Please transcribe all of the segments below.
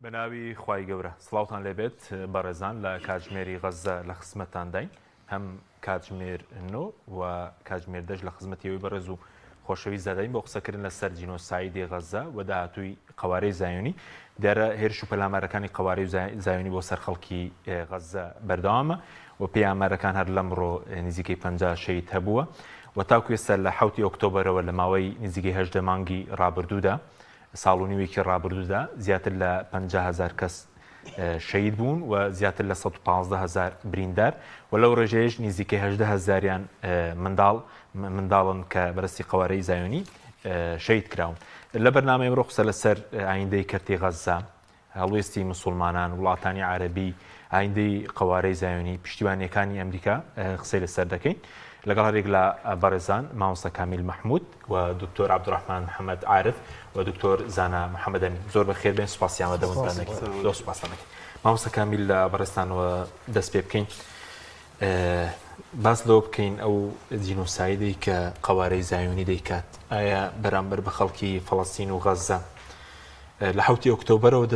بناوی خوای گەورە سڵاوتان لێبێت بەڕێزان لە کاتژمێری غەزە لە خزمەتتان داین هەم کاتژمێر نۆ و کاتژمێر دەش لە خزمەتیەوەی بەڕێز و خۆشەویست دەداین بۆ قسەکردن لەسەر جینۆسایدی غەزە و داهاتووی قەوارەی زایۆنی دیارە هێرش و پەلامارەکانی قەوارەی زایۆنی بۆ سەر خەڵکی غەزە بەردەوامە و پەیامارەکان هەر لەمڕۆ نزیکەی 50 شەهید هەبووە و تاکو ئێستا لە 7 ئۆکتۆبەرەوە لە ماوەی نزیکەی 8 مانگی ڕابردوودا ساڵونیوێکی ڕابردوودا زیاتر لە 50,000 کەس شەهید بوون و زیاتر لە 115,000 بریندار و لەو ڕێژەیەش نزیکەی 18,000یان منداڵن کە بەرزی قەوارەی زایۆنی شەهید کراون. لە بەرنامەی ئەمڕۆ قسە لەسەر ئایندەی کەرتی غەزە، هەڵوێستی مسلمانان، وڵاتانی عەرەبی، ئایندەی قەوارەی زایۆنی، پشتیوانیەکانی ئەمریکا قسەی لەسەر دەکەین. لەگەڵ هەرێک لە بەڕێزان مامۆستا کامیل مەحموود و دکتۆر عەبدوڕەحمان محەممەد عارف و دکتۆر زانا محەممەد ئەمین زۆر بەخێر بێن سوپاسیان دەوەستانەکەی سوپاسانەکەی. مامۆستا کامیل لە بەڕێستانەوە دەست پێ بکەین باس لەوە بکەین ئەو جینۆسایدی کە قەوارەی زایۆنی دەیکات ئایا بەرامبەر بە خەڵکی فەڵەستین و غەزە لە 7 ئۆکتۆبەرەوە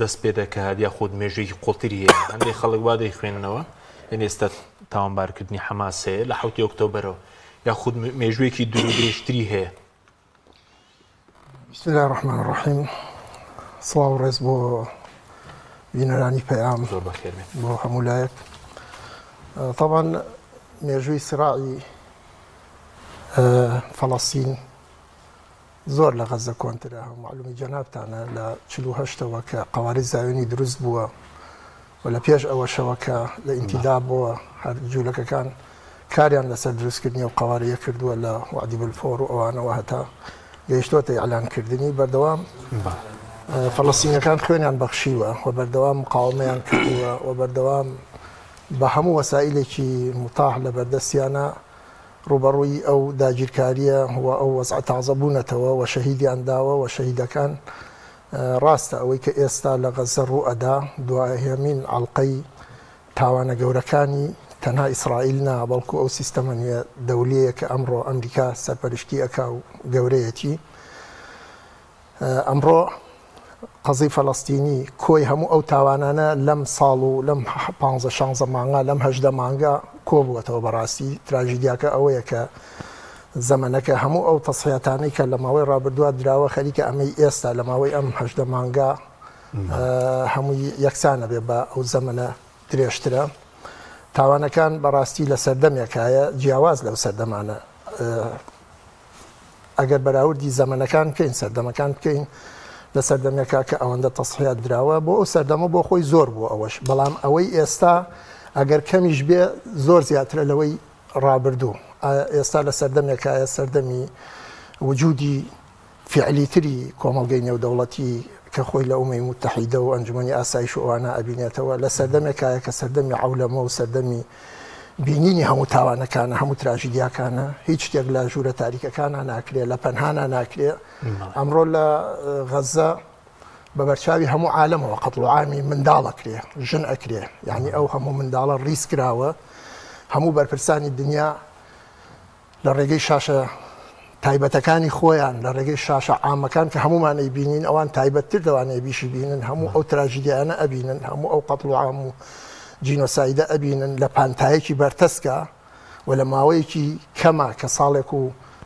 دەست پێ دەکات یا خۆت مێژوویەکی قوڵتری هەیە هەندێک خەڵک وا دەیخوێننەوە ئێستا تاوانبارکردنی حەماسەیە لە 7 ئۆکتۆبەرەوە یا خود مێژوویەکی دوور و درێژتری هەیە. بسم الله الرحمن الرحیم. سڵاو و ڕێز بۆ بینەرانی پەیام زۆر بەخێر بێن بۆ هەموو لایەک. طبعا مێژووی سراعی فەڵەستین زۆر لە غەزە کۆنترە معلومی جەنابتانە لە 48ەوە کە قەوارەی زایۆنی دروست بووە و لە پێش ئەوەشەوە کە لە ئینتیدا بووە هەر جوولەکەکان کاریان لەسەر دروستکردنی و قەوارەیە کردووە لە وعدی بلفۆر و ئەوانەوە هەتا گەیشتووەتە ئیعلانکردنی بەردەوام فەڵەستینیەکان خوێنیان بەخشیوە و بەردەوام مقاومەیان کردووە و بەردەوام بە هەموو وەسائلێکی متاح لە بەردەستیانە ڕوبەڕووی ئەو داگیرکاریە و ئەو وەزعە تازەبوونەتەوە و شەهیدیان داوە و شەهیدەکان ڕاستە ئەوەی کە ئێستا لە غەزە ڕوو ئەدا دوایهەمین ئەڵقەی تاوانە گەورەکانی تەنها ئیسرائیل نا بەڵکو ئەو سیستەمە نوێ دەولیەیە کە ئەمڕۆ ئەمریکا سەرپەرشتی ئەکا و گەورەیەتی ئەمڕۆ قەزەی فەڵەستینی کۆی هەموو ئەو تاوانانە لەم ساڵ و لەم 15-16 مانگا لەم 18 مانگا کۆبووەتەوە بەڕاستی تراژیدیاکە ئەوەیە کە زەمەنەکە هەموو ئەو تەسحیاتانەی کە لە ماوەی ڕابردووە دراوە خەریکە ئەمەی ئێستا لە ماوەی ئەم 18 مانگا هەمووی یەکسانە بێ بە ئەو زەمەنە درێژترە. تاوانەکان بەڕاستی لە سەردەمێکایە جیاواز لەو سەردەمانە ئەگەر بەراوردی زەمەنەکان بکەین سەردەمەکان بکەین لە سەردەمێکا کە ئەوەندە تەسحیات دراوە بۆ ئەو سەردەمە بۆ خۆی زۆر بوو ئەوەش بەڵام ئەوەی ئێستا ئەگەر کەمیش بێ زۆر زیاترە لەوەی ڕابردوو. ئێستا لە سەردەمێکایە سەردەمی وجودی فعلیتری کۆمەڵگەی نێودەوڵەتی کە خۆی لە ئومەی متحیدە و ئەنجومەنی ئاسایش و ئەوانە ئەبینێتەوە لە سەردەمێکایە کە سەردەمی عەولەمە و سەردەمی بینینی هەموو تاوانەکانە هەموو تراژیدیاکانە هیچ شتێک لە ژوورە تاریکەکانە ناکرێت لە پەنهانە ناکرێت. ئەمڕۆ لە غەزە بە بەرچاوی هەموو عالەمەوە قەتڵ و عامی منداڵەکرێ ژن ئەکرێ یعنی ئەو هەموو منداڵە ڕیس کراوە هەموو بەرپرسانی دنیا لە ڕێگەی شاشە تایبەتەکانی خۆیان لە ڕێگەی شاشە عامەکان کە هەمومان ئەیبینین ئەوان تایبەتتر دەوانێ بیشی بینن هەموو ئەو تراژیدیانە ئەبینن هەموو ئەو قەتڵ و عام و جینۆسایدە ئەبینن لە پانتایەکی بەرتەسکە و لە ماوەیەکی کەمە کە ساڵێک و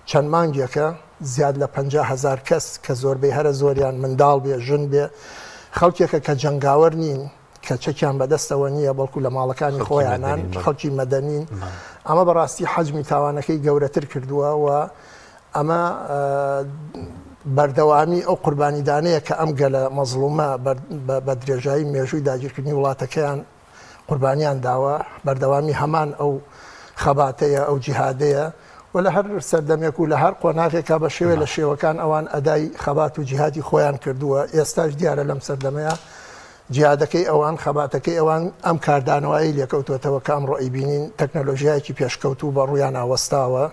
چەند مانگێکە زیاد لە 50,000 کەس کە زۆربەی هەرە زۆریان منداڵ بێ ژن بێ خەڵکێکە کە جەنگاوەر نین کە چەکیان بەدەستەوە نییە بەڵکو لە ماڵەکانی خۆیانان خەڵکی مەدەنین ئەمە بەڕاستی حەجمی تاوانەکەی گەورەتر کردووە و ئەمە بەردەوامی ئەو قوربانیدانەیە کە ئەم گەلە مەزڵومە بە درێژایی مێژووی داگیرکردنی وڵاتەکەیان قوربانیان داوە بەردەوامی هەمان ئەو خەباتەیە ئەو جیهادەیە و لە هەر سەردەمێک و لە هەر قۆناغێکا بە شێوێ لە شێوەکان ئەوان ئەدای خەبات و جیهادی خۆیان کردووە. ئێستاش دیارە لەم سەردەمەیە جیهادەکەی ئەوان خەباتەکەی ئەوان ئەم کاردانەوەی لێکەوتوێتەوە کە ئەمڕۆ ئەیبینین تەکنەلۆژیایەکی پێشکەوتوو بە ڕوویان ئاوەستاوە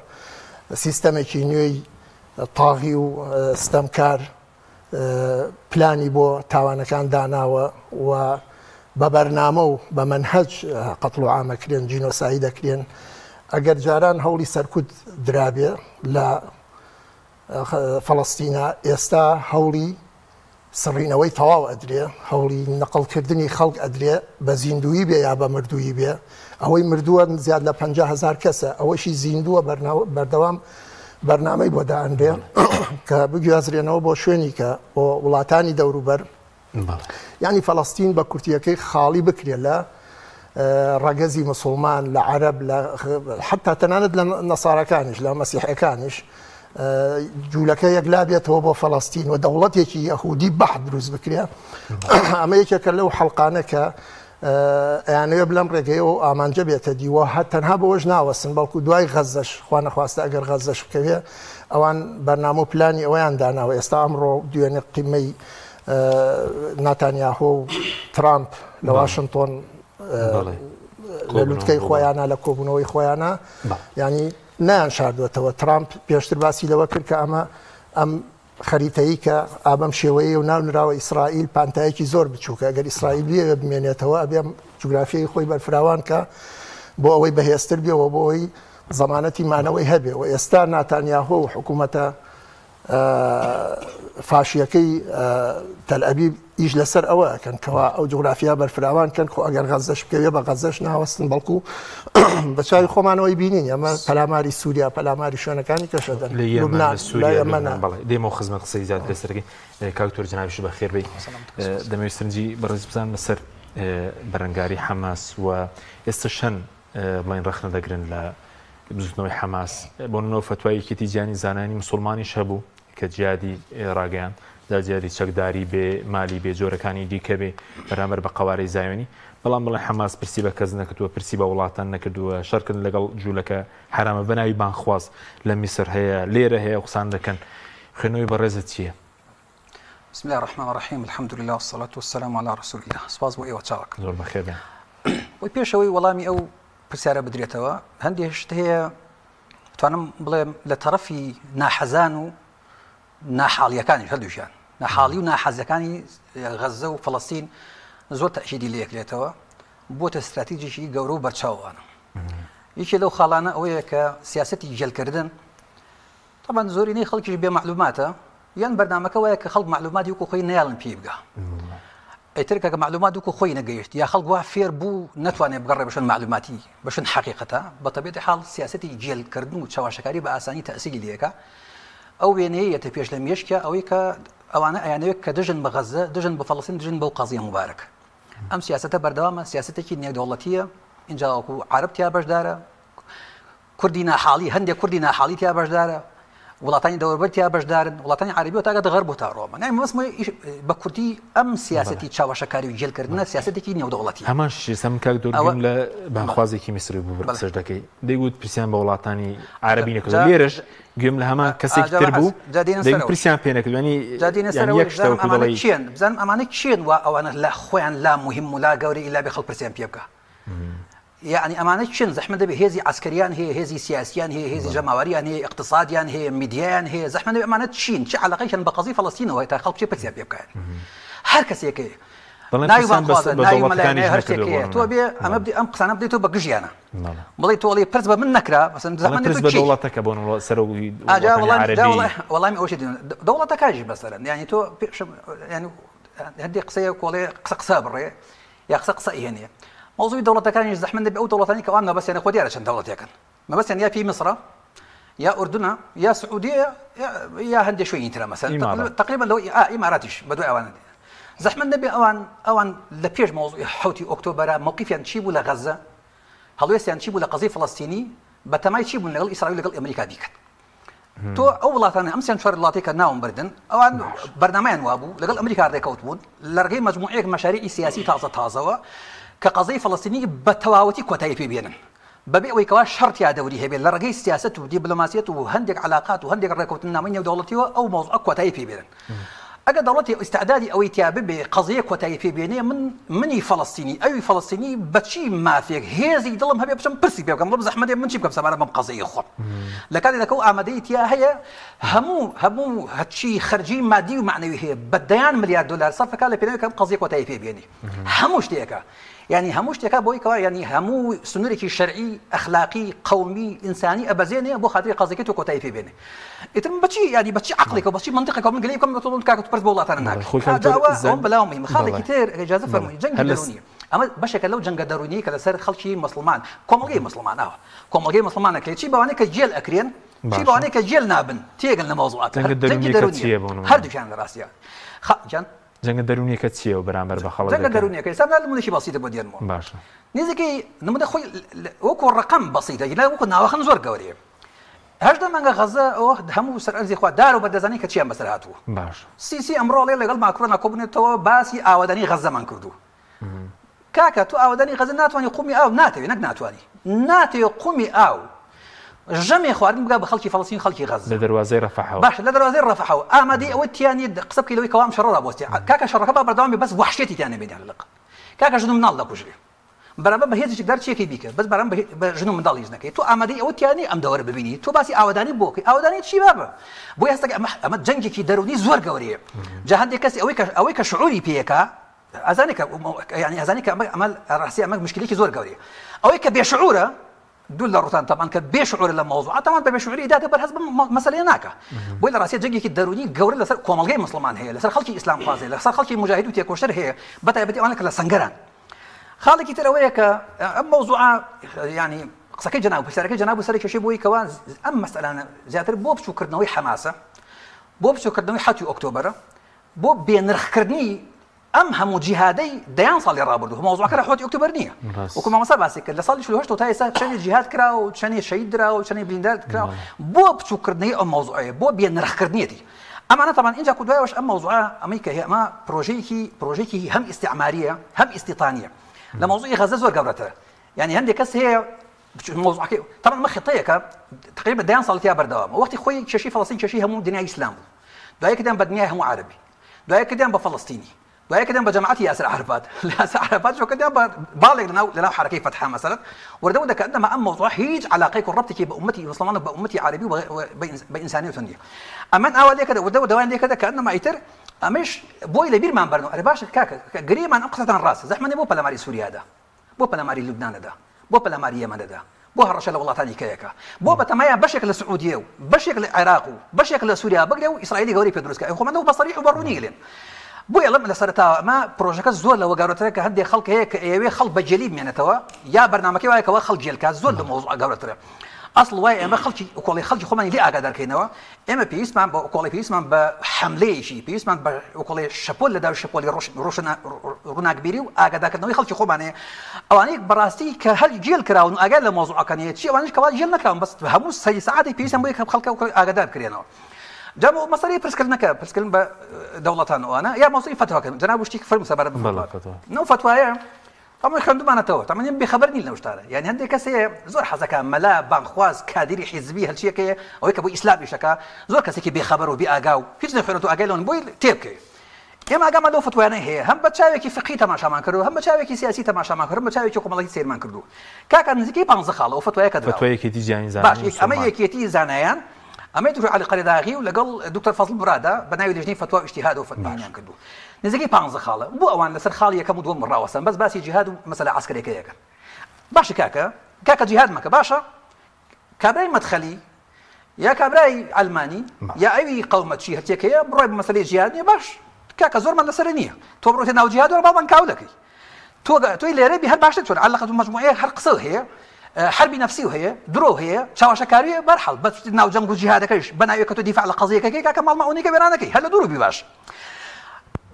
سیستەمێکی نوێی تاغی و ستەمکار پلانی بۆ تاوانەکان داناوە و بە بەرنامە و بە مەنهەج قەتڵ و عامەکرێن جینۆسایی دەکرێن. ئەگەر جاران هەوڵی سەرکوت درابێ لە فەڵەستینە ئێستا هەوڵی سڕینەوەی تەواو ئەدرێ هەوڵی نەقڵکردنی خەڵک ئەدرێ بە زیندوی بێ یا بە مردووی بێ ئەوەی مردووە زیاد لە 50,000 کەسە ئەوەشی زیندووە بەردەوام بەرنامەی بۆ داهەندێ کە بگوێزرێنەوە بۆ شوێنی کە بۆ وڵاتانی دەوروبەر ینی فەڵەستین بە کورتیەکەی خاڵی بکرێت لە ڕەگەزی مسلمان لە عەرەب حتا تەنانەت لە نەسارەکانیش لە مەسیحەکانیش جوولەکە یەکلا بێتەوە بۆ فەڵەستین و دەوڵەتێکی یەهودی بەحت دروست بکرێ ئەمە یەکێکە لەو حەڵقانە کە ئەیانەوێ بلەم ڕێگەیەوە ئامانجە بێتە دیوە هەر تەنها بەوەش ناوەستن بەڵکو دوای غەزەش خوا نەخواستە ئەگەر غەزەش بکەوێ ئەوان بەرنامە و پلانی ئەوەیان داناوە ئێستا ئەمڕۆ دوێنێ قیمەی ناتانیاهۆ و ترامپ لە واشنتۆن لە لوتکەی خۆیانە لە کۆبوونەوەی خۆیانە ینی نیان شاردوێتەوە ترامپ پێشتر باسی لەوە کرد کە ئەم خەریتەیی کە ئابەم شێوەیە و ناونراوە ئیسرائیل پانتایەکی زۆر بچووکە ئەگەر ئیسرائیل بێ بمێنێتەوە ئەبێم جوگرافیای خۆی بەرفراوان کە بۆ ئەوەی بەهێزتر بێەوە بۆ ئەوەی زەمانەتی مانەوەی هەبێ و ئێستا ناتانیاهۆ و حکوومەتە فاشیەکەی تەلئەبیب ئیش لەسەر ئەوە ئەکەن کەوا ئەو جوگرافیا بەرفراوان کەن خۆ ئەگەر غەزەش بکەوێ بە غەزەش ناوەستن بەڵکو بە چاوی خۆمانەوەی بینین ئەمە پەلاماری سووریا پەلاماری شوێنەکانی کەشەدەن دێمە خزمەت قسەی زیاد لەسەرەکەی کاکتۆر جناویش بەخێر بێ دەمەوێت سرنجی بەڕێز بزان لەسەر بەرەنگاری حەماس و ئێستا شەن بڵین ڕەخنە دەگرن لە بزوتنەوەی حەماس بۆ نەوە فتوایەکێتی جیانی زانانی مسلمانیش هەبوو کە جیادی ڕاگەیان جیادی چەکداری بێ مالی بێ جۆرەکانی دیکە بێ بەرامبەر بە قەوارەی زایۆنی بەڵام بڵێ حەماس پرسی بە کەس نەکردووە پرسی بە وڵاتان نەکردووە شەرکردن لەگەڵ جوولەکە حرامە بەناوی بانخواست لە میسر هەیە لێرە هەیە قسان دەکەن خوێنەوەی بەڕێزت چییە؟ بسم الله الرحمن الرحيم الحمد لله والصلاة والسلام على رسول الله سپاس بۆ ئێوە چاوەک زۆر بەخێر بێ وەی پێشەوەی وەڵامی ئەو پرسیارە بدرێتەوە هەندێک شت هەیە توانم بڵێم لە تەرەفی ناحەزان و ناحاڵیەکانی هەردووشیان ناحاڵی و ناحەزەکانی غەزە و فەڵەستین زۆر تەشیدی لە یەکلێتەوە بۆتە استراتیجیشی گەورە و بەرچاوانە یەکێ لەو خاڵانە ئەوەیە کە سیاسەتی جێلکردن طبعا زۆرینەی خەڵکیش بێ معلوماتە یان بەرنامەکە وایە کە خەڵک معلوماتی وکو خۆی نەیاڵن پێی بگا ئەیتر کە معلومات وکو خۆی نەگەیشت یا خەڵک وا فێر بوو نەتوانێت بگەڕێ بەشن معلوماتی بەشن حەقیقەتە بە تەبیعەتی حاڵ سیاسەتی جێلکردن و چاواشەکاری بە ئاسانی تەسیری لێکە ئەو وێنەیەتە پێش لە مێشکە ئەوەی کە ئەوانە ئەیانەوێت کە دژن بە غەزە دژن بە فەڵەستین دژن بەو قەزیە مبارەک ئەم سیاسەتە بەردەوامە سیاسەتێکی نێودەوڵەتیە اینجا وەکو عەرەب تیا بەشدارە کوردی ناحاڵی هەندێک کوردی ناحاڵی تیا بەشدارە وڵاتانی دەوروبەر تیا بەشدارن وڵاتانی عەرەبی و تا گەتە غەرب و تا ڕۆمە نای مەسمە بە کورتی ئەم سیاسەتی چاوەشەکاری و جێلکردنە سیاسەتێکی نێودەوڵەتی هەمان شێسەم کاک دۆرگم لە بانخوازێکی میسری بوو بەسەر دەکەی دەیگوت پرسیان بە وڵاتانی عەرەبی نەکرد لێرەش گوێم لە هەمان کەسێک تر بوو پرسیان پێ نەکرد بزانم ئەمانە کێن وا ئەوانە لا خۆیان لا مهم و لا گەورەی ئیلا بێ خەڵک پرسیان پێ بکە يعني ئەمانە چێن زەحمە دەبێ هێزی عسکەریان هەیە هێزی سیاسیان هەیە هێزی ژەماوەریان هەیە اقتصادیان هەیە میدیایان هەیە زەحمە دەبێ ئەمانە چین چه عەلاقەیشان بە قەزی فەڵەستینەوە تا خەڵک چێ پرسیان پێ بکەن هەر کەسێکێ ناوی بانخوازە ناوی مەلایەنە هەر شتێکەیە تۆ بێ ئەم قسانە بدەیت تۆ بە گژیانە بڵێ تۆ ئەڵێ پرس بە من نەکرا مەسەن زەحمە دەبێت بە دەوڵەتەکە بۆ سەرۆی وەڵامی ئەوشی دەوڵەتەکانیش بەسەرن یعنی تۆ ینی هەندێک قسەیە کۆڵێ قسە بڕێ یا قسە ئیهێنێ موضوعی دەوڵەتەکانیش زەحمە دەبێ ئەو دەوڵەتانی کە ئەوان مەبەستیانە خۆ دیارە چەند دەوڵەتێکن مەبەستیان یا پێی میسرە یا ئوردونە یا سعودیە یا هەندێک شوێنی ترە مەسەن تقریبا لەوە ئیماراتیش بەدوای ئەوانە زەحمە دەبێ ئەوان لە پێش موضوعی 7 ئۆکتۆبەرە موقیفیان چی بوو لە غەزە هەڵوێستیان چی بوو لە قەزەی فەڵەستینی بە تەمای چی بوون لەگەڵ ئیسرائیل لەگەڵ ئەمریکا بیکەن تۆ ئەو وڵاتانە ئەمسیان چوار وڵاتی کە ناوم بردن ئەوان بەرنامەیان وابوو لەگەڵ ئەمریکا ڕێکەوت بوون لە ڕێگەی مەجموعەیەک مەشاریعی سیاسی تازەوە کە قەزەی فەڵەستینی بە تەواوەتی کۆتایی پێبێنن بەبێ ئەوەی کەوا شەڕتیا دەوری هەبێت لە ڕێگەی سیاست و دیپلۆماسیەت و هەندێک علاقات و هەندێک ڕێکەوتن نامەی نێودەوڵەتیەوە ئەو مۆزوع کۆتایی پێبێنن ئەگەر دەوڵەتی ئیستعدادی ئەوەی تیا ببێ قەزەیە کۆتایی پێبێنێ منی فەڵەستینی ئەوی فەڵەستینی بەچی مافێک هێزی دڵم هەبێ بچم پرسی پێ بکەم بڵێم زەحمەت من چی بکەم سەبارەت بەم قەزەیە خۆم لە کاتێکە ئەو ئامادەی تیا هەیە هەموو هەچی خەرجی مادی و معنەوی هەیە بە دەیان ملیار دلار سەرفەکە لە پێناوی کەم قەزەیە کۆتایی پێبێنێ هەموو شتێکە يعني همو شتێکا بۆی کەوا يعني هەموو سنوورێکی شەرعی ئەخلاقی قومی ئینسانی ئەبەزێنێ بۆ خاطری قەزەکەی تۆ کۆتایی پێ بێنێ ئیتر بەچی يعني بەچی عقلێکەوە بەچی منطقێکەوە من گەلەی بکەم تۆ کاکە پرس بۆ وڵاتانە ناکەی ئەوە بەلاو مهمە خاڵێکی تر ئیجازە فەرمووی جەنگی دەرونیە ئەمە بەشێکە لەو جەنگە دەرونی کە لەسەر خەڵکی مسلمان کۆمەڵگەی مسلمانەوە کۆمەڵگەی مسلمانەکە چی بەوانەیە کە جێل ئەکرێن چی بەوانەیە کە جێل نابن تێگەن لە مەوزوعات جەنگی دەرونیە هەردووکیان لە ڕاستیان جەنگە دەرونیەکە چییە و بەرامبەر بە خەڵک جەنگە دەرونیەکە ئێستا نمونەیەکی بەسیطە بۆ دێنمەوە باشە نزیکەی نمونە خۆی وەکو ڕقم بەسیطە لا وەکو ناوەخن زۆر گەورەیە 18 مانگە غەزە ئەوە هەموو سەرئەرزی خوا دار و بەردەزانی کە چیان بەسەر هاتووە باش سیسی ئەمڕۆڵێ لەگەڵ ماکرۆنا کۆبوونێتەوە باسی ئاوادانی غەزەمان کردو کاکە تو ئاوادانی غەزە ناتوانانی قومی ئاو ناتەوێت نەک ناتوانانی ناتەوێت قومی ئاو ژەمی خواردن بگا بە خەڵکی فەڵەستین خەڵکی غەزە لە دەروازەی ڕەفەحەوە باش لە دەروازەی ڕەفەحەوە ئامادەی ئەوەی تیانی قسە بکەی لەوەی کەوام شەڕە ڕابوەستی کاکە شەڕەکە با بەردەوام بێ بەس وحشێتی تیانە بێنیان لەق کاکە ژن و مناڵ دەکوژێ بەرامبەر بە هێزێکی دار چیەکەی بیکە بەس بەرامبەر بە ژن و منداڵ هیچ نەکەی تۆ ئامادەی ئەوە تیانی ئەم دەوەرە ببینی تۆ باسی ئاوادانی بۆکەی ئاوادانی چی بابە بۆی هەستەکە ئەمە جەنگێکی دەرونی زۆر گەورەیە جا هەندێک کەسی ئەوەی کە شعوری پێیەکە ئەزانێکە يعني ئەزانێکە ئەمە ڕاستی ئەمە مشکلێکی زۆر گەورەیە ئەوەی کە بێشعورە دوول لە ڕوتان طبعا کە بێشعور لە مەوزوعات تەمان بە بێشعوری دادە بەرهەز بە مەسەلەیە ناکە بۆی لە ڕاستی جەنگێکی دەرونی گەورە لەسەر کۆمەڵگەی مسلمان هەیە لەسەر خەڵکی ئیسلام خوازێ لەسەر خەڵکی مجاهید و تێکۆشەر هەیە بەتایبەتی ئەوانە کە لە سەنگەران خاڵێکی تر ئەوەیە کە ئەم مەوزوعە يعني قسەکەی جەناب پرسیارەکەی جەناب سەری کێشەی بۆی کەوا ئەم مەسئلانە زیاتر بۆ بچووکردنەوەی حەماسە بۆ بچووکردنەوەی 7 ئۆکتۆبەرە بۆ بێنرخکردنی ئەم هەموو جیهادەی دەیان ساڵی ڕابردوو مەوزوعەکە لە 7 ئۆکتۆبەر نییە وەکو مامۆستا باسی کرد لە ساڵی 48 تا ئێستا چەندی جیهاد کرا و چەندی شەهید درا و چەندی بریندار کرا بۆ بچووکردنەوەی ئەم مەوزوعەیە بۆ بێنرخکردنیەتی ئەمانە طبعا اینجا کو دوایەوەش ئەم مەوزوعە ئەمەی کە هەیە ئەمە پرۆژەیەکی هەم ئیستیعماریە هەم ئیستیطانیە لە مەوزوعی غەزە زۆر گەورەترە يعني هەندێک کەس هەیە مەوزوعەکەی طبعا مە خطەیەکە تقریبا دەیان ساڵ تیا بەردەوام وەختی خۆی کێشەی فەڵەستین کێشەی هەموو دنیای ئیسلام بوو دوایە کردیان بە دنیای هەموو عەربی دوایە کردیان بە فەڵەستینی دوایە کردیان بە جەماعەتی یاسر عەرەفات یاسر عەرەفات شو کردیان بە باڵێک لەناو حرەکەی فەتحا مەسەلەن وردەوە دەکەندەمە ئەم مەوزوع هیچ علاقەیەک و ڕەبتێکی بە ئومەتی مسلمانە بە ئومەتی عەرەبی و بە ئینسانیەت نییە ئەمەن ئاوا لێکەدا وردەوە دەوایان لێکەدا کەئەنەما ئیتر ئەمەش بۆی لە بیرمان بەرنەوە ئەرێ باشە کاکە گرێمان ئەم قسەتان ڕاستە زەحمەنێ بۆ پەلاماری سووریادا بۆ پەلاماری لوبنانەدا بۆ پەلاماری یەمەنەدا بۆ هەڕەشە لە وڵاتانی کەیەکە بۆ بەتەمایە بەشێک لە سعودیە و بەشێک لە عێراق و بەشێک لە سووریا بگرێ و ئیسرائیلی گەورەی پێ دروستکە خۆمەندە و بەسەریح و بەڕوونی گلێن بۆ ئەڵەم لە سەرەتاوە ئەمە پرۆژەکە زۆر لەوە گەورەترە کە هەندێک خەڵک هەیە کە ئێوێ خەڵک بەجێلی بمێنێتەوە یا بەرنامەکەی وایە کەەوە خەڵک جێلکات زۆر لە مەوزوع گەورەترە ئەسڵ وایە ئێمە خەڵکی خەڵکی خۆمانی لێ ئاگادارکەینەوە ئێمە پێویستمان بە ئۆکۆڵی پێویستمان بە حەملەیەکی پێویستمان بە ئۆکۆڵی شەپۆل لە داوی شەپۆلی ڕووناکبیری و ئاگادارکردنەوەی خەڵکی خۆمانەیە ئەوانەیە بەڕاستی کە هەر جێل کراون و ئاگای لە مەوزوعەکانیە چی ئەوانش کەوا جێل نەکراون بەس هەموو سەری سەعاتی پێویستیان بۆ یەک خەڵکە ئاگادار بکرێنەوە جامو مەسەلەی پرسکردنەکە پرسکردن بە دەوڵەتانەوەوانە یا مەوزوعی فتواکە جەناب شتێک فەرموو سەبارەت بە نەو فتوایە ئەمە خوێندومانەتەوە تەمەنی بێخەبەر نین لەو شتانە یعنی هەندێک کەس هەیە زۆر حەزەکە مەلا بانخواز کادری حیزبی هەرچیەکەیە ئەوەی کە بۆ ئیسلامیشەکە زۆر کەسێکی بێخەبەر و بێئاگا و هیچ نەخوێنێت و ئاگای لەون بۆی تێبکەی ئێمە ئاگامان لەو فتوایانە هەیە هەم بە چاوێکی فقهی تەماشامان کردو هەم بە چاوێکی سیاسی تەماشامان کردو هەم بە چاوێکی کۆمەڵایەتی سیرمان کردو کاکە نزیکەی 15 خاڵ ئەو فتوایەکە دراوە فتوایەکێتی جیهانی زانایان باش ئەمە یەکێتی زانایان ئەمەی دکتۆر عەلی قەرەداغی و لەگەڵ دکتۆر فەزڵ برادا بە ناوی لەژنەی فتوا و ئیجتیهاد و فتوایان کردو نزیکەی 15 خاڵە بۆ ئەوان لەسەر خاڵ یەکەم و دووەم ڕاوەستن بەس باسی جیهاد و مەسەلە عەسکەرێکەکە باشە کاکە جیهاد مەکە باشە کابرای مەدخەلی یا کابرای ئەلمانی یا ئەوی قەومەتچی هەرچێکەیە بڕۆی بە مەسەلەی جیهاد نیە باش کاکە زۆرمان لەسەر نییە تۆ بڕۆیتە ناو جیهاد و باڵمان کاو دەکەی تۆی لێرە بی هەر باشتر چۆن عەلاقەت و مەجموعەیە هەر قسە هەیە حربی نفسی هەیە درۆ هەیە چاوەشەکاریە بەرحەڵ بە ناو جەنگ و جیهادەکەیش بەناوی کە تۆ دیفاع لە قەزیەکەکەی کاکە ماڵمە ئەوەی کە وێرانەکەی هەر لە دوور بی باش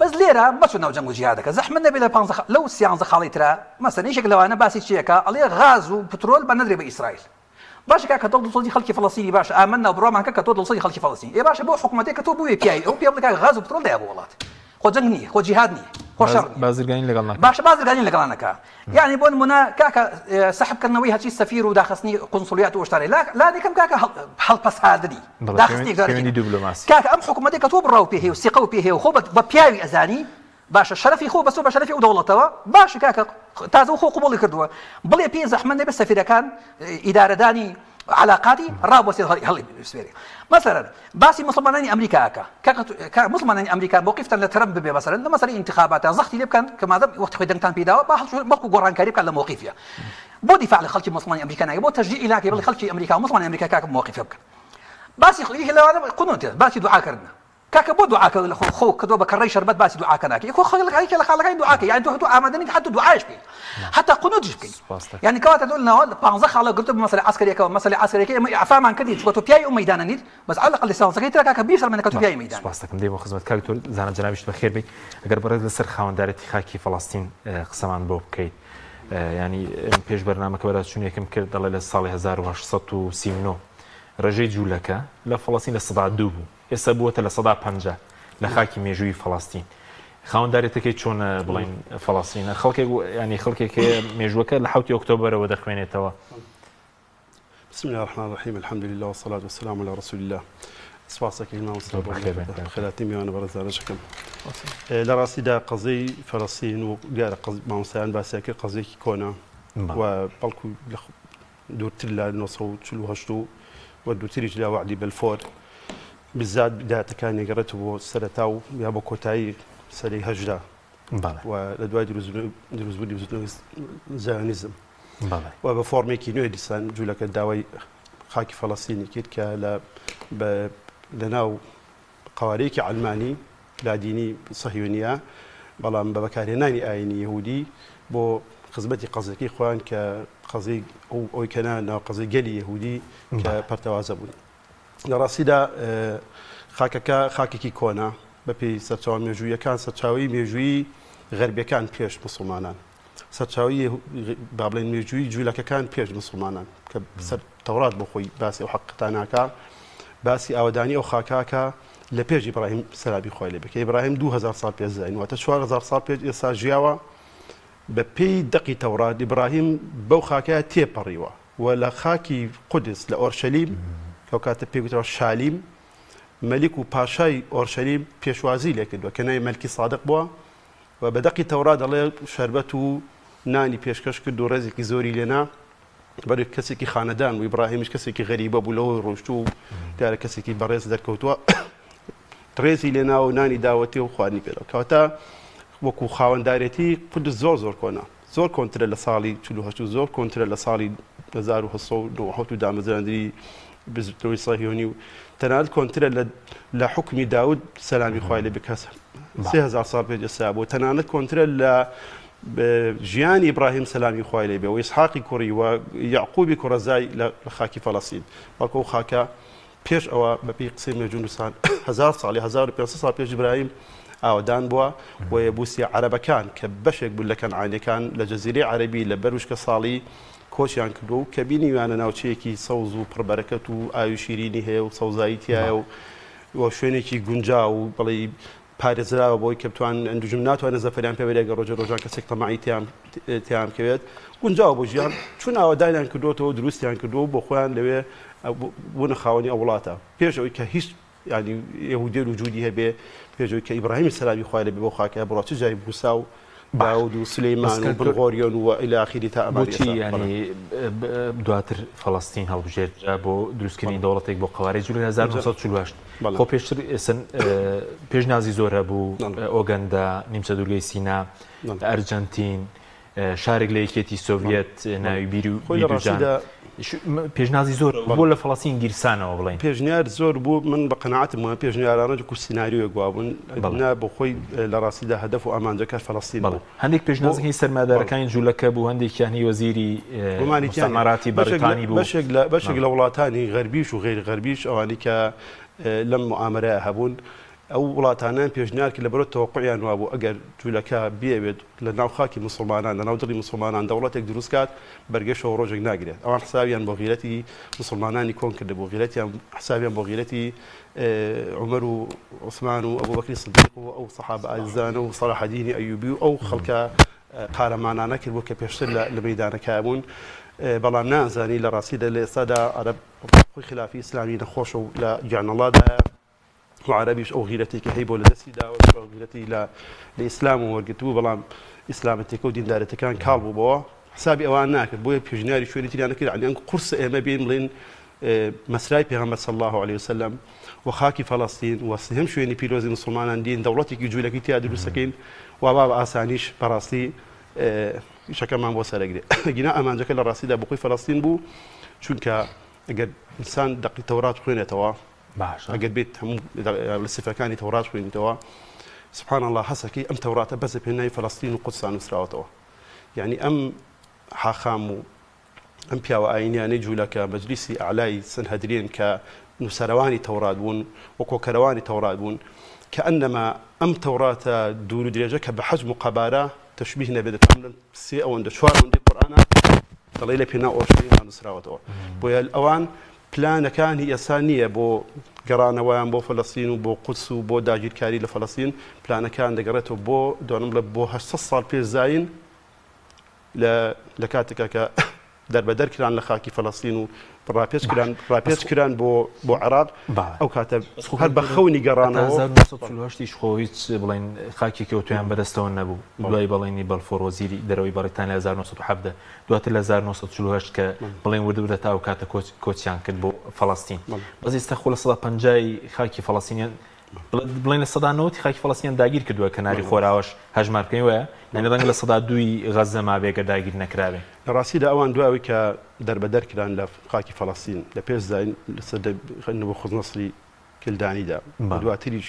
بەس لێرە بەچۆ ناو جەنگ و جیهادەکە زەحمەت نەبێت لە 15 لەو 13 خاڵی ترا مەسەلەن یەکێک لەوانە باسی چیەکە ئەڵێ غاز و پترۆل بە نەدرێ بە ئیسرائیل باشە کاکە تۆ دڵسۆزی خەڵکی فەڵەستینی باشە ئامەنا بڕوامان کە تۆ دڵسۆزی خەڵکی فەڵەستین ێ باشە بۆ حکوومەتێک کە تۆ بووی پیاوی ئەو پێ بڵێ کاکە غاز و پترۆل دەیە بۆ وڵات خۆ جەنگ نییە خۆ جیهاد نییە خۆ شەڕ نییە بازرگانی لەگەڵ ناکە باشە بازرگانی لەگەڵ ناکە یعنی بۆ نمونە کاکە سەحبکردنەوەی هەرچی سەفیر و داخستنی قونسولیات و شتانەی لا دیکەم کاکە هەڵپەساندنی داخستنی کاکە ئەم حکوومەتێک کە تۆ بڕاو پێ هەیە و سیقە و پێ هەیە و خۆ بە پیاوی ئەزانی باشە شەرەفی خۆ بەسۆ بە شەرەفی ئەو دەوڵەتەوە باشە کاکە تازە خۆ قوبوڵی کردووە بڵێ پێی زەحمەت نەبێت سەفیرەکان ئیدارەدانی علاقاتی ڕابوەسێت هەڵی سوێری مثلا باسی مسلمانانی ئەمریکاکە مسلمانانی ئەمریکا موقفتان لە ترامپ ببێ مثلا لە مەسەلەی انتخاباتە زەختی لێ بکەن کە مادەم وەختی خۆی دەنگتان پێداوە بەڵکو گۆڕانکاری بکەن لە موقفیە بۆ دیفاع لە خەڵکی مسلمانی ئەمریکا ناکە بۆ تەشجیع ناکە بڵێ خەڵکی ئەمریکا و مسلمانی ئەمریکا کاکە موقف بکەن باسی خۆی لەوانە قونوتێ باسی دوعاکردن کاکە بۆ دوعاکە لە خۆ کردو بە کڕەی شەربەت باسی دوعاکە ناکە خۆ خەڵک لە خاڵەکانی دوعاکە یعنی تۆ ئامادەنیت حتی دوعاش بکەیت حتی قونوتش بکەیت یعنی کەواتە تۆ لەناوە 15 خاڵە گرتو بە مەسەلەی عسکەریەکەوە مەسەلەی عسکەریەکە ئێمە ئیعفامان کردی چوە تۆ پیاوی ئەو مەیدانە نیت بەس على الأقل لیسانسەکەی ترە کاکە بیفەرمێنە کە تۆ پیاوی مەیدانە سپاس دەکەم دەیەوە خزمەت کاک تۆ زانە جەنابیشت بەخێر بێت ئەگەر بەڕێز لەسەر خاوەندارەتی خاکی فەڵەستین قسەمان بۆ بکەیت ینی پێش بەرنامەکە بەرازچوون یەکەم کرد دەڵێ لە ساڵی 1839 ڕێژەی جوولەکە لە فەڵەستین لە سەدا 2 بوو ئێستا بووەتە لە سەدا 50 لە خاکی مێژووی فەڵەستین خاوەندارێتەکەی چۆن بڵین فەڵەستینە خەڵکێک ینی خەڵکێک مێژووەکە لە 7 ئۆکتۆبەرەوە دەخوێنێتەوە. بسم الله الرحمن الرحيم الحمد لله والصلاة والسلام على رسول الله. سپاسەکەی ماوەستە خێراتی میوانە بەڕێزانەشەکەم لە ڕاستیدا قەزەی فەڵەستین و دیارە مامۆستایان باسییا کرد قەزێکی کۆنا و بەڵکو دوورتر لە 1948 و دوورتریش لە وعدی بەلفۆر بالذات بدايەتەکان گەڕێتەوە بۆ سەرەتا و یا بۆ کۆتایی سەرەی هەژدا و لە دوای دروستبوونی زایۆنیزم و بە فۆرمێکی نوێ دیسان جوولەکە داوای خاکی فەڵەستینی کرد کە لەناو قوارەیەکی عەلمانی لادینی صهیۆنیە بەڵام بە بەکارهێنانی ئاینی یەهودی بۆ خزمەتی قەزەکەی خۆیان کە قەزەی ئەوی کە ناو قەزەی گەلی یەهودی کە پەرتەوازە بوون. لە ڕاستیدا خاکەکە خاکێکی کۆنا بەپێی سەرچاوە مێژوویەکان سەرچاوی مێژووی غەربیەکان پێش مسلمانان سەرچاوی با بڵێن مێژووی جوولەکەکان پێش مسلمانان کە سەر تەورات بۆ خۆی باسی ئەو حەقیقەتاناکە باسی ئاوەدانی ئەو خاکاکە لە پێش ئیبراهیم سەلامی خۆی لێ بکە ئیبراهیم 2000 ساڵ پێش زاین واتە 4000 ساڵ پێش ئێستا ژیاوە بە پێی دەقی تەورات ئیبراهیم بەو خاکەیە تێپەڕیوە و لە خاکی قودس لە ئۆرشەلیم کەو کاتە پێگوترەوە شالیم مەلیک و پاشای ئۆرشەلیم پێشوازی لێ کردووە کە ناوی مەلکی سادق بووە و بە دەقی تەورات دەڵێ شەربەت و نانی پێشکەش کرد و ڕێزێکی زۆری لێنا بەڵێ کەسێکی خانەدان و ئیبراهیمیش کەسێکی غەریبە بوو لەوەی ڕۆشتوو و دیارە کەسێکی بەڕێز دەرکەوتووە ڕێزی لێنا و نانی داوەتی و خواردنی پێدا کەواتە وەکو خاوەندارێتی قودس زۆر کۆنا زۆر کۆنترە لە ساڵی 48 زۆر کۆنترە لە ساڵی 1970 دامەزراندنی بزرگترەوەی صهیۆنی و تەنانەت کۆنترە لە حکمی داود سەلامی خوای لێ بکەسە 3000 ساڵ پێش ئێستا بوو تەنانەت کۆنترە لە ژیانی ئیبراهیم سەلامی خوای لێ بێ و ئیسحاقی کوڕی و یعقوبی کوڕەزای لە خاکی فەڵەستین بەڵکو ئەو خاکە پێش ئەوە بەپێی قسەی مێژوونوسان 1000 ساڵی 1500 ساڵ پێش ئیبراهیم ئاودان بووە و یەبوسیە عەرەبەکان کە بەشێک بوون لە کەنعانیەکان لە جەزیرەی عەرەبی لە بەروشکە ساڵی کۆچیان کردو و کە بینیوانە ناوچەیەکی سەوز و پڕبەرەکەت و ئاوی شیرینی هەیە و سەوزایی تایە و شوێنێکی گونجا و بڵێ پارێزراوە بۆی کە بتوان ئەندوژم ناتوانە زەفەریان پێ بەرێگە ڕۆژان کەسێک تەماعی تیام کەوێت گونجاوە بۆ ژیان چون ئاوادانیان کردوتەوە دروستیان کردو بۆ خۆیان لەوێ بوونە خاوەنی ئەو وڵاتە پێش ئەوەی کە هیچ ینی یەهودی وجودی هەبێ پێشەوەی کە ئیبراهیمی سەلامی خوای لێ بێ بۆ خاکە بڕۆ چ جای موسا و داود و سلەیمان و بڵغۆریۆن و إلى آخره تا ئەمەی ینی دواتر فەڵەستین هەڵبژێرا بۆ دروستکردنی دەوڵەتێک بۆ قەوارەی جوولەی 1948 خۆ پێشتر پێشنازی زۆر هەبوو ئۆگەندا نیمچە دوورگەی سینا ئەرجەنتین شارێک لە یەکێتی سۆڤیەت ناوی بیر و بیرجان پێشنازی زۆر بۆ لە فەڵەستین گیرسانەوە بڵێن پێشنیار زۆر بوو من بە قەناعەتم وایە پێشنیارانە و سیناریۆ گوابوون بۆ خۆی لە ڕاستیدا هەدەف و ئامانجەکە فەڵەستین بوو هەندێک پێشنازی سەرمادارەکانی جوولەکە بوو هەندێکیانی وەزیری مستەعمەراتی بەریتانی بوو بەشێک لە وڵاتانی غەربیش و غێر غەربیش ئەوانی کە لەم معامەرەیە هەبوون ئەو وڵاتانیان پێشنیار کرد لەبەرەوە تەوەقعیان وابوو ئەگەر جوولەکە بێوێت لە ناو خاکی مسلمانان لە ناو دڵی مسلمانان دەوڵەتێک دروست کات بەرگەشەوە ڕۆژێک ناگرێت ئەوان حسابیان بۆ غیرەتی مسلمانانی کۆن کرد بۆ غیرەتیان حسابیان بۆ غیرەتی عومەر و عوسمان و ئەبوبەکری سیدیق و ئەو سەحابە ئازیزانە و سەلاح الدینی ئەیوبی و ئەو خەڵکە قارەمانانە کرد بۆ کە پێشتر لە مەیدانەکە بوون بەڵام نازانی لە ڕاستیدا لە ئێستادا عەرەب خۆی خلافی ئیسلامی نەخۆشە و لە گیانەڵادایە وعربيش أو غيرتي كهيبو لدسيدا أو غيرتي لإسلام وورقتو بلام إسلامتك ودين دارتك كان كالبو بوا حسابي أوان ناكر بويا بيجناري شوية تيجي أنا كده يعني أنك قرص ما بين ملين مسرای پێغەمبەر صلی الله عليه وسلم و خاکی فەڵەستین و سێهم شوێنی پیرۆزی مسلمانان دین دەوڵەتێکی جوولەکەی تیا دروستەکەین و با بە ئاسانیش بەڕاستی شەکەمان بۆ سەرەگرێ گینا ئەمانجەکە لە ڕاستیدا بۆ خۆی فەڵەستین بوو چونکە ئەگەر ئینسان دەقی تەورات خوێنێتەوە ئەگەر بێت هەموو لە سفەکانی تەورات خوێنیتەوە سبحان الله حەسەکەی ئەم تەوراتە بەسە پێناوی فەڵەستین و قودسان نووسراوەتەوە یعنی ئەم حاخام و ئەم پیاوە ئاینیانەی جوولەکە مەجلیسی ئەعلای سەنهەدرین کە نووسەرەوانی تەورات بوون و کۆکەرەوانی تەورات بوون کە ئەنەما ئەم تەوراتە دوور و درێژە کە بە حەجم و قەبارە تەشبیه نەبێت سێ ئەوەندە چوار ئەوەندەی قورئانە دەڵێ لە پێنا ئۆشتەوە نووسراوەتەوە بۆیە ئەوان پلانەکانی ئێستا نییە بۆ گەڕانەوەیان بۆ فەڵەستین و بۆ قودس و بۆ داگیرکاری لە فەڵەستین پلانەکان دەگەڕێتەوە بۆ دوانم لە بۆ 800 ساڵ پێش زاین لە کاتێکە کە دەربەدەرکران لە خاکی فەڵەستین و ڕاپێچ کران بۆ عێراق ئەو کاتە هەر بە خەونی گەڕانەوە 1940 خۆ هیچ بڵین خاکی کەوتویان بەدەستەوە نەبوو دوای بەڵێنی بەلفۆر وەزیری دەرەوەی بەریتانیا 1970 دواتر لە 1940 کە بڵێن وردەورە تا ئەو کاتە کۆچیان کرد بۆ فەڵەستین بەس ئێستا خۆ لە 150 خاکی فەڵەستینیان بڵین لە 190 خاکی فەڵەستینیان داگیر کردووە کەناری خۆراوەش هەژمارکەی وایە یعنی ڕەنگە لە 102 غەزە مابێ کە داگیر نەکراوێ لە ڕاستیدا ئەوان دواوی کە دەربەدەرکران لە خاکی فەڵەستین لە پێش زاین بۆ خوزنەسری کلدانیدا دواتریش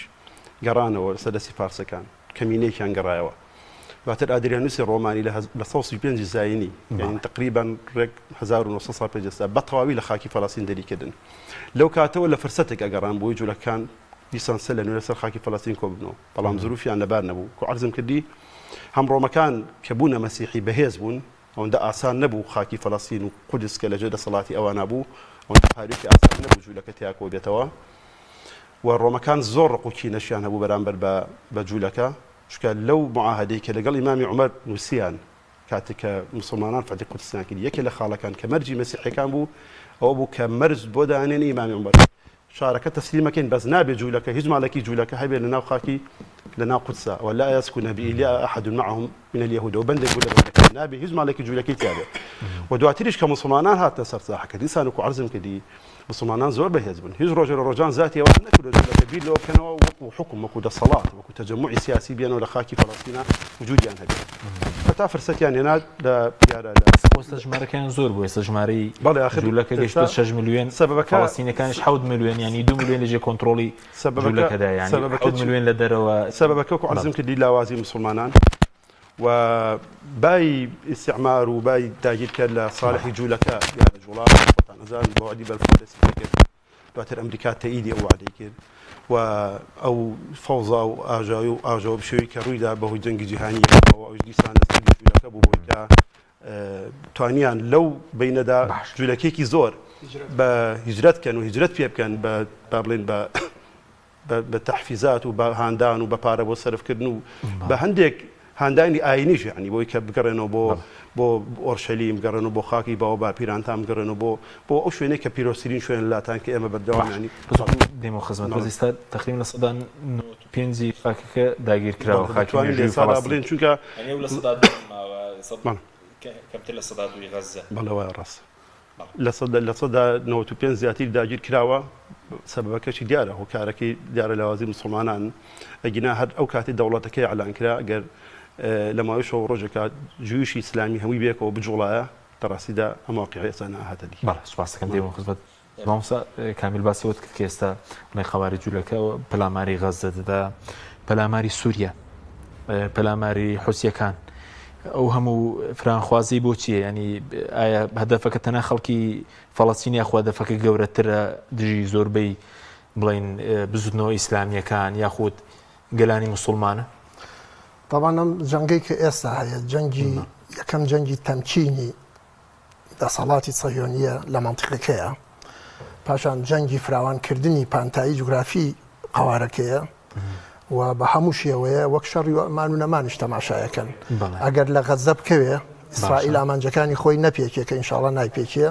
گەڕانەوە سەدەسی فارسەکان کەمینەیەکیان گەڕایەوە دواتر ئادریانوسی ڕۆمانی لە 135 زاینی یعنی تقریبا 1900 ساڵ پێش ئێستا بە تەواوی لە خاکی فەڵەستین دەریکردن لەو کاتەوە لە فرسەتێک ئەگەڕان بۆی جوولەکان دیسان سە لە نوێ سەر خاکی فەڵەستین کۆ ببنەوە بەڵام زروفیان لەبار نەبوو کۆ عەرزم کردی هەم ڕۆمەکان کە بوونە مەسیحی بەهێز بوون ئەوەندە ئاسان نەبوو خاکی فەڵەستین و قودس کە لەجێ دەسەڵاتی ئەوان نبوو ئەوەندە پارێکی ئاسان نەبوو جوولەکە تیا کۆ بێتەوە و ڕۆمەکان زۆر ڕقوکی نەشیان هەبوو بەرامبەر بە جوولەکە چکە لەو معاهدەی کە لەگەڵ ئیمامی عومەر نووسیان کاتێک کە مسلمانان فەتی قودسیان کرد یەکێ لە خاڵەکان کە مەرجی مەسیحیەکان بوو ئەوە بوو کە مەرج بۆ دانێنی ئیمامی عومەر شارەکە تەسلیمەکەین بەس نابێت جوولەکە هیچ ماڵێکی جوولەکە هەبێت لەناو خاکی لەناو قودسە ولا يسكن بإيليا أحد معهم من اليهود وبندق ولا نابي هیچ ماڵێکی جوولەکەی تیاێت و دواتریش کە مسلمانان هاتە سەر ساحەکە دیسان وەکو عەرزم کردی مسلمانان زۆر بەهێز بوون هیچ ڕۆژێ لە ڕۆژان زاتی ئەوان نەکردو جوولەکە بیر لەوە بکەنەوە وەکو حکم وەکو دەسەڵات وەکو تەجەموعی سیاسی بێنەوە لە خاکی فەڵەستینە وجودیان هەبێت هەتا فرسەتیان هێنا لە دیارە ئێستا ژمارەکان زۆر بوو ئێستا ژمارەی جوولەکە گەیشتە 6 میلیۆن فەڵەستینەکانیش 7 میلیۆن ینی 2 میلیۆن لەژێ کۆنتڕۆڵی جوولەکەدا یعنی 7 میلیۆن لە دەرەوە سەبەبەکە وەکو عەرزم کردی لاوازی مسلمانان و بای استعمار و بای داگیرکرد لە صالحی جوولەکە یا لە جوڵات نەزان بۆ عەدی بەلفۆر دەستی کرد دواتر ئەمریکا تەئیدی ئەو وعدەی کرد و ئەو فەوزا و ئاژاوی و ئاژاو بشێوی کە ڕوویدا بەهۆی جەنگی جیهانیەوە ئەوش دیسان دەستی جوولەکە بوو بۆی کە توانیان لەو بینەدا جوولەکێکی زۆر بە هیجرەت کەن و هیجرەت پێ بکەن بە بڵێن بە تەحفیزات و بە هاندان و بە پارە بۆ سەرفکردن و بە هەندێک هاندانی ئاینیش یعنی بۆی کە بگەڕێنەوە بۆ ئۆرشەلیم بگەڕێنەوە بۆ خاکی باوە باپیرانتان بگەڕێنەوە بۆ ئەو شوێنەی کە پیرۆسیرین شوێن لاتان کە ئێمە بەردەوامانی دێمە خزمەت ئێستا تقریبا لە 95 خاکەکە داگیر کراوە خاکی بڵێن چونکە کەمتر لە 102 غەزە بەڵەوە ڕاست لە 95 زیاتر داگیر کراوە سەبەکەشی دیارە هۆکارەکەی دیارە لاوازی مسلمانان ئەگینا هەر ئەو کاتی دەوڵەتەکەی ئەعلان کرا ئەگەر لە ماوەیەوە ڕۆژێکە جویشی ئیسلامی هەمووی بێکەوە بجوڵایە دەڕاستیدا ئەم واقعە ئێستا ناهاتە دی بەڵێ سوپاسەکەم دێمە خزمەت مامۆستا کامیل باسی وت کرد کە ئێستا بڵێن خەواری جوولەکەەوە پەلاماری غەزە دەدا پەلاماری سووریا پەلاماری حوسیەکان ئەو هەموو فرانخوازی بۆ چییە ینی ئایا هەدەفەکە تەنها خەڵکی فەڵەستینی یاخوا هەدەفەکە گەورەترە دژی زۆربەی بڵێن بزودنەوە ئیسلامیەکان یاخود گەلانی مسلمانە طبعا ئەم جەنگەی کە ئێستا هەیە جەنگی یەکەم جەنگی تەمکینی دەسەڵاتی صهیۆنیە لە مەنتیقەکەیە پاشان جەنگی فراوانکردنی پانتایی جوگرافی قەوارەکەیە و بە هەموو شێوەیە وەک شەڕی و ئەمان و نەمانیش تەماشایەکەن ئەگەر لە غەزە بکەوێ ئیسرائیل ئامانجەکانی خۆی نەپێکێ کە ئینشاڵڵا نایپێکیە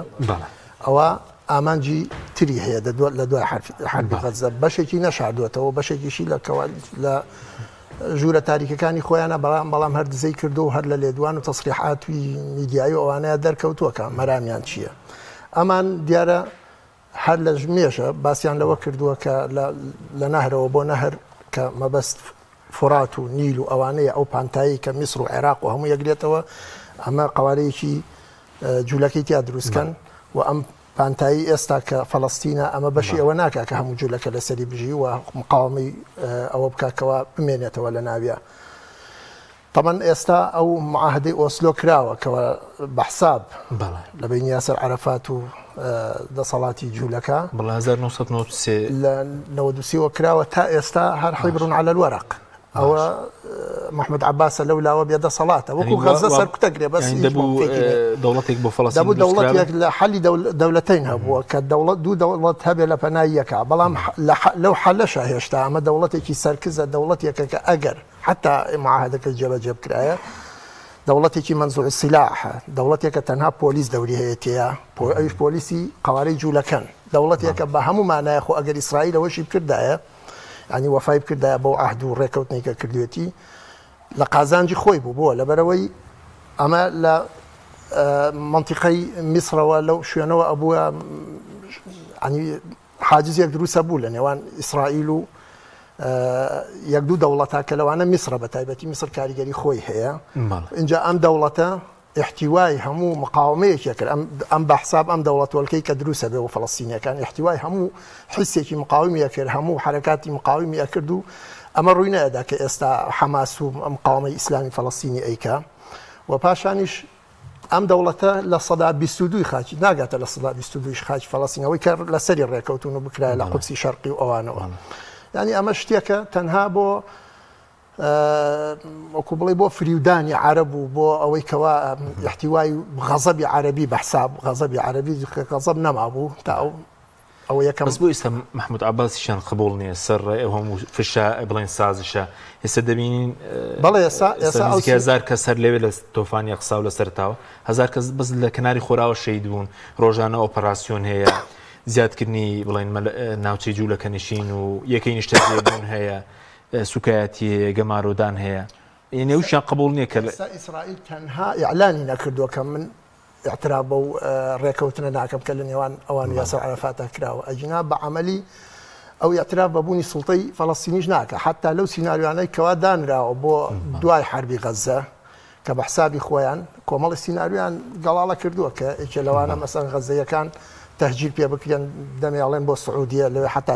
ئەوە ئامانجی تری هەیە دەدوێت لە دوای حربی غەزە بەشێکی نەشاردوێتەوە بەشێکیشی لە ژوورە تاریکەکانی خۆیانە بەڵام هەر دزەی کردو و هەر لە لێدوان و تەسریحاتی میدیایی و ئەوانەیە دەرکەوتووە کە مەرامیان چییە ئەمان دیارە هەر لە ژمێژە باسییان لەوە کردووە کە لە نەهرەوە بۆ نەهر کە مەبەست فرات و نیل و ئەوانەیە ئەو پانتایی کە میسر و عێراق و هەموو یەکرێتەوە ئەمە قوارەیەکی جوولەکەی تیا دروستکەن و ئەم پانتایی ئێستا کە فەڵەستینە ئەمە بەشی ئەوە ناکە کە هەموو جوولەکە لەسەری بژی و مقاومەی ئەوە بکاکەوە بمێنێتەوە لە ناویە. طبعا ئێستا ئەو معاهدەی ئۆسلۆ کراوە کەەوە بەحساب لە بین یاسر عەرەفات و دەسەڵاتی جوولەکە بڵ 1993 لە 93 کراوە تا ئێستا هەر حیبرون على الورق ئەوە محمود عباسە لەو لاوە بێ دەسەڵاتە وەکو غەزە سەرکوتەگرێ بەس دەوڵەتێک بۆ فەڵەستین دەوڵەتێک لە حەلی دەوڵەتین هەبووە کە دوو دەوڵەت هەبێ لە پەناییەکە بەڵام لەو حەلەشە هێشتا ئەمە دەوڵەتێکی سەرکزە دەوڵەتێکە کە ئەگەر حتا معاهدەکە جێبەجێ بکرایە دەوڵەتێکی منزوع السلاحە دەوڵەتێکە تەنها پۆلیس دەوری هەیە تێیە ئەوش پۆلیسی قوارەی جوولەکەن دەوڵەتێکە بە هەموو مانایە خۆ ئەگەر ئیسرائیل ئەوەشی بکردایە ینی وەفای بکردایە بەو عەهد و ڕێکەوتنێک کە کردوێتی لە قازانجی خۆی بوو بۆ لەبەرەوەی ئەمە لە منطقەی میسرەوە لەو شوێنەوە ئەبووە ینی حاجزێک دروستە بوو لە نێوان ئیسرائیل و یەک دوو دەوڵەتە کە لەوانە میسرە بە تایبەتی میسر کاریگەری خۆی هەیە اینجا ئەم دەوڵەتە احتیوای هەموو مقاومەیەکی کرد ئەم بەحساب ئەم دەوڵەتوەلکەی کە دروستە بێ و فەڵەستینیەکان احتیوای هەموو حیسێکی مقاومیە کرد هەموو حرەکاتی مقاومیە کرد و ئەمە ڕووی نەدا کە ئێستا حەماس و مقاومەی ئیسلامی فەڵەستینی ئەیکا و پاشانیش ئەم دەوڵەتە لە سەدا 22 خاچی ناگاتە لە سەدا 22 خاچ فەڵەستینەوەی کە لەسەری ڕێکەوتون و بکرای لە قودسی شەرقی و ئەوانەوە ینی ئەمە شتێکە تەنها بۆ وەکو بڵێ بۆ فریودانی عەرەب و بۆ ئەوەی کەوا احتیوای غەزەبی عەرەبی بەحساب غەزەبی عەرەبی غەزەب نەمابوو تا ئەو یەکەم بەس بۆ ئێستا محمود عەباسیشان قبوڵ نییە سەر ئەو هەموو فشا بڵێن سازشە ئێستا دەبینین بەڵێ ئێستا 1000 کەس هەر لەوێ لە تۆفانی قسا و لە سەرتاوە 1000 کەس بەس لە کناری خۆراوە شەید بوون ڕۆژانە ئۆپەراسیۆن هەیە زیادکردنی بڵێن ناوچەی جوولەکە نشین و یەکەی نیشتە جێبوون هەیە سوکایەتی گەمارۆدان هەیە یعنی ئەوشیان قبوڵ نییە کە ئیسرائیل تەنها ئیعلانی نەکردووە کە من اعتراف بە ڕێکەوتنە ناکەم کە لە نێوان ئەوان یاسر عەرەفاتە کراوە ئەجنا بە عەمەلی ئەو اعتراف بەبوونی سوڵتەی فەڵەستینیش ناکە حتا لەو سیناریوانەی کەوا دانراوە بۆ دوای حربی غەزە کە بە حسابی خۆیان کۆمەڵی سیناریویان گەڵاڵە کردووە کە ئێکێ لەوانە مەسەن غەزەیەکان تەهجیر پێ بکرێن دەمێڵێن بۆ سعودیە لەوێ حتا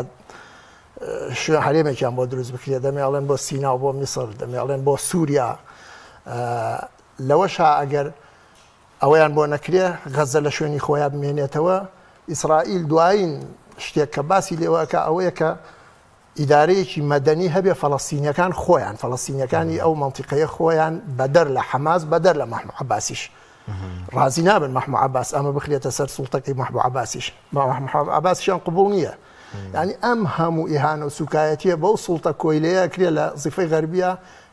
شوێن هەرێمێکیان بۆ دروست بکرێت دەمێڵێن بۆ سینا و بۆ میسر دەمێڵێن بۆ سووریا لەوەشا ئەگەر ئەوەیان بۆ نەکرێ غەزە لە شوێنی خۆیان بمێنێتەوە ئیسرائیل دوایین شتێک کە باسی لێوەکە ئەوەیە کە ئیدارەیەکی مەدەنی هەبێ فەڵەستینیەکان خۆیان فەڵەستینیەکانی ئەو منطقەیە خۆیان بەدەر لە حەماس بەدەر لە محمود عەباسیش ڕازی نابن محمود عەباس ئەمە بخرێتە سەر سوڵتەکەی محمود عەباسیش محمود عەباسیشیان قبوڵ نییە ینی ئەم هەموو ئیهانە و سوکایەتیە بەو سوڵتە کۆیلەیە کرێ لە زیفەی غەربیە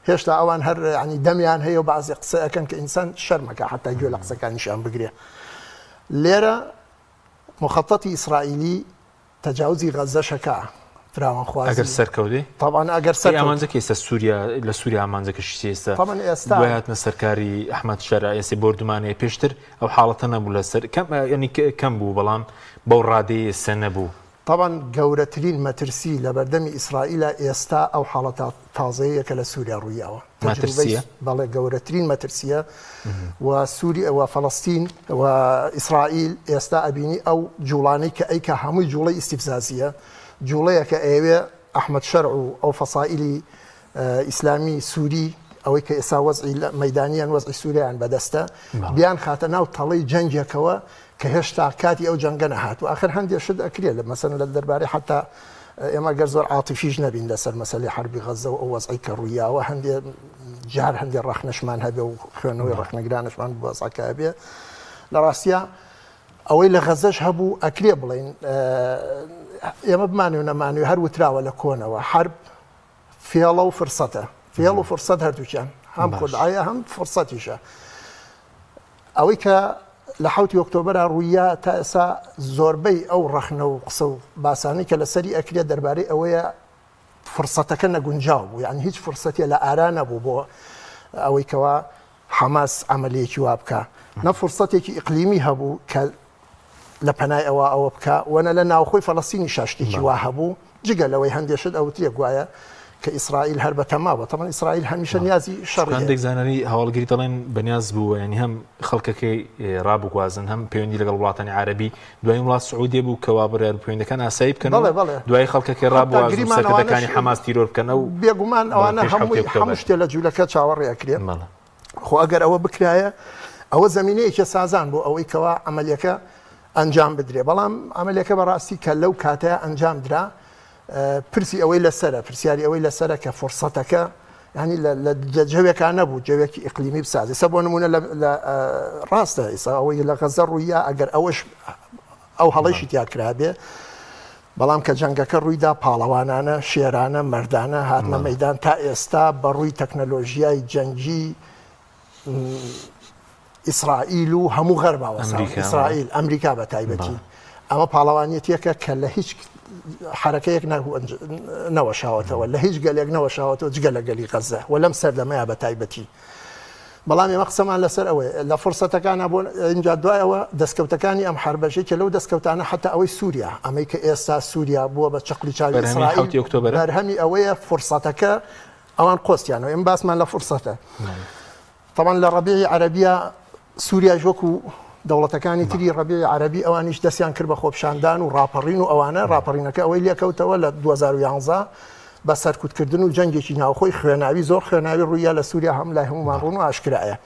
هێشتا ئەوان هەر ینی دەمیان هەیە و بەعزی قسەکەن کە ئینسان شەرمەکە حتا گوێ لە قسەکانیشیان بگرێ لێرە مخططی ئیسرائیلی تەجاوزی غەزەشەکە فراوانخوازی ئەگەر سەرکەوتێ طبعا ئەگەر سەر ئامانجەکە ئێستا سووریا لە سووریا ئامانجەکەشی ئێستا طبعا ئێستا هاتنە سەرکاری ئەحمەد شەرع ئێستا بردومانەیە پێشتر ئەو حاڵەتە نەبوو لەسەر ینی کەم بوو بەڵام بەو ڕادەیە ئێستا نەبوو طبعا گەورەترین مەترسی لە بەردەمی ئیسرائیلە ئێستا ئەو حاڵەتە تازەیە کە لە سووریا ڕوویاوە مەترسیە بەڵێ گەورەترین مەترسیە و سووری ئەوە فەڵەستین و ئیسرائیل ئێستا ئەبینی ئەو جوڵانەی کە ئەیکە هەمووی جوڵەی ئیستیفزازیە جوڵەیە کە ئێوێ ئەحمەد شەرع و ئەو فەسائیلی ئیسلامی سووری ئەوەی کە ئێستا وەزعی مەیدانیان وەزعی سووریان بەدەستە بیان خاتە ناو تەڵەی جەنگێکەوە کە هێشتا کاتی ئەو جەنگە نەهات و آخر هەندێک شت ئەکرێت لە مەسەن لە دەربارەی حتا ئێمە گەر زۆر عاتیفیش نەبین لەسەر مەسەلەی حربی غەزە و ئەو وەزعی کە ڕوویاوە هەندێک جار هەندێک ڕەخنەشمان هەبێ و خوێنەوەی ڕەخنەگرانشمان بۆ وەزعەکە هەبێ لە ڕاستیە ئەوەی لە غەزەش هەبوو ئەکرێ بڵێن ئێمە بمانێ و نەمانوێ هەر وتراوە لە کۆنەوە حرب فێڵە و فرسەتە فێڵ و فرسەت هەردووکیان هەم خودعایە هەم فرسەتیشە ئەوەی کە لە 7 ئۆکتۆبەر ڕوویە تا ئێستا زۆربەی ئەو ڕەخنە و قسە و باسانی کە لەسەری ئەکرێت دەربارەی ئەوەیە فرسەتەکە نەگونجاو بوو یعنی هیچ فرسەتێ لە ئارا نەبوو بۆ ئەوەی کەوا حەماس عەمەلیەکی وا بکە نە فرسەتێکی ئیقلیمی هەبوو کە لە پەنای ئەوە بکە وەنە لە ناوخۆی فەڵەستینی شاشتێکی وا هەبوو جگە لەوەی هەندێشت ئەو تێ گوایە کە ئیسرائیل هەر بەتەماوە تەمەن ئیسرائیل هەمیشە نیازی شەڕی هەندێک زانەری هەواڵگیری دەڵێن بەنیاز بوو ینی هەم خەڵکەکەی ڕابگوازن هەم پەیوەندی لەگەڵ وڵاتانی عەربی دوای وڵات سعودی بوو کەوا بڕیار پەیوەندەکان ئاسایی بکەن دوای خەڵکەکەی ڕابواز سەرکردەکانی حەماس تیرۆر بکەن و بێگومان ئەوانە هەموو شتێ لە جوولەکە چاوەڕێکرێن خۆ ئەگەر ئەوە بکرایە ئەوە زمینەیەکی سازان بۆ ئەوەی کەوا عملیەکە ئەنجام بدرێ بەڵام عملیەکە بەڕاستی کە لەو کاتەیە ئەنجام درا پرسی ئەوەی لەسرە پرسیاری ئەوەی لەسرە کە فرسەتەکە ینی لە جەوێکان نەبوو جەوێکی ئیقلیمی بسازی سە بۆ نمونە لە ڕاستە ئیسا ئەوەی لە غەزە ڕوویە ئەگەر ئەوەش ئەو هەڵەیشی تیاکرابێ بەڵام کە جەنگەکە ڕوویدا پاڵەوانانە شێرانە مەردانە هاتنە مەدان تا ئێستا بەڕووی تەکنەلۆژیای جەنگی ئیسرائیل و هەموو غەرباوە ئیسرائیل ئەمریکا بە تایبەتی ئەمە پاڵەوانیەتێکە کە لە هیچ حرەکەیەک نەوەشاوەتەوە لە هیچ گەلێک نەوەشاوەتەوە جگە لە گەلی غەزە و لەم سەردەمەیە بە تایبەتی بەڵام ئێمە قسەمان لەسەر ئەوەیە لە فرسەتەکانە بۆ اینجا دوایەوە دەستکەوتەکانی ئەم حربەشەی کە لەو دەستکەوتانە حتا ئەوەی سووریا ئەمەی کە ئێستا سووریا بووە بە چقلی چاوی ئیسرائیل بەرهەمی ئەوەیە فرسەتەکە ئەوان قۆستیانەوە ئێمە باسمان لە فرسەتە طبعا لە ڕەبیعی عەرەبیە سووریا وەکو دەوڵەتەکانی تری ڕەبیعی عەرەبی ئەوانیش دەستیان کرد بە خۆپشاندان و ڕاپەڕین و ئەوانە ڕاپەڕینەکە ئەوەی لێکەوتەوە لە 2011 بە سەرکوتکردن و جەنگێکی ناوخۆی خوێناوی زۆر خوێناوی ڕوویە لە سووریا هەم لای هەمومان ڕوون و ئاشکرایە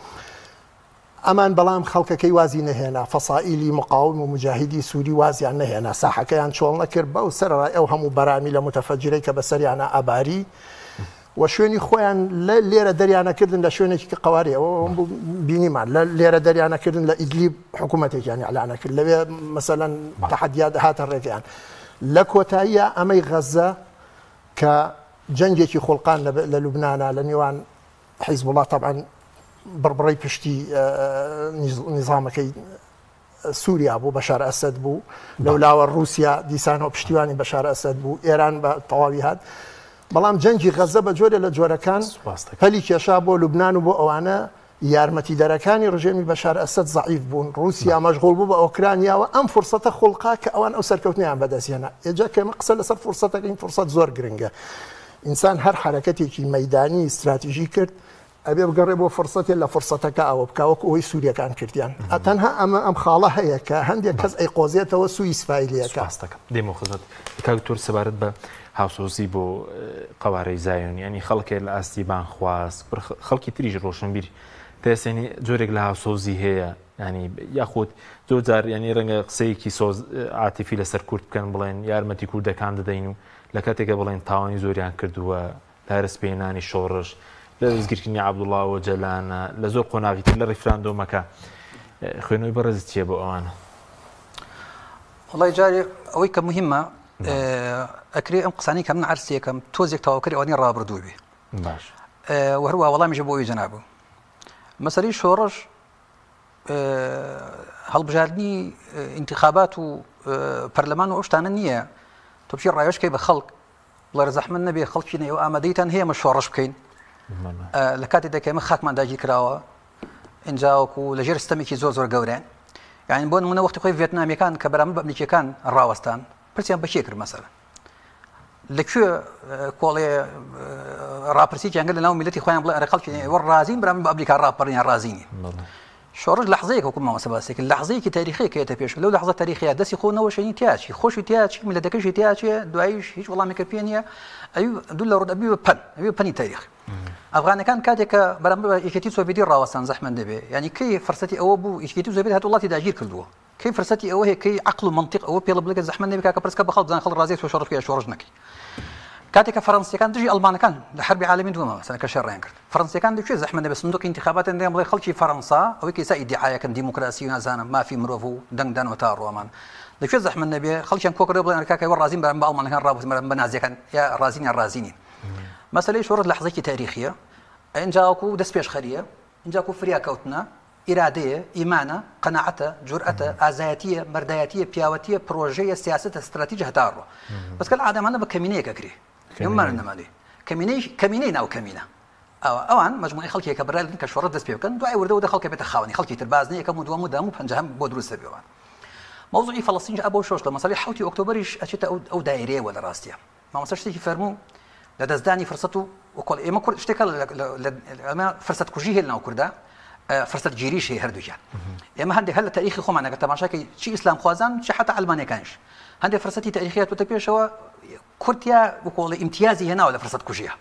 ئەمان بەڵام خەڵکەکەی وازی نەهێنا فەسائیلی مقاوم و مجاهیدی سووری وازیان نەهێنا ساحەکەیان چۆڵ نەکرد بەو سەرڕای ئەو هەموو بەرامی لە متەفەجرەی کە بەسەریانە ئاباری و شوێنی خۆیان لێرە دەریانەکردن لە شوێنێکی کە قەواری ئەوە بینیمان لە لێرە دەریانەکردن لە ئیدلیب حکوومەتێکیان ئەعلانەکرد لەوێ مەسەلەن تەحەدیات هاتە ڕێگەیان لە کۆتاییە ئەمەی غەزە کە جەنگێکی خۆڵقان لە لوبنانە لە نێوان حیزب الله طبعا بڕبڕی پشتی نیزامەکەی سووریا بوو بەشار ئەسەد بوو لەولاوە رووسیا دیسانەوە پشتیوانی بەشار ئەسەد بوو ئێران بە تەواوی هات بەڵام جەنگی غەزە بە جۆرە لە جۆرەکان پەلی کێشا بۆ لوبنان و بۆ ئەوانە یارمەتی دەرەکانی ڕژێمی بەشار ئەسەد زەعیف بوون رووسیا مەشغوڵ بوو بە ئۆکرانیاوە ئەم فرسەتە خۆڵقا کە ئەوان ئەو سەرکەوتنیان بەدەستێنە ئێجا کە ئێمە قسە لەسەر فرسەتەکەین فرسەت زۆر گرنگە ئینسان هەر حرەکەتێکی مەیدانی استراتیژی کرد ئەبێ بگەڕێ بۆ فرسەتێ لە فرسەتەکە ئەوە بکاوەکو ئەوەی سووریەکان کردیان تەنها ئەم خاڵە هەیە کە هەندێک کەس ئەیقۆزێتەوە سوئی ئیسرائیلیەکە دێمە خزمەت کاکتۆر سەبارەت بە هاوسۆزی بۆ قەوارەی زایۆنی ینی خەڵکێ لە ئاستیبان خواست خەڵکی تریژ ڕۆشنبیر تەسێنی جۆرێک لە هاوسۆزی هەیە ینی یاخود زۆر جار ینی ڕەنگە قسەیەکی سۆز عاتیفی لەسەر کورد بکەن بڵێن یارمەتی کوردەکان دەدەین و لە کاتێکە بڵێن تاوانی زۆریان کردووە دارسپێنانی شۆڕش لە دەستگیرکردنی عەبدوڵڵاوە جەلانە لە زۆر قۆناغیتر لە ڕیفراندۆمەکە خوێنەوەی بەڕێزت چییە بۆ ئەوانە؟ وڵی جارێ ئەوەی کە مهمە ئەکرێ ئەم قسانی کە من عەرزیەکەم تۆزێک تەواوکەری ئەوانی ڕابردوو بێ باش وهروە وەڵامیشە بۆ ئەوی جەنابوو مەسەلەی شۆڕش هەڵبژاردننی انتخابات و پەرلەمان و ئەو شتانە نییە تۆ بچی ڕایۆشکەی بە خەڵک بڵێ ڕەزەحمەند نەبێ خەڵکی نەیە و ئامادەیتان هەیە مە شۆڕش بکەین لە کاتی دەکەمە خاکمان داگیر کراوە ئینجاوەکو لە ژێر سیستەمێکی زۆر زۆر گەورەیان یعنی بۆ نمونە وەختی خۆی ڤێتنامیەکان کە بەرامبەر بە ئەمریکیەکان ڕاوەستان پرسیان بەکێ کرد مەسەلەن لەکوێ کۆڵێ ڕاپرسی جەنگە لە ناو میلەتی خۆیان بڵێ ئەرە خەڵکی وە ڕازین بەرامبەر بە ئەمریکا ڕاپەڕیان ڕازینی شۆڕش لەحزەیەک وەکو مامۆستا باسێک لەحزەیەکی تاریخی کە پێش لەو لەحزە تاریخیە دەستی خۆنەوە شەنی تیاچی خۆشی تیاچی میلەتەکەشی تیاچێ دواییش هیچ وەڵامێکە پێ نییە ئەوی دوو لە ڕۆژ ئەبی ئەبی پەنی تاریخ ئەفغانەکان کاتێک کە بەرامبەر بە یەکێتی سۆڤێتی ڕاوەستان زەحمەند دەبێ ینی کەی فرسەتی ئەوە بوو یەکێتی سۆڤێت هات وڵاتی داگیر کردووە کەی فرسەتی ئەوە هەیە کەی عەقڵ و منطق ئەوە پێڵە بڵێ زەحمەند دەبێ کاکە پرسکە بە خەڵک بزانن خەڵک ڕازێک تۆ شۆڕش بکەی شۆڕش نەکەی کاتێک کە فەڕەنسیەکان دژی ئەڵمانەکان لە حربی عالەمی دووەمەوە سەنەکە شەڕیان کرد فەڕەنسیەکان دەکوێت زەحمەند دەبێ سندوقی انتخاباتیان دەیان بڵێ خەڵکی فەڕەنسا ئەوەی کە ئێستا ئیدعایەکەن دیموکراسی و نازانم مافی مرۆڤ و دەنگدانەوە تا ڕۆمان دەکوێت زەحمەند نەبێ خەڵکیان کۆکڕێ بڵێن کاکە ئێوە ڕازین بە ئەڵمانەکان ڕابوتمەرە بە نازیەکان یا ڕازینیان ڕازینین مەسەلەی شۆڕش لەحزەیەکی تاریخیە ئەنجاوەکو دەست پێشخەریە ئینجاکو فریاکەوتنە ئیرادەیە ئیمانە قەناعەتە جورئەتە ئازایەتیە مەردایەتیە پیاوەتیە پرۆژەیە سیاسەتە استراتیژی هەتاڕۆ بەسکە ئادەمانە بە کەمینەیەکە کرێ يومان نمالي كميني ناو كمينة أوان مجموعة خلقية كبرال كشورة دس بيوكن دعاء ورده وده خلق بيت خاوني خلقي تربازني كم ودوام ودام وبنجهم بودروس بيوان موضوعی فەڵەستین ئەبەو شۆشکە مەسەڵەی 7 ئۆکتۆبەریش ئەچێتە ئەو دایرەیە وە لە ڕاستیە مامۆستا شتێکی فەرموو لە دەستدانی فرسەت و وەکۆڵ ئێمە کورد شتێکە ئەمە فرسەت کوژی هێل ناو کووردا فرسەت گیریش هەیە هەردووکیان ئێمە هەندێک هەر لە تاریخی خۆمان ئەگەر تەماشاکەی چی ئیسلام خوازان چی حتا ئەلمانیەکانش هەندێک فرسەتی تاریخی هاتووەتە پێشەوە کورتیا وەکۆڵ ئیمتیازی هێناوە لە فرسەت کوژیە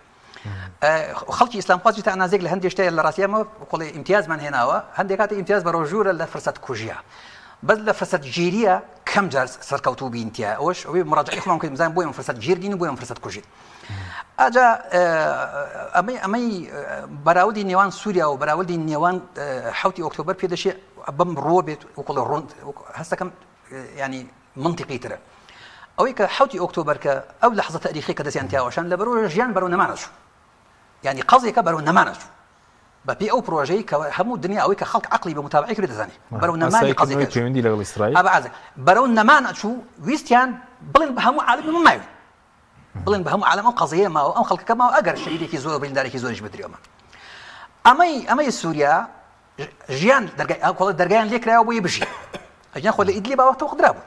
خەڵکی ئیسلام خوازی تا ئەنازێک لە هەندێک شتێک لە ڕاستیەمە وەکۆڵ ئیمتیازمان هێناوە هەندێک کاتە ئیمتیاز بەرەو ژوورە لە فرسەت کوژیە بەس لە فرسەت گیریە کەم جار سەرکەوتوو بینتیە ئەوەش ئەوەی مراجعی خۆمان کرد بزانین بۆی فرسەت گیردین و بۆی فرسەت کوژین ئاجا ئەمەی بەراوردی نێوان سووریا و بەراوردی نێوان 7 ئۆکتۆبەر پێدەشێ بەم ڕۆ بێت وەکڵ ڕوند هەستەکەم ینی منطقی ترە ئەوەی کە 7 ئۆکتۆبەر کە ئەو لەحظە تاریخی کە دەستیان تیاوەشان لە بەرەو ژیان بەرەو نەمانەچوو ینی قەزێکە بەرەو نەمانەچوو بەپێ ئەو پرۆژەی کە هەموو دنیا ئەوەی کە خەڵک عەقلی بە متابعی کرد دەزانێ بەرەو نەمانی قەزێک پەیوەندی لەگەڵ ئیسرائیل بەرەو نەمانەچوو ویستیان بڵێن بە هەموو عالم مماوی بڵێن بە هەموو عالم ئەو قەزەیە ماوە ئەم خەڵکەکە ماوە ئەگەر شەهیدێکی زۆر بریندارێکی زۆریش بدرێەوە ئەمەی سووریا ژیان دەرگایان لێکرایەوە بۆ بژی ئەجیان خۆ لە ئیدلی باوەختەوە قدرابوو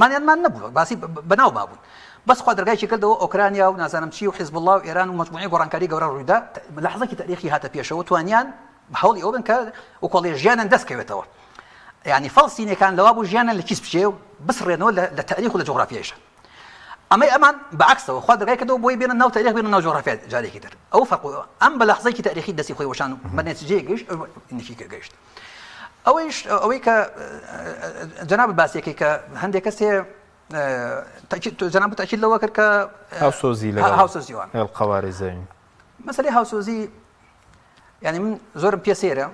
مانیانمان نەبوو باسی بەناو مابوون بەس خوا دەرگایکی کردەوە ئۆکرانیا و نازانم چی و حیزب الله و ئێران و مجموعەی گۆڕانکاری گەورە ڕوویدا لەحظەکی تاریخی هاتە پێشەوە توانیان هەوڵی ئەو بن کە وەکۆڵێ ژیانیان دەستکەوێتەوە یعنی فەڵستینەکان لەوا بوو ژیانیان لە کیس بچێ و بسڕێنەوە لە تاریخ و لە جوغرافیایشە ئەمان بەعکسەوە خوا دەرگای کردەوە بۆی بێنە ناو تاریخ بێنە ناو جوغرافیا جارێکی تر ئەو فەرق ئەم بە لەحظەیەکی تاریخی دەستی خۆی وەشان بە نەتیجەیە گەیشت نتیجەیە گەیشت ئەوەی کە جەناب باسیەکەی کە هەندێک کەس هەیە جەناب تاکید لەوە کرد کە هاوسۆزیوان القەوارزین مەسەلەی هاوسۆزی ینی من زۆرم پێ سێرە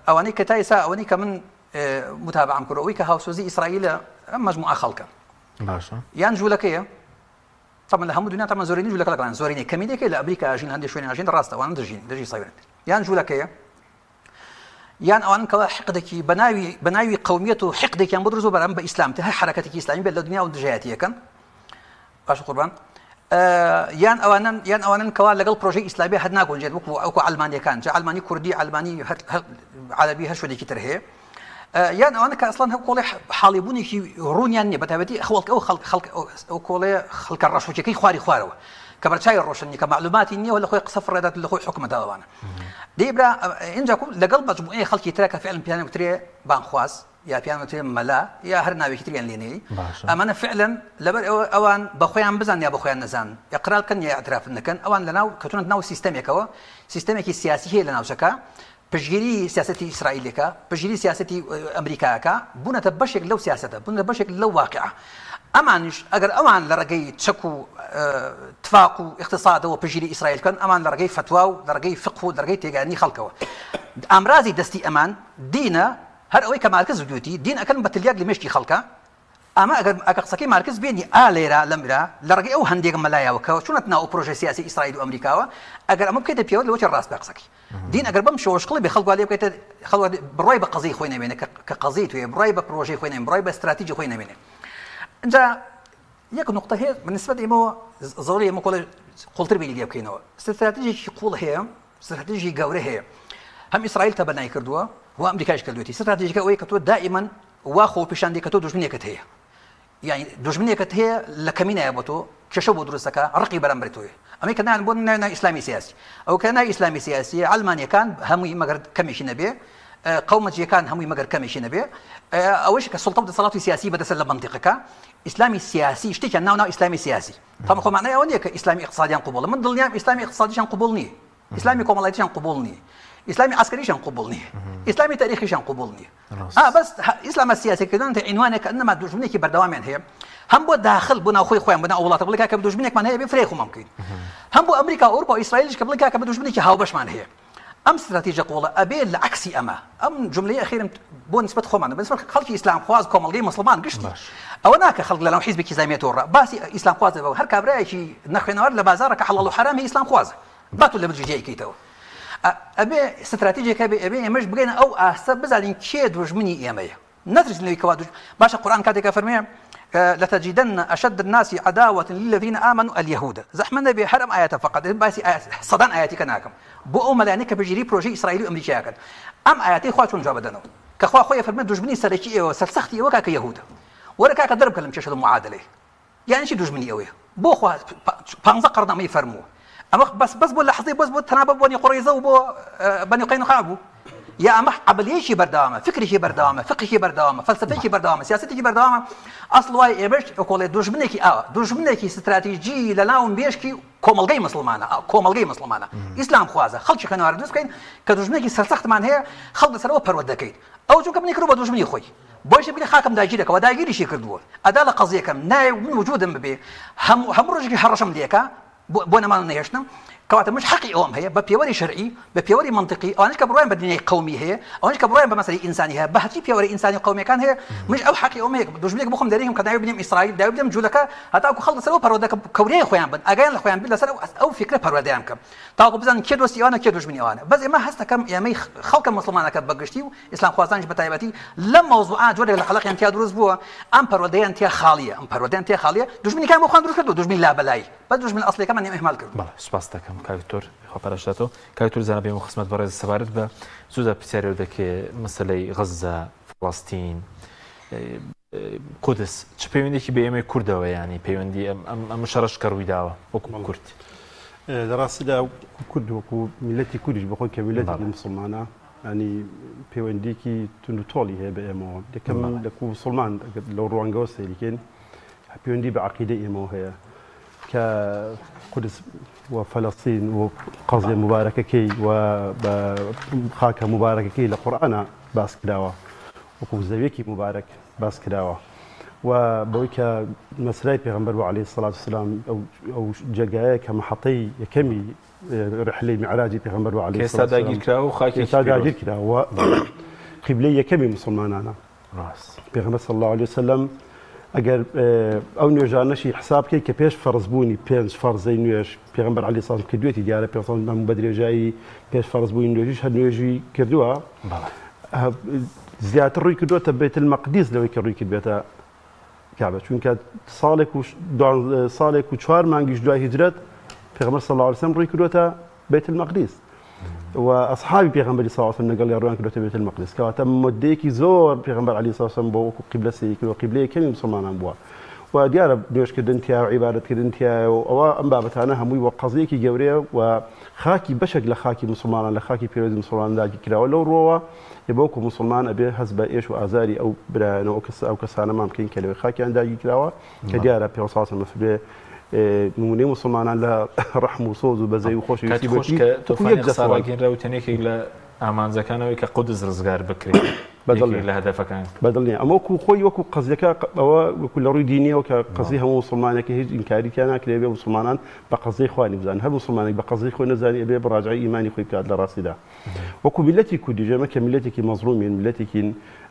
ئەوانەی کە تا ئێستا ئەوانەی کە من متابعەم کردەوە ئەوەی کە هاوسۆزی ئیسرائیلە ئەم مەجموعە خەڵکە باشە یان جوولەکەیە طبعا لە هەموو دنیا تەمە زۆرینی جوولەکەن زۆرینی کەمینێکی لە ئەمریکا ئاژین هەندێک شوێنی ئاژین ڕاستە ئەوان دەژی سایبرێت یان جوولەکەیە یان ئەوان کەوا حقدێکی بەناوی قەومیەت و حقدێکیان بۆ دروست بەرامبەر بە ئیسلام هەر حرەکەتێکی ئیسلامی بێت لە دنیا و دژایەتیەکەن باش قوربان یان ئەوانن کەوا لەگەڵ پرۆژەی ئیسلامی هەر ناگونجێت وەکو ئەلمانیەکان جا ئەلمانی کوردی ئەلمانی عەرەبی هەر شوێنێکی تر هەیە یان ئەوانە کە ئەسڵان هەر کۆڵێ حاڵیبوونێکی ڕوونیان نییە بەتایبەتی خەڵک ئەو کۆڵێ خەڵکە ڕەشوچەکەی خوارەوە کە بەرچاوی ڕۆشنی کە معلوماتی نییە لە خۆی قسە فڕێدات لە خۆی حکومەتاوانە دەیبرا ئینجا لەگەڵ مەجموعەی خەڵکی ترە کە فعلا پیان وترێ بانخواز یا پیان وترێ مەلا یا هەر ناوێکی تریان لێنەی ئەمانە فعلا لەبەر ئەوان بەخۆیان بزان یا بەخۆیان نەزان ئیقرار بکەن یا ئەتراف نەکەن ئەوان لەناو کەچونە ناو سیستەمێکەوە سیستەمێکی سیاسی هەیە لە ناوچەکە پشگیری سیاسەتی ئیسرائیلەکە پشگیری سیاسەتی ئەمریکاکە بوونەتە بەشێک لەو سیاسەتە بوونە بەشێک لەو واقعە ئەمانش ئەگەر ئەوان لە ڕێگەی چەک و تفاق و اقتصادەوە پشگیری ئیسرائیل کەن ئەمان لە ڕێگەی فتوا و لە ڕێگەی فقه و لە ڕێگەی تێگەیاندنی خەڵکەوە ئامرازی دەستی ئەمان دینە هەر ئەوەی کە مارکز وجوتی دین ئەکەن بە تلیاک لە مێشکی خەڵکە ئەمە ئەگەر قسەکەی مارکز بێنی لێرە لەمرا لە ڕێگەی ئەو هەندێک مەلایەوە کە چونەت ناو پرۆژە سیاسی ئیسرائیل و ئەمریکاوە ئەگەر ئەمە بکەیتە پێوە لەوەی ڕاست بە قسەکەی دین ئەگەر بەم شۆشقڵی بێ خەڵک لێ بکەیتە خەڵک بڕای بە قەزەی خۆی نەبێنێ کە قەزەی توێ بڕای بە پرۆژەی خۆی نەبێنێ بڕای بە استراتیژی خۆی نەبێنێ اینجا یەک نقطە هەیە بالنسبة ئێمەوە زۆری ئێمە کۆڵێ قوڵتر بینی لێ بکەینەوە استراتیژێکی قوڵ هەیە استراتیژی گەورە هەیە هەم ئیسرائیل تەبەنای کردووە و ئەمریکاش کردوێتی استراتیژیکە ئەوەی کە تۆ دائیماً وا خۆ پیشاندی کە تۆ دوژمنێکت هەیە یعنی دوژمنێکت هەیە لە کەمینایە بۆ تۆ کێشە بۆ دروستەکە ڕقی بەرامبەر تۆیە ئەمەی کە نایان بۆ ناوی ئیسلامی سیاسی ئەو کە ناوی ئیسلامی سیاسی ئەلمانیەکان هەمووی مەگەر کەمێکی نەبێ قەومەتیەکان هەمووی مەگەر کەمێکی نەبێ ئەوەش کە سوڵتە و دەسەڵاتی سیاسی بەدەستە لە منطقەکە ئیسلامی سیاسی شتێکیان ناو ئیسلامی سیاسی تام خۆ معنای ئەوە نییە کە ئیسلامی اقتصادیان قبوڵە من دڵنیام ئیسلامی اقتصادیشان قبوڵ نییە ئیسلامی کۆمەڵایەتیشان قبوڵ نییە ئیسلامی عسکریشان قبوڵ نییە ئیسلامی تاریخیشان قبوڵ نییە بەس ئیسلامە سیاسیکردنتە عنوانێک کە ئەنەما دوژمنێکی بەردەوامیان هەیە هەم بۆ داخل بۆ ناوخۆی خۆیان بە ناو وڵاتە بڵێ کە دوژمنێکمان هەیە بێ فرێ خۆمان بکەین هەم بۆ ئەمریکا و ئەوروپا و ئیسرائیلش کە بڵێ کە دوژمنێکی هاوبەشمان هەیە ئەم استراتیژە قوڵە ئەبێ لە عکسی ئەمە ئەم جملەی ئەخیرم بۆ نسبەت خۆمان بەنسبەت خەڵکی ئیسلام خواز کۆمەڵگەی مسلمان گشتی ئەوە ناکە خەڵک لەناو حیزبێکی زەمیێتەوە باسی ئیسلام خوازە بەوە هەر کابرایەکی نەخوێنەوەر لە بازارە کە حەڵاڵ و حرام هەیە ئیسلام خوازە باتو لە بجێیکەیتەوە ئەبێ استراتیژێکە بێ ئەبێ ئێمەش بگەینە ئەو ئاستە بزانین کێ دوژمنی ئێمەیە نەترسین لەوەی کەوا باشە قورئان کاتێکە فەرمێ لتجدن أشد الناس عداوة للذين آمنوا اليهود زحمة نبي حرم آيات فقط بس صدان آياتي كناكم بو ملانك بجري بروجي إسرائيلي وأمريكا كان أم آياتي خواتون جواب دنو كخوا خويا فرمي دجمني سركي وسلسختي وكاك يهودا وركاك ضرب كلام تشهد معادله يعني شي دجمني اوي بو خوا بانزا قرنا ما يفرموا اما بس بو لحظه بس بو تنابب بني قريظه وبو بني قينقاع بو يا اما عمليه شي بردامه فكري شي بردامه فقهي شي بردامه فلسفه شي بردامه سياستي شي بردامه اصل واي ايبش وكول دجمنك استراتيجي للاون بيشكي كوملغي مسلمانه اسلام خوازه خلش خنوار دسكين كدجمنك سلسخت مان هي خلد سلو پرودكيت او جو كم نكرو دجمني خوي بوش بلي خاكم داجيرك وداجيري شي كردو اداله قضيه ناي من وجود به هم رجي حرشم ديكا بونا ما نيشنا كواتم مش حقي اوم هي ببيوري شرعي ببيوري منطقي او انش كبروين بدنيا قومي هي او انش كبروين بمسألة انساني هي بحكي بيوري انساني قومي كان هي مش او حقي اوم هيك دوش بليك بخم داريهم كدايو بنيم اسرائيل دايو بنيم جولكا هتا اكو خلص لو برودك كوريا خويان بن اجان لخويان بلا سنه او فكره بروديام كم تاكو بزن كيدو سي انا كيدوش مني انا بس ما هسه كم يا مي خلق مسلمان كبقشتي اسلام خوازانج بتايبتي لما موضوعات جوده الحلقه انت دروز بو ام بروديا انت خاليه دوش مني كان مو خاندروش كدو دوش من لا بلاي بس دوش من الاصلي كمان اهمال كردو بله سپاس دەکەم کاکتۆر خۆپەرشتاتۆ کاکتۆر زانابێ و خزمەت بەڕێز سەبارەت بە زوودا پرسیارێ دەکێ مەسەلەی غەزە فڵەستین قودس چ پەیوەندێکی بە ئێمەی کوردەوە ینی پەیوەندی ئەم شەڕەش کە ڕووی داوە وەکو کورد لە ڕاستیدا کورد وەکو میلەتی کوردیش بەخۆی کە میلەتی مسلمانە ینی پەیوەندیکی تونند و تۆڵی هەیە بە ئێمەوە دەکەم لەکو مسلمان لەو ڕوانگەوە سەیریکەین پەیوەندی بە عەقیدەی ئێمەوە هەیە كقدس وفلسطين وقضية مباركة كي وخاكة مباركة كي لقرآن باس كداوة وكوزاويكي مبارك باس كداوة وبويك مسلاي بيغمبر عليه الصلاة والسلام أو جاقايا كمحطي يكمي رحلة معراجي بيغمبر عليه الصلاة والسلام كيسا داقير كراو خاكي كيسا داقير كراو قبلي يكمي مسلمانانا راس بيغمبر صلى الله عليه وسلم اگر او نوێژانەشی حسابکەی کە پێش فەرزبوونی پێنج فەرزەی نوێژ پێغەمبەر عەلەیهی سڵام کردوێتی دیارە پێغەمبەر بە درێژایی پێش فەرزبوونی نوێژیش هەر نوێژی کردووە زیاتر ڕووی کردووەتە بێت المەقدیس لەوەی کە ڕووی کردوێتە کعبە چونکە ساڵێک و 4 مانگیش دوای هیجرەت پێغەمبەر صلی الله علیه و سەلەم ڕووی کردووەتە بێت المەقدیس وأصحابي بيغمبري صلى الله عليه وسلم قال لي روان كدوت بيت المقدس كواتا مديكي زور بيغمبر عليه الصلاة والسلام بو قبلة سيك وقبلة كم مسلمان بوا وديار دوش كدنتيا وعبادة كدنتيا أو أم بابتانا هموي وقضية جورية وخاكي بشق لخاكي مسلمان لخاكي بيروز مسلمان داجي كلا ولو روا يبوكو مسلمان أبي حسب إيش وأزاري أو برانو أو كسانة ما ممكن كلا خاكي عند داجي كلا كديار بيروز صلى الله عليه وسلم نمونەی مسلمانان لە ڕەحم و سۆز و بەزەی و خۆشەویستی ساڵاگەین ڕاوتەنێکێک لە ئامانجەکانەوەی کە قودس ڕزگار بکرێت لە هەدەفەکان بەدڵنیە ئەمە وەکو خۆی وەکو قەزیەکە ئەوە وەکو لە ڕووی دینیەوە کە قەزی هەموو مسلمانێکی هیچ ئینکاریتیان ناکرێت بێ مسلمانان بە قەزەی خوا بزانن هەر مسلمانێک بە قەزەی خۆی نەزانی ئەبێ بەڕاجعی ئیمانی خۆی بکات لە ڕاستیدا وەکو میلەتی کوردی ژێمە کە میلەتێکی مەزڵومین میلەتێکین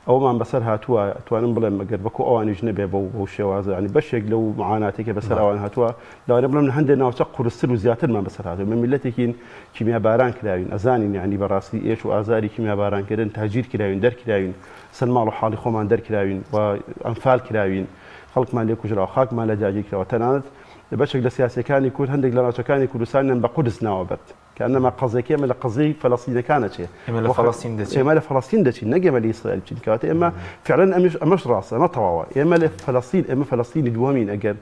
ئەومان بەسەر هاتووە توانم بڵێم ئەگەر بەکو ئەوانیش نەبێ بەو شێوازە ینی بەشێک لەو معاناتێکە بەسەر ئەوان هاتووە لەوانێ بڵێم هەندێک ناوچە قورستر و زیاترمان بەسەر هاتووە میلەتێکین کیمیاباران کراوین ئەزانین یعنی بەڕاستی ئێش و ئازاری کیمیابارانکردن تاجیر کراوین دەرکراوین سەر ماڵ و حاڵی خۆمان دەرکراوین و ئەنفال کراوین خەڵکمان لێ کوژراوە خاکمان لە جاگیر کراوە تەنانەت بەشێک لە سیاسەکانی کورد هەندێک لە ناوچەکانی کوردستانیان بە قودس ناوە بەت كأنما قضية إما لقضية فلسطين كانت شيء إما لفلسطين ده شيء نجم لإسرائيل شيء كانت إما فعلا أمش راسه ما طواوا إما لفلسطين إما فلسطين دوامين أجر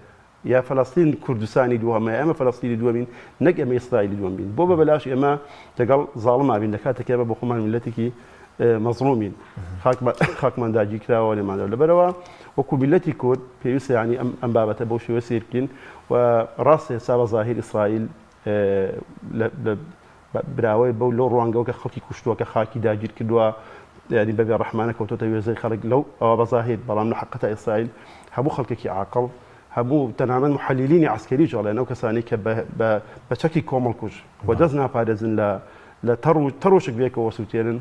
يا فلسطين كردستاني دوام إما فلسطين دوامين نجم إسرائيل دوامين بوبا بلاش إما تقال ظالم بين لكاتك إما بخمان ملتك مظلومين خاك من داجي كلا ولا ما ولا بروا وكو ملتي كورد بيوسع يعني أم بابته بوشي وسيركين وراسه سبب ظاهر إسرائيل براوي بو لو روانگەوە کە خەڵکی کوشتووە کە خاکی داگیر کردووە یعنی بەبێ ڕەحمانە کەوتۆتە وێزەی خەڵک لەو ئەوە بەظاهیر بەڵام لە حەقەتە ئیسرائیل هەموو خەڵکێکی عاقڵ هەموو تەنانەت محەلیلینی عسکەری جەڵێن ئەو کەسانی کە بە چەکی کۆمەڵ کوژ و دەست ناپارێزن لە تەڕۆشک بێکەوە سووتێنن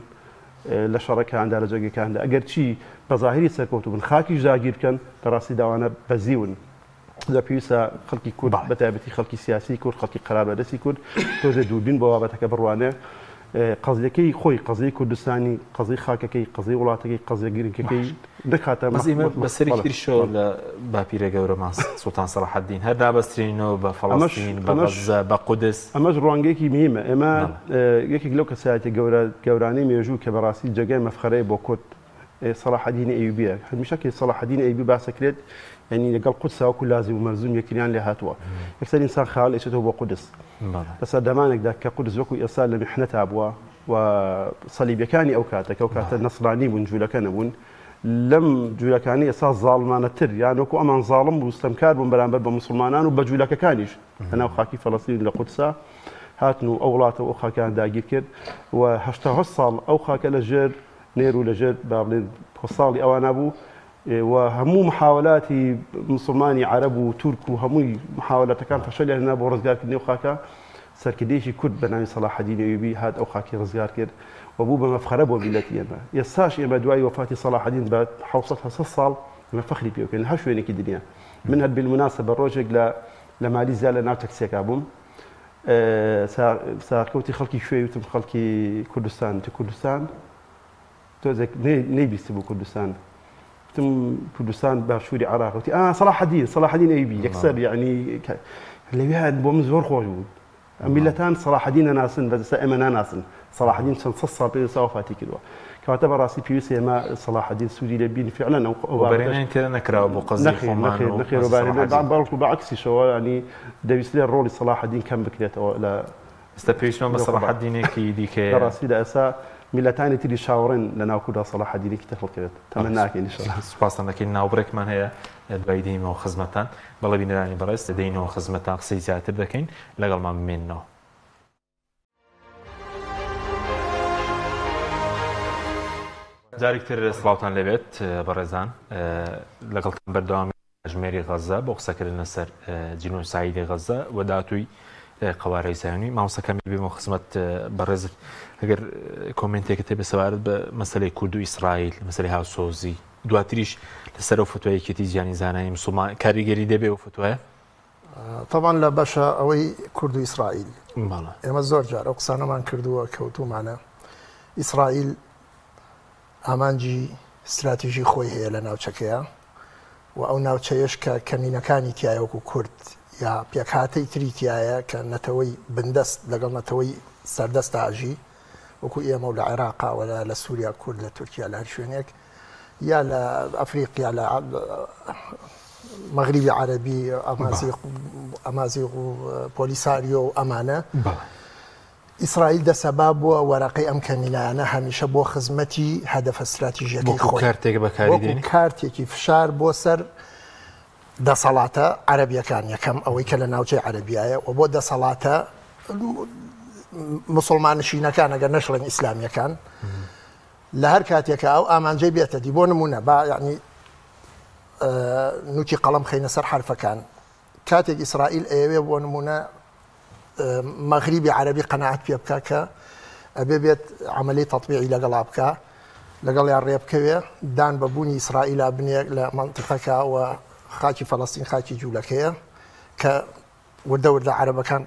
لە شەڕەکاندا لە جێگەکاندا ئەگەر چی بەظاهری سەرکەوتو بن خاکیش داگیر بکەن لەڕاستی داوانە بەزیون دا پێویستە خەڵکی کورد بەتایبەتی خەڵکی سیاسی کورد خەڵکی قەراربەدەستی کورد تۆزێ دووربین بۆ بابەتەکە بڕوانێ قەزیەکەی خۆی قەزیی کوردستانی قەزیی خاکەکەی قەزیی وڵاتەکەی قەزیە گرنگەکەی نەکاتە بەسەری تریشۆ لە باپیرە گەورە ماس سوڵتان سەلاح الدین هەر دابەسترینەوە بە فەڵەستین بە غەزە بە قودس ئەمەش ڕوانگەیەکی مهمە ئێمە یەکێک لەو کەسایەتی گەورانەی مێژوو کە بەڕاستی جێگای مەفخەرەیە بۆ کورد صلاح الدين ايوبي هالمشكل صلاح الدين ايوبي باسكريت يعني لقال قدس وكل لازم وملزوم يكريان لها هاتوا يكسر انسان خال ايشته هو قدس بس دمانك ذاك قدس وكو ارسال لمحنتها ابوا وصليب كاني او كات النصراني ونجول كانون لم جولا كاني اساس ظالمان التر يعني وكو امان ظالم واستمكار من برامبر بمسلمانان وبجولا كانيش انا وخاكي فلسطين لقدسها هاتنو اولاته واخا كان داقي كرد وهشتا صال او خاك لجر نيرو لجر بابلين وصالي او انا ابو وهمو محاولاتي مسلماني عرب وترك وهمو محاولات كان فشل هنا بو رزقار كدني وخاكا سركديشي كرد بنامي صلاح الدين ايوبي هاد او خاكي رزقار كرد وابو بمفخره بو ملتي اما يساش اما دواي وفاه صلاح الدين بعد حوصتها 6 صال ما فخري بيو كان هشوي نك الدنيا من هاد بالمناسبه الروجك لماليزيا لناوتك سيكابوم ساكوتي خلقي شوي وتم خلقي كردستان توزك نيبيستبو كردستان تم كردستان باشوري عراق صلاح الدين ايبي يكسر يعني اللي هاد بومزور خوش ملتان صلاح الدين ناسن بس امنا ناسن صلاح الدين صصر بين صوفاتي كده كاتب راسي في سيما صلاح الدين السوري لبين فعلا وبرينا انت نكره ابو قصدي نخير وبرك بعكس شو يعني دبيس لي الرول صلاح الدين كم بكريت لا استبيشون بس صلاح الدين كي ديك راسي داسا ملتان تري شاورين لنا كذا صلاح الدين كتفل كده تمناك ان شاء الله سباس انك ناوبرك من هي بايدين وخدمتان والله بيناني برس دين وخدمتان خصيصيات دكين لقل ما منه جاركتر سلاوتان لبيت برزان لقلت بردوام اجميري غزه بوقسكر النسر جنوب سعيد غزه وداتوي قواري سايوني ما وسكمل بمخزمت برز اگر كومنتي كتب سوارد بمساله كردو اسرائيل مساله هاوسوزي دواتريش لسر فتوى كتي يعني زاناي مسلمان كاريجري دبي وفتوى طبعا لا باشا اوي كردو اسرائيل مالا اما زور جار اقصانا من كردو كوتو معنا اسرائيل ئامانجی استراتیژی خۆی هەیە لە ناوچەکەیە و ئەو ناوچەیەش کە کەمینەکانی تایە وەکو کورد یا پێکهاتەی تری تایە کە نەتەوەی بندەست لەگەڵ نەتەوەی سەردەست ئاژی وەکو ئێمە و لە عێراقا لە سووریا کورد لە تورکیا لە هەر شوێنێک یا لە ئەفریقیا لە مەغریبی عەرەبی ئەمازیغ و پۆلیساریۆ و ئەمانە ئیسرائیل دەسەباب بووە وەرەقەی ئەم کەمینانە هەمیشە بۆ خزمەتی هەدەفە استراتیژیەکەی خۆی کارتێک بەکاردێنی کارتێکی فشار بۆ سەر دەسەڵاتە عەرەبیەکان یەکەم ئەوەی کە لە ناوچەی عەرەبیایە و بۆ دەسەڵاتە مسلمانشینەکان ئەگەر نەشڵێن ئیسلامیەکان لە هەر کاتێکە ئەو ئامانجەی بێتە دی بۆ نمونە با یعنی نوکی قەڵەم خەینە سەر حرفەکان کاتێک ئیسرائیل ئەوێ بۆ نمونە مغربي عربي قناعت پێ بکە کە ئەبێ بێت عملی تطبیعی لەگەڵا بکە لەگەڵیان ڕێ بکەوێ دان بەبوونی ئیسرائیلا بنێک لە منطقەکە و خاکی فەڵەستین خاکی جوولەکەیە کە وردە عەرەبەکان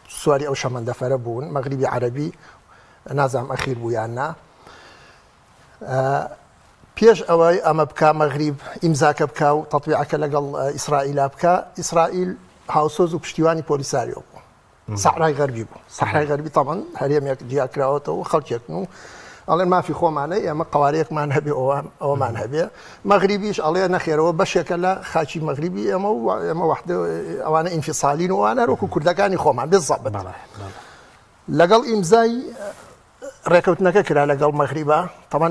سواری ئەو شەمەندەفەرە بوون مغربی عربی نازام ئەخیر بوو یان نا پێش ئەوەی ئەمە بکە مەغریب ئیمزاکە بکە و تطبیعەکە لەگەڵ ئیسرائیلا بکە ئیسرائیل هاوسۆز و پشتیوانی پۆلیساریۆ بوو صحراي غربي بوو صحراي غربي طبعا هەرێمێک دیاکراوەتەوە خەڵکێکن و ئەڵێن مافی خۆمانەی ئێمە قوارەیەکمان هەبێ ئەوەمان هەبێ مەغریبیش ئەڵێ نەخێرەوە بەشێکە لە خاچی مەغریبی ئێمە وحدە ئەوانە ئینفیسالین و ئەوانە ڕۆک و کوردەکانی خۆمان بالضبط لەگەڵ ئیمزای ڕێکەوتنەکە کرا لەگەڵ مەغریبە طبعا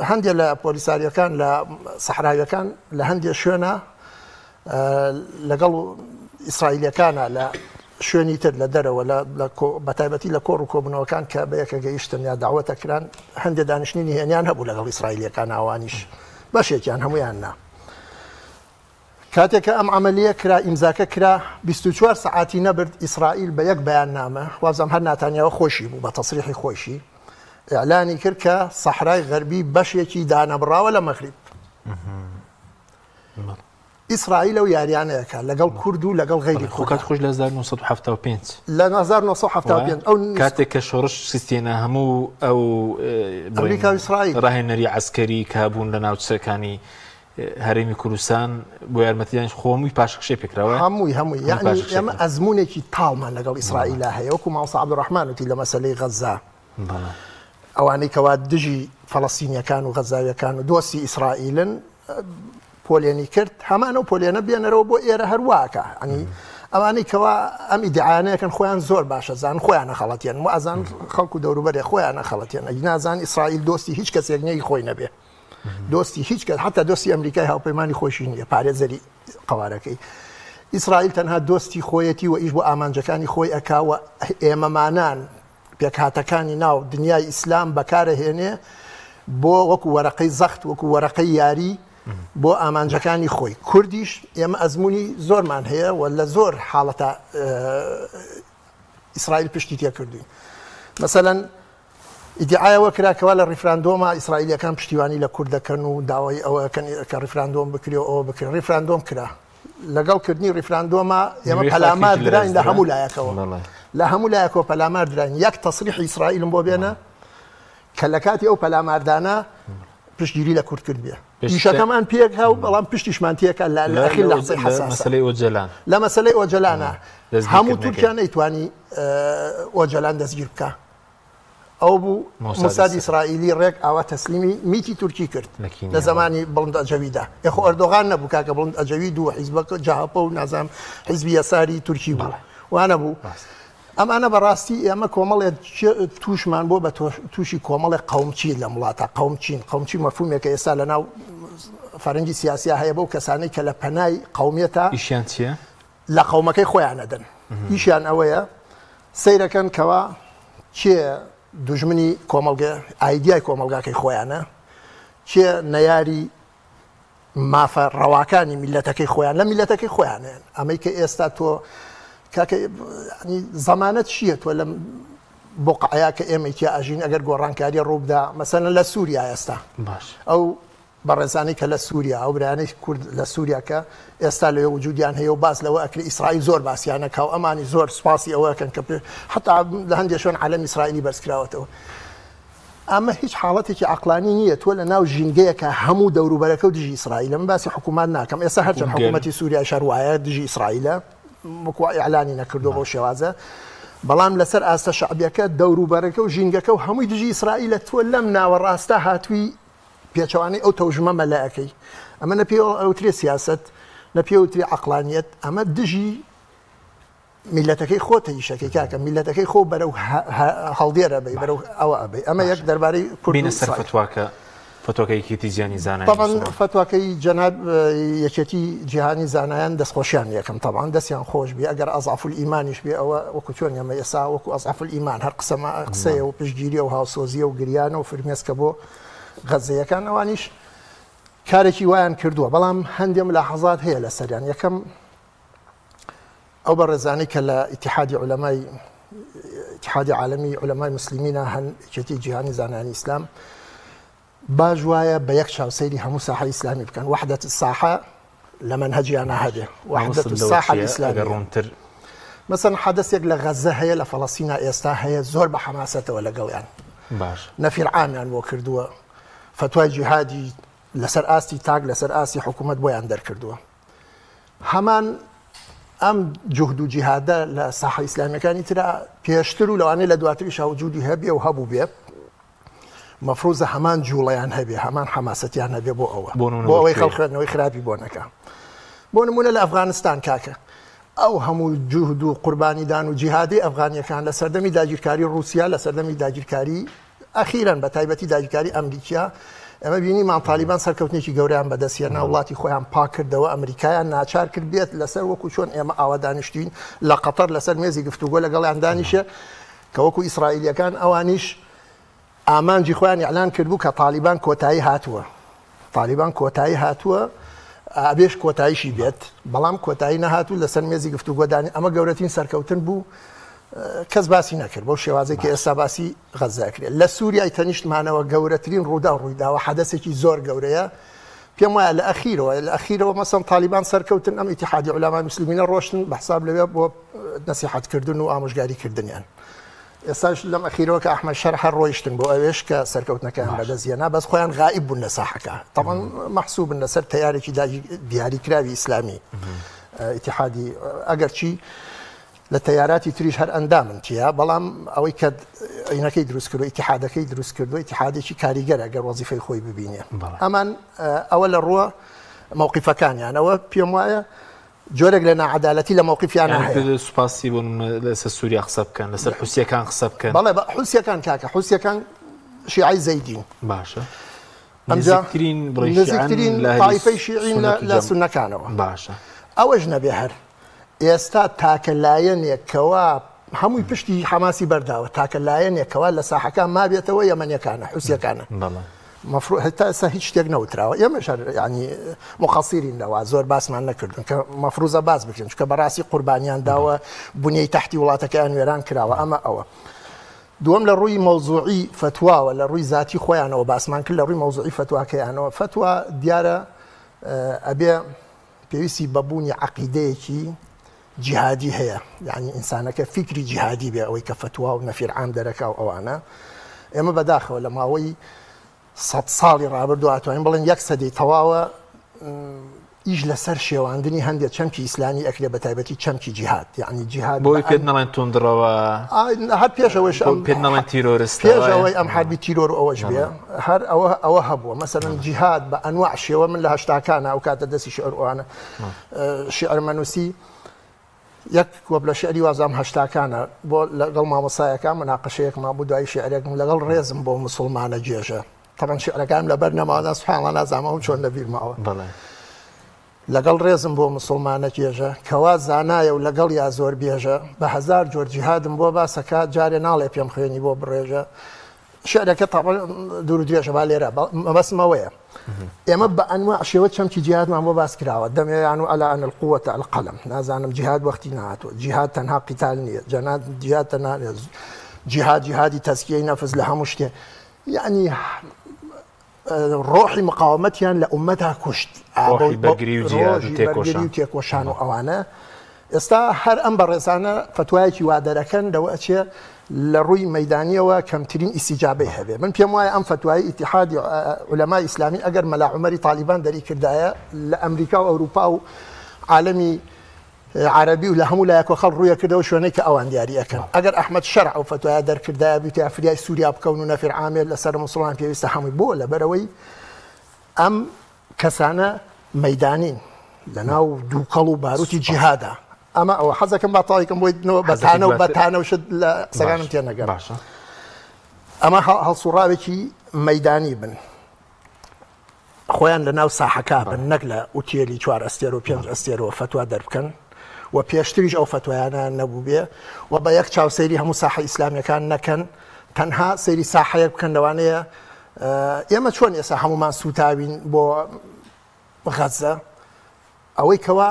هەندێک لە پۆلیساریەکان لە سەحراویەکان لە هەندێک شوێنە لەگەڵ ئیسرائیلەکانە لە شوێنی تر لە دەرەوە بەتایبەتی لە کۆڕ و کۆبوونەوەکان کە بەیەکە گەیشتن یا داوەتەکران هەندێک دانیشتنی هێنیان هەبوو لەگەڵ ئیسرائیلەکان ئەوانیش بەشێکیان هەمویان نا کاتێککە ئەم عملیە کرا ئیمزاکە کرا 24 سەعاتی نەبرد ئیسرائیل بە یەک بەیاننامە وازەم هەر ناتانیاوە خۆشی بوو بە تەسریحی خۆشی ئیعلانی کرد کە سەحرای غەربی بەشێکی دانەبراوە لە مەغریب ئیسرائیل و یاریانەیەکە لەگەڵ کورد و لەگەڵ غەیری کات خۆش لە 1975 لە 1975 ئەو کاتێک کە شۆڕش سیستێنە هەموو ئەو ئەمریکا و ئیسرائیل ڕاهێنەری عەسکەری کە بوون لە ناوچەکانی هەرێمی کوردستان بۆ یارمەتیدانی خۆمووی پاشەکشێ پێکراوە هەمووی یعنی ئێمە ئەزمونێکی تاڵمان لەگەڵ ئیسرائیلە هەیە وەکو ماوسا عەبدوڕەحمان وتی لە مەسەلەی غەزا ئەوانەی کەوا دژی فەڵەستینیەکان و غەزاویەکان و دۆستی ئیسرائیلن پۆلێنی کرد هەمان و پۆلێنە بێنەرەوە بۆ ئێرە هەرواکە ئەنی ئەوانەی کەوا ئەم ئیدعاانەکەن خۆیان زۆر باشە زان خۆیانە خەڵەتیان و ئازان خەڵکو دەوروبەرێ خۆیانە خەڵەتیان ئەگە نازان ئیسرائیل دۆستی هیچ کەسێک نیەی خۆی نەبێ دۆستی هیچ کەس حتا دۆستی ئەمریکای هاوپەیمانی خۆشی نییە پارێزەری قوارەکەی ئیسرائیل تەنها دۆستی خۆیەتی و ئیش بۆ ئامانجەکانی خۆی ئەکاوە ئێمەمانان پێکهاتەکانی ناو دنیای ئیسلام بەکارەهێنێ بۆ وەکو وەرەقەی زەخت وەکو وەرەقەی یاری بۆ ئامانجەکانی خۆی کوردیش ئێمە ئەزمموی زۆرمان هەیە و لە زۆر حاڵەتە ئیسرائیل پشتی تێ کردوین مەسەلەن ئیدعایەوە کراکەوە لە ڕیفراندۆمە ئیسرائیلەکان پشتیوانی لە کورد دەکەن و داوای ئەوەکەن کە ڕیفراندۆم بکرێ ئەوە بکرێن ڕیفراندۆم کرا لەگەڵکردنی ڕیفراندۆمە ئێمە پەلامار دراین لە هەموو لایەکەوە لە هەموو لایەکەوە پەلامار دراین یەک تەسریحی ئیسرائیلم بۆ بێنە کە لە کاتی ئەو پەلاماردانە پشتگیری لە کورد کرد بێ پیشەکەمان پێک ها و بەڵام پشتیشمان تێکە لە ئەخیر لە قسەی حەساسە لە مەسەلەی ئۆجەلانە هەموو تورکیا نەیتوانی ئۆجەلان دەستگیر بکە ئەو بوو موساد ئیسرائیلی ڕێک ئاوا تەسلیمی میتی تورکی کرد لە زمانی بڵند ئەجەویدا یخۆ ئەردۆغان نەبوو کاکە بڵند ئەجەوید و حیزبەکە جاهاپە و نازام حیزبی یەساری تورکی بوو وانە بوو ئەمانە بەڕاستی ئێمە کۆمەڵێک تووشمان بۆ بە تووشی کۆمەڵێک قەومچی لە وڵاتە قەومچی مەفهومێکە ئێستا لە ناو فەرەنگی سیاسیا هەیە بەو کەسانەی کە لە پەنای قەومیەتە ئیشیان چییە؟ لە قەومەکەی خۆیان نەدەن ئیشیان ئەوەیە سەیرەکەن کەوا چێ دوژمنی کۆمەلگە ئایدیای کۆمەلگاکەی خۆیانە چێ نەیاری مافە ڕەواکانی میلەتەکەی خۆیان لە میلەتەکەی خۆیانێن ئەمەی کە ئێستا تۆ کاکە زەمانەت چییە تۆ لەم بۆقعەیە کە ئێمە تیا ئەژین ئەگەر گۆڕانکاریە ڕووبدا مەسەلەن لە سووریا ئێستا ئەو بەڕێزانەی کە لە سووریا ئەو برانەی کورد لە سووریا کە ئێستا لەوێ وجودیان هەیە و باس لەوە ئەکری ئیسرائیل زۆر باسییانەکە و ئەمانی زۆر سپاسی ئەوەکەن کە حتا لە هەندێک شوێن عالەمی ئیسرائیلی بەرزکراوەتەوە ئەمە هیچ حاڵەتێکی عەقلانی نییە تۆ لە ناو ژینگەیەکە هەموو دەوروبەرەکە و دژی ئیسرائیل من باسی حکوومەت ناکەم ئێستا هەرچەند حکوومەتی سووریا شەروایە دژی ئیسرائیلە وەکو ئیعلانی نەکردو بۆ شێوازە بەڵام لەسەر ئاستە شەعبیەکە دەوروبەرەکە و ژینگەکە و هەمووی دژی ئیسرائیلە تۆ لەم ناوەڕاستە هاتووی پێچەوانەی ئەو تەوژمە مەلایەکەی ئەمە نە پێ ئەوترێ سیاست نە پێوتری عەقلانیەت ئەمە دژی میلەتەکەی خۆتە ئیشەکەی کاکە میلەتەکەی خۆ بەرەو هەڵدێرە بەی بەرەو ئەوە ئەبێ ئەمە یەک دەربارەی بینە سەر فتواکە فتواکەیەکی زیانی زانایان طبعا فتواکەی جەناب یەکێتی جیهانی زانایان دەستخۆشیان یەکەم طبعا دەستیان خۆش بێ ئەگەر ئەضعف الئیمانیش بێ ئەوە وەکو چۆن ئێمە ئێستا وەکو ئەضعف الئیمان هەر قسەیە و پشتگیریە و هاوسۆزیە و گریانە و فرمێسکە بۆ غەزەیەکان ئەوانیش کارێکی وایان کردووە بەڵام هەندێک ملاحەزات هەیە لەسەریان یەکەم ئەو بەڕێزانەی کە لە ئیتیحادی عولەمای اتحادی عالەمی عولەمای مسلمینە هەندێتی جیهانی زانایانی ئیسلام باش وایە بە یەک چاوسەیری هەموو ساحەی ئیسلامی بکەن وحدەت الساحە لە منهەجیانە هەبێ وحدەت الساحە الئیسلامی مثلا حدثێک لە غەزە هەیە لە فەڵەستینە ئێستا هەیە زۆر بە حەماسەتەوە لەگەڵیان باش نەفیر عامیان بۆ کردووە فتوای جیهادی لەسەر ئاستی تاک لەسەر ئاستی حکوومەت بۆیان دەرکردووە هەمان ئەم جوهد و جیهادە لە ساحە ئیسلامیەکانی ترا پێشتر و لەوانەیە لە دواتریش وجودی هەبێ و هەبوو بێ مەفروزە هەمان جوڵەیان هەبێ هەمان حەماسەتیان هەبێ بۆ ئەوە بۆ ئەوەی خەڵخێنەوەی خراپی بۆ نەکە بۆ نمونە لە ئەفغانستان کاکە ئەو هەموو جوهد و قوربانیدان و جیهادی ئەفغانیەکان لە سەردەمی داگیرکاری رووسیا لە سەردەمی داگیرکاری ئەخیرەن بە تایبەتی داگیرکاری ئەمریکا ئەمە بینی مان تالیبان سەرکەوتنێکی گەوریان بەدەستیانە وڵاتی خۆیان پاک کردەوە ئەمریکایان ناچار کرد بێت لەسەر وەکو چۆن ئێمە ئاوا دانیشتین لە قەتەر لەسەر مێزی گفتوگۆ لەگەڵیان دانیشە کە وەکو ئیسرائیلیەکان ئەوانیش ئامانجی خۆیان ئیعلان کردبوو کە تالیبان کۆتایی هاتووە تالیبان کۆتایی هاتووە ئابێش کۆتاییشی بێت بەڵام کۆتایی نەهاتوو لەسەر مێزی گفتوگۆدانی ئەمە گەورەترین سەرکەوتن بوو کەس باسی نەکرد بەو شێوازەی کە ئێستا باسی غەزاکرێت لە سووریای تەنیشتمانەوە گەورەترین ڕوودا و ڕوویداوە حەدەسێکی زۆر گەورەیە پێم وایە لە ئەخیرەوە مەسەڵەن تالیبان سەرکەوتن ئەم ئیتیحادی عولەمای مسلمینە ڕۆشتن بە حساب لەوێ بۆ نەسیحەتکردن و ئامۆژگاریکردنیان ئێستاش لەم ئەخیرەوە کە ئەحمەد شەرح ڕۆیشتن بۆ ئەوێش کە سەرکەوتنەکەیان بەدەستیەنا بەس خۆیان غائب بوون لە ساحەکە طبعا مەحسوبن لەسەر تەیارێکی دیاریکراوی ئیسلامی ئیتیحادی ئەگەرچی لە تەیاراتی تریش هەر ئەندامن تیا بەڵام ئەوەی کە ئینەکەی دروست کردو ئیتیحادەکەی دروست کردو ئیتیحادێکی کاریگەرە ئەگەر وەزیفەی خۆی ببینێ ئەمان ئەوە لە ڕووە مووقیفەکانیانەوە پێم وایە جۆرێک لە ناعەدالەتی لە مووقیفیان هەیە سوپاسی بوون لەسەر سووریا قسە بکەن لەسەر حوسیەکان قسە بکەن بەڵێ حوسیەکان کاکە حوسیەکان شیعی زەیدین باشە نزیکترین تایفەی شیعین لە سونەکانەوە باشە ئەوەش نەبێ هەر ئێستا تاکە لایەنێکەوە هەمووی پشتی حەماسی بەرداوە تاکە لایەنێکەوە لە ساحەکان مابێتەوە یەمەنیەکانە حوسیەکانە مفروض هەتا ئێستا هیچ شتێک نەوتراوە ئێمەش ینی مقەسیرین لەوە زۆر باسمان نەکردون کە مەفروضە باس بکەن چکە بەڕاستی قوربانیان داوە بنیەی تەحتی وڵاتەکەیان وێران کراوە ئەمە ئەوە دووەم لە ڕووی مەوزوعی فتواوە لە ڕووی ذاتی خۆیانەوە باسمان کرد لە ڕووی مەوزوعی فتواکەیانەوە فتوا دیارە ئەبێ پێویستی بەبوونی عەقیدەیەکی جیهادی هەیە یعنی ئینسانەکە فیکری جیهادی بێ ئەوەی کە فتوا و نەفیر عام دەرەکا و ئەوانە ئێمە بەداخەوە لە ماوەی 100 ساڵی ڕابردوو ئاتوانین بڵێن 1 سەدەی تەواوە ئیش لەسەر شێواندنی هەندێک چەمکی ئیسلامی ئەکرێ بە تایبەتی چەمکی جیهاد یعنی جیهاد بۆی پێت نەڵێن توندڕەوە هەر پێشەوەش پێت نەڵێن تیرۆریست پێشەوەی ئەم حربی تیرۆر ئەوەش بێ هەر ئەوە هەبووە مەسەلەن جیهاد بە ئەنواع شێوە من لە هەشتاکانە ئەو کاتە دەستی شعر ئەوانە شعر مەنووسی یەک وەب لە شعری وازام هەشتاکانە بۆ لەگەڵ مامۆسایەکان مناقەشەیەکمان بوو دوای شعرێکم لەگەڵ ڕێزم بۆ موسڵمانە جێژە طبعا شعرەکان لەبەر نەماوە سبحان الله نازانم چۆن لەبیرماوە لەگەڵ ڕێزم بۆ مسلمانە جێژە کەوا زانایە و لەگەڵ یا زۆر بێژە بە 1000 جۆر جیهادم بۆ باسەکە جارێ ناڵێ پێم خوێنی بۆ بڕێژە شعرەکە دوور درێژە با لێرە مەبەسمەوەیە ئێمە بە ئەنواع شێوە چەمکی جیهادمان بۆ باس کراوە دەمێیان و ئەلا ئەن القوة القلم نازانم جیهاد وەختی نهاتوە جیهاد تەنها قیتال نییە جیهاد تەنها جیهادی تەزکیەی نەفس لە هەموو شتێ یعنی ڕۆحی مقاومەتیان لە ئومەتا کوشت بەرگری و تێکۆشان و ئەوانە ئێستا هەر ئەم بەڕێزانە فتوایەکی وا دەرەکەن لەوە ئەچێ لە ڕووی مەیدانیەوە کەمترین ئیسیجابەی هەبێ من پێم وایە ئەم فتوای ئیتیحادی عولەمای ئیسلامی ئەگەر مەلا عومەری تالیبان دەری کردایە لە ئەمریکا و ئەوروپا و عالەمی عربی و لە هەموو لایەکۆ خەڵ ڕوویە کردەوە شوێنەی کە ئەوان دیاری ئەەکەن ئەگەر ئەحمەد شەرع و فتوایە دەرکردایە بیت ئەفریای سووریا بکەون و نەفیر عامێر لەسەر موسڵمان پێویستە هەمووی بۆ لەبەرەوەی ئەم کەسانە مەیدانین لەناو دووکەڵ و باروتی جیهادا ئەمە ئەوە حەزەکەم با تاڵیکەم بۆی بەتانە و بەتانە و شت لە قسەکانم تێ نەگەڕ ئەمە هەڵسوڕاوێکی مەیدانی بن خۆیان لەناو ساحەکە بن نەک لە ئوتێلی 4 ئەستێر و 5 ئەستێرەوە فتوا دەربکەن و پێشتریش ئەو فتوایانە نەبوو بێ و بە یەک چاوسەیری هەموو ساحە ئیسلامیەکان نەکەن تەنها سەیری ساحەیە بکەن لەوانەیە ئێمە چۆن ئێستا هەمومان سوتاوین بۆ غەزە ئەوەی کەوا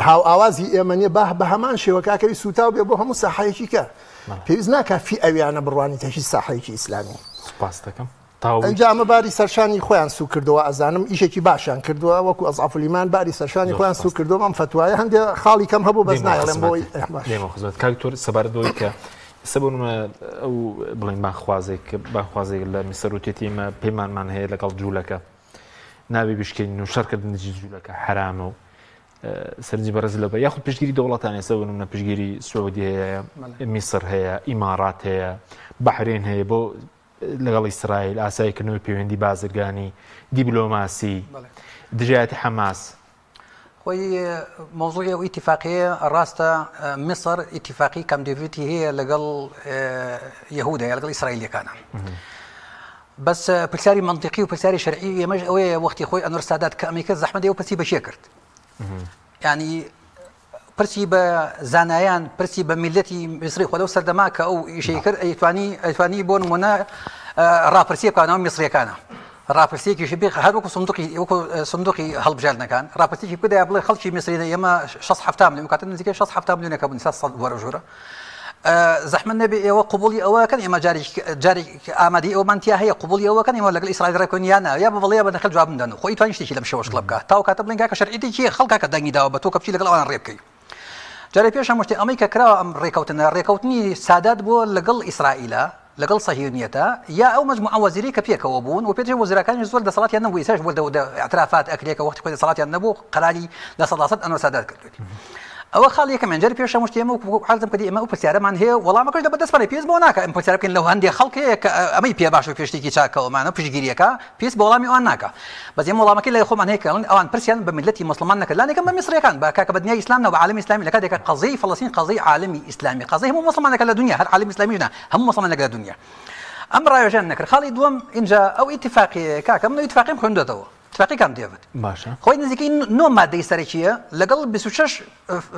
هاو ئاوازی ئێمە نیە بە هەمان شێوەکاکەوی سوتاو بێ بۆ هەموو ساحەیەکی کە پێویست ناکافی ئەویانە بڕوانی تەشی ساحەیەکی ئیسلامی سپاس دەکەم ئەنجامە باری سەرشانی خۆیان سو کردەوە ئەزانم ئیشێکی باشیان کردووە وەکو ئەزعەف الئیمان باری سەرشانی خۆیان سو کردەوە ئەم فتوایە هەندێک خاڵی کەم هەبوو بەس نایڵێم بۆی کاکتۆر سەبارەتەوەی کە سەبوون ئەو بڵین بانخوازێک لە میسەروتێتی ئێمە پەیمانمان هەیە لەگەڵ جوولەکە نابێ بشکێنین و شەڕکردنی جوولەکە حرامە و سەرنجی بەڕێز لەبەر یاخود پشتگیری دەوڵەتان ێستا بوون پشتگیری سعودی هەیە میسر هەیە ئیمارات هەیە بەحرێن هەیە بۆ لەگەڵ ئیسرائیل ئاساییکردنەوەی پەیوەندی بازرگانی دیبلۆماسی دژایەتی حەماس خۆی مۆزوعی و ئیتیفاقیە ڕاستە میسر ئیتیفاقی کەم دەوێتی هەیە لەگەڵ یەهودە لەگەڵ ئیسرائیلیەکانە بەس پرسیاری منطقی و پرسیاری شەرعی ئێمەش ئەوەیە وەختی خۆی ئەنوەر سادات کە ئەمریکا زەحمەت و پرسی بەشێ کرد یعنی پرسی بە زانایان پرسی بە میلەتی میسری خۆ لەو سەردەما کە ئەو ئیشەی کرد ئەیتوانی بۆ نمونە ڕاپرسی بکەنەوە میسریەکانە ڕاپرسیەکیش بێ هەر وەکو سندوقی هەڵبژاردنەکان ڕاپرسیی بدای بڵێ خەڵکی میسری ئێمە 6 میلیۆن کاتە نزیکەی 6 میلیۆنەکە بوون 100 وەرە ژوورە زەحمەت نەبێ ئێوە قبوڵی ئەوەکەن ئێمە جارێک ئامادەی ئەومانتیا هەیە قبوڵی ئەوەکەن ئێمە لەگەڵ ئیسرائیل ڕێکۆن یانە یا بەڵێ بە دەخل جواب بدەن خۆی توانین شتێکی لەم شێوەش بکە تاو کاتە بڵێن کە شەرعیتی چیە خەڵکا کە دەنگی داوە بە تۆ کە بچی لەگەڵ ئەوان ڕێ بکەی جارێ پێش هەموو شتێ ئەمەی کە کراوە ئەم ڕێکەوتنی سادات بووە لەگەڵ ئیسرائیلە لەگەڵ صهیونیەتە یا ئەو مجموعە وەزیری کە پێکەوە بوون و پێشەوە وەزیرەکانی زۆر دەسەڵاتیان نەبوو ئێستاش بۆ اعترافات ئەکرێ کە وەختی خۆی دەسەڵاتیان نەبوو قەراری لە سەداسەد ئەنوەر سادات کردوێتی ئەوە خاڵ یەکەمان جاری پێش شتێمە و حالتم کردی ئەمە و پرسیارەمان هەیە وەڵامەکەش لە بەدەستمانە پێویست بۆ ناکە ئەم پرسیار بکەین لەو هەندێک خەڵکەیە کە ئەمەی پێ باش و پێشتێکی چاکەوەمانە پشتگیریەکە پێویست بە وەڵامی ئەوان ناکە بەس ئێمە وەڵامەکەی لای خۆمان هەیە کە ئەوان پرسیان بە میلەتی مسلمان نەکرد لانێکم بە میسریەکان بە کاکە بە دنیای ئیسلامەوە بە عالەمی ئیسلامی لە کاتێکە قەزەی فەڵەستین قەزەی عالەمی ئیسلامی قەزەی هەموو مسلمانێکە لە دنیا هەر عالەمی ئیسلامیش نا هەموو مسلمانێک لە دنیا ئەم ڕایۆژیان نەکرد خاڵی دووەم اینجا ئەو ئیتفاقیە کاکە من ئیتفاقیم خوێندوێتەوە اتفاقی کام دێوێت باشە خۆی نزیکەی 9 مادەی سەرەکیە لەگەڵ 26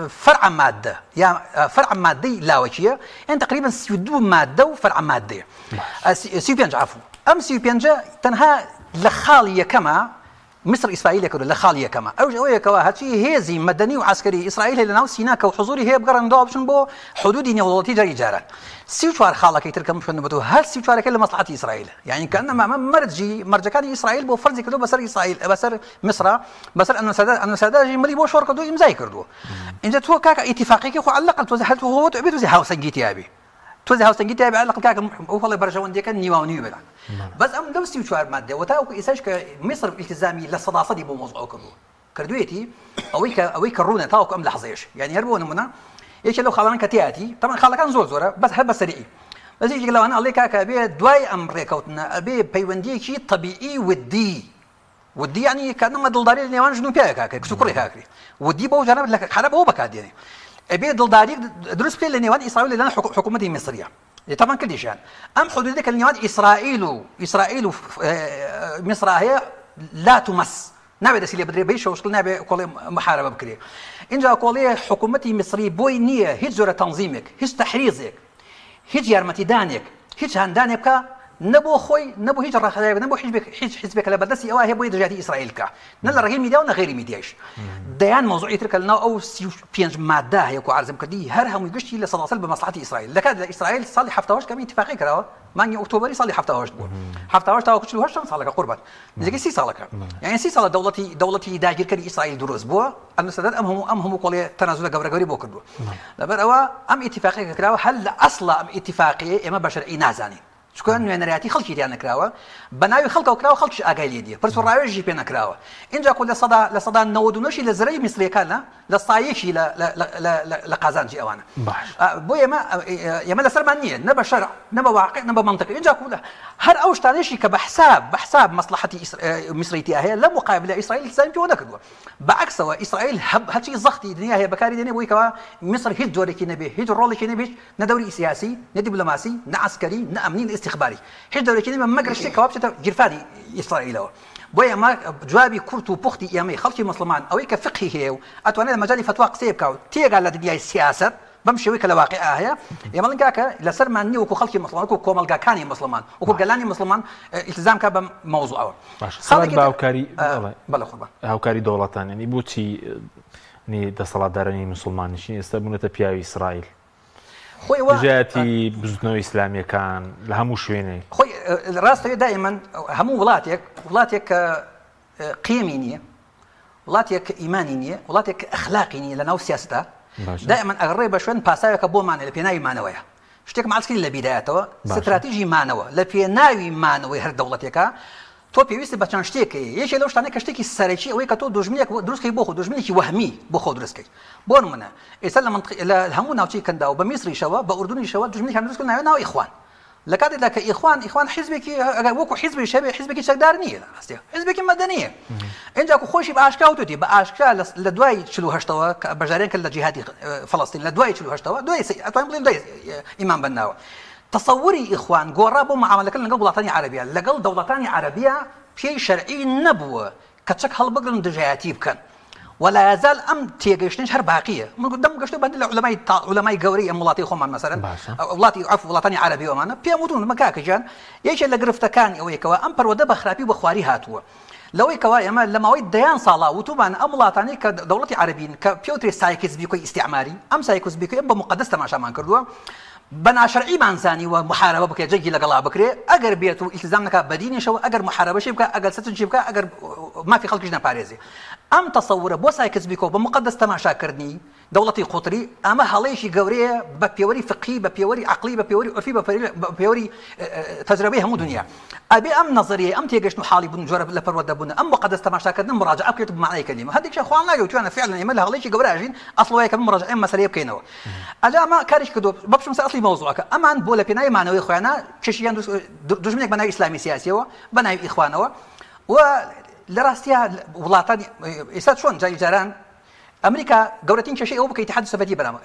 فرع مادە یا فرع مادەی لاوەکیە یان تقریبا 32 مادە و فرع مادەیە 35 عفو ئەم 35 تەنها لە خاڵی یەکەمە مصر ئیسرائیل کردو لە خاڵی یەکەمە ئەوەیەکەوە هەچی هێزی مەدەنی و عسکەری ئیسرائیل هەیە لەناو سیناکە و حضوری هەیە بگەڕێنەوە بچن بۆ حدودی نێودەوڵەتی جاری جاران 34 خاڵەکەی ترکەم خوێندبێتەوە هەر 34ەکە لە مەسلحەتی ئیسرائیل یعنی کەنەما مەرجەکانی ئیسرائیل بۆ فەرزی کردو بەسەر ئیسرائیل بەسەر مصر بەسەر ئەنوسەداژی ملی بۆ شۆڕ کردو ئیمزای کردووە اینجا تۆ کاکە ئیتفاقیەکی خۆ عەلەقەل تۆ هەر تۆ بێت وزی هاوسەنگیتیابی توزي هاوسنگی تابع على كاك والله برجوان ديك نيوانيو بلا بس ام دوستي شوار ماده وتاو ايساش مصر التزامي للصداصه بو موضوع كردويتي اويك الرونه تاوك ام لحظيش يعني هربون منا ايش لو خلان كتياتي طبعا خلا كان زوره بس هبه سريع بس يجي لو انا الله كاك بي دواي امر كوتنا ابي بيوندي شيء طبيعي ودي يعني كانما دلداري نيوان جنو بيا كاك سكري هاكري ودي بو جنب لك حرب هو بكاد يعني ابي دلداري دروس بي لنيوان اسرائيل لنا حكومتي مصريه طبعا كل شيء ام حدود النيوان اسرائيل مصر هي لا تمس نابد سيلي بدري بيش وصلنا بكل محاربه بكري ان جا قولي حكومتي مصري بوي نيه هيك زوره تنظيمك هيك تحريزك هيك يرمتي دانك هيك هندانك نبو خوي نبو هيج رخايب نبو حزبك لا بدسي او هي بو درجاتي اسرائيل كا نلا رغي ميديا ولا غير ميدياش ديان موضوعي ترك لنا او بينج ماده هيك عارزم كدي هرهم يقشتي لصداصل بمصلحه اسرائيل لكاد اسرائيل صالح حفتاوش كم اتفاقي كراو ماني اكتوبر صالح حفتاوش بو حفتاوش تاو كشلو هشام صالك قربان زي سي صالك يعني سي صال دولتي داجر كدي اسرائيل دروز بو ان سداد امهم قولي تنازل غبرغري بو كدو لبر ام اتفاقي كراو هل اصلا ام اتفاقيه اما بشرعي نازاني شكون نوێنەرایەتی خەڵکی دیان نەکراوە بە ناوی خەڵکەوە کراوە خەڵکیش ئاگای لێ دیە پرس و ڕاوێژی پێ نەکراوە اینجا کۆ لە سەدا 99 لە زرەی میسریەکانە لە سایەکی لە قازانجی ئەوانە بۆ ئێمە لەسەرمان نییە نە بە شەرع نە بە واقع نە بە منطق اینجا کۆ هەر ئەو شتانەشی کە بەحساب مەسلحەتی میسریەتی هەیە لە مقابل ئیسرائیل التزامی پێوە نەکردووە بەعکسەوە ئیسرائیل هەرچی زەختی دنیا هەیە بەکاری دێنێ بۆی کەوا میسر هیچ جۆرێکی نەبێ هیچ ڕۆڵێکی نەبێت نە دەوری سیاسی نە دیبلۆماسی نە عسکەری نە ئەمنی نە استخباری هیچ دەورێکی نەبێ مەگەر شتێکەوە بچێتە گیرفانی ئیسرائیلەوە بۆیە ئەمە جوابی کورت و پوختی ئێمەی خەڵکی مسلمان ئەوەی کە فقهی هەیە و ئەتوانێت لە مەجالی فتوا قسەی بکات تێگا لە دنیای سیاست بەم شێوەی کە لە واقعە هەیە ئێمە کاکە لەسەرمان نییە وەکو خەڵکی مسلمان وەکو کۆمەلگاکانی مسلمان وەکو گەلانی مسلمان ئیلتزام کە بەم مەوزوعەوە هاوکاری دەوڵەتان ینی بۆچی دەسەڵاتدارانی مسلمانیشین ئێستا بوونەتە پیاوی ئیسرائیل ژاتی بزنەوەی ئیسلامیەکان لە هەموو شوێنێک خۆی ڕاستەوێ دائیمەن هەموو وڵاتێک قیمی نییە وڵاتێک ئیمانی نییە وڵاتێک ئەخلاقی نییە لە ناو سیاستە دائما ئەگەڕێ بە شوێن پاساوێکە بۆمانە لە پێناوی مانەوەیە شتێک ماچکری لە بیدایەتەوە ستراتیژی مانەوە لە پێناوی مانەوەی هەر دەوڵەتێکە تۆ پێویستی بە چەند شتێکی یەکێ لەو شتانەی کە شتێکی سەرەکی ئەوەی کە تۆ دژمنێک دروستکەی بۆ خۆ دژمنێکی وەهمی بۆ خۆ دروستکەی بۆ نمونە ئێستا لە هەموو ناوچەی کەنداوە بە میسریشەوە بە ئوردونیشەوە دژمنێکیان دروست کردن ناوی ئیخوان لە کاتێکدا کە ئیخوان حیزبێکی وەکو حیزبی شەبێ حیزبێکی چەکدار نییە ڕاستیە حیزبێکی مەدەنیە اینجا کو خۆشی بە ئاشکرا وتوتی بە ئاشکرا لە دوای 48ەوە کە بەژارێن کرد لە جیهادی فەڵەستین لە دوای 48ەوە ئەتوانین بڵێن دوای ئیمان بەناوە تەسەووری ئیخوان گۆڕا بۆ معاملەکردن لەگەڵ وڵاتانی عەرەبیە لەگەڵ دەوڵەتانی عەرەبیە پێی شەرعی نەبووە کە چەک هەڵبگرن دژایەتی بکەن ولا يزال ام تيجيشنش هر باقيه من قدام قشتو بعد علماء قوري ام ولاطي خمان مثلا ولاطي عفوا ولاطني عربي ومانا بيموتون مكاك جان يش اللي قرفت كان او يكوا امبر ودب خرابي بخواري هاتوا لو يكوا اما لما ويد ديان صلاه وتوبان ام ولاطني كدولتي عربيين كبيوتري سايكس بيكو استعماري ام سايكس بيكو ام مقدسه ما شامان كردوا بنا شرعي مانزاني ومحاربه بك جيجي لقلا بكري اگر بيتو التزامنا بديني شو اگر محاربه شي بك اگر ستن شي بك اگر ما في خلق جنا باريزي ام تصور بو سايكس بيكو بمقدس تماشا كردني دولتي قطري اما هليشي غوريه ببيوري فقهي ببيوري عقلي ببيوري عرفي ببيوري تجربه هم دنيا ابي ام نظريه ام تيجشنو حالي بن جرب لبرود بنا ام مقدس تماشا كردن مراجعه كتب معنى كلمه هذيك شيء اخواننا قلت انا فعلا يمل هليشي غوراجين اصله هيك مراجعه مساله بكينو اجا ما كاريش كدو ببش مسا اصلي موضوعك اما ان بولا بناي معنوي اخوانا كشيان دجمنك بناي اسلامي سياسي بناي اخوانه و لراستيا وڵاتانی ئێستا چۆن جای جاران ئەمریکا گەورەترین کێشەی ئەوە بکە ئیتحادی سۆڤێتی بەرامە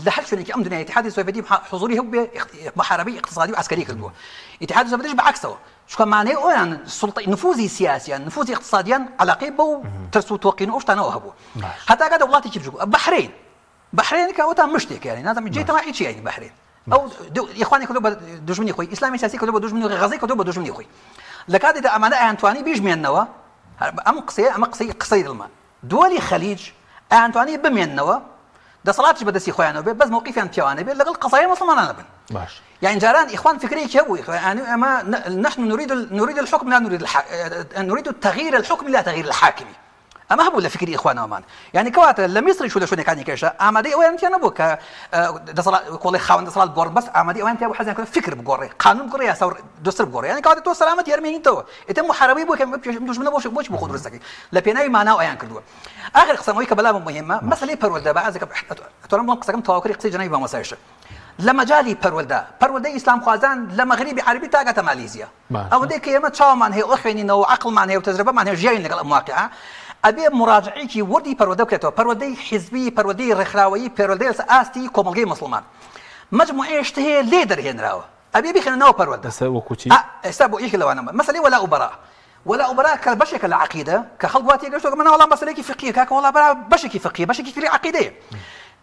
لە هەر شوێنێکی ئەم دنیای ئیتحادی سۆڤێتی حضوری هەبوو بێ محاربەی اقتصادی و عسکەری کردووە ئیتحادی سۆڤێتیش بەعکسەوە چونکە مانای ئەویان سوڵتەی نفوذی سیاسیان نفوذی اقتصادیان علاقەی بەو ترس و تۆقین و ئەو شتانەوە هەبوو هەتا کاتە وڵاتێکی بچووکە بەحرین کە ئەوەتان مشتێک یانی نازانم جێتەوە هیچی یانی بەحرین ئەو ئیخوانی کردو بە دوژمنی خۆی ئیسلامی سیاسی کردو بە دوژمنی غەزەی کردو بە دوژمنی خۆی لە کاتێکدا ئەمانە ئەیانتوانی بیژمێننەوە ئەم قسەی دڵمان دووەلی خەلیج ئەیانتوانی بمێننەوە دەسەڵاتیش بەدەستی خۆیانەوە بێت بەس مووقیفیان پیاوانە بێت لەگەڵ قەزای مەسڵمانانە بن باش يعني جاران إخوان فكري هبوا يعني أما نحن نريد الحكم لا نريد تغيير الحكم لا تغيير الحاكم أما هبوا لفكري إخواننا ومان يعني كوات لم يصير شو كان كيشا أمادي وين أنت أنا بوك دصلا كل خاون دصلا بقور بس أمادي وين أنت أبو حزن فكر بقوري قانون بقوري يا سور دستور بقوري يعني كوات تو سلامة يرمي أنتوا إتم محاربي بوك مش من بوش بخود رزقي لبيناي معنا ويان كردوا آخر قصة ويك بلا مهمة مثلا برول دابا عزك أتوقع من قصة كم توقعي قصة جنايبة مسايشة لما جالي برولدا إسلام خوازان لما غريبي عربي تاقت ماليزيا أو ديك يما تشاو من هي أخويني وعقل من هي وتجربة من هي جايين لك المواقعة أبي مراجعي كي وردي برولدا كتو برولدا حزبي برولدا رخراوي برولدا آستي كومالجي مسلمان مجموعة اشتهي ليدر هنراو أبي بيخنا نو برولدا سوكوتي استابو إيش لو أنا مثلا ولا أبراء كبشك العقيدة كخلق واتي قلتوا كمان والله مثلا كي فقهية كاك والله أبراء بشكي فقهية بشكي في عقيدة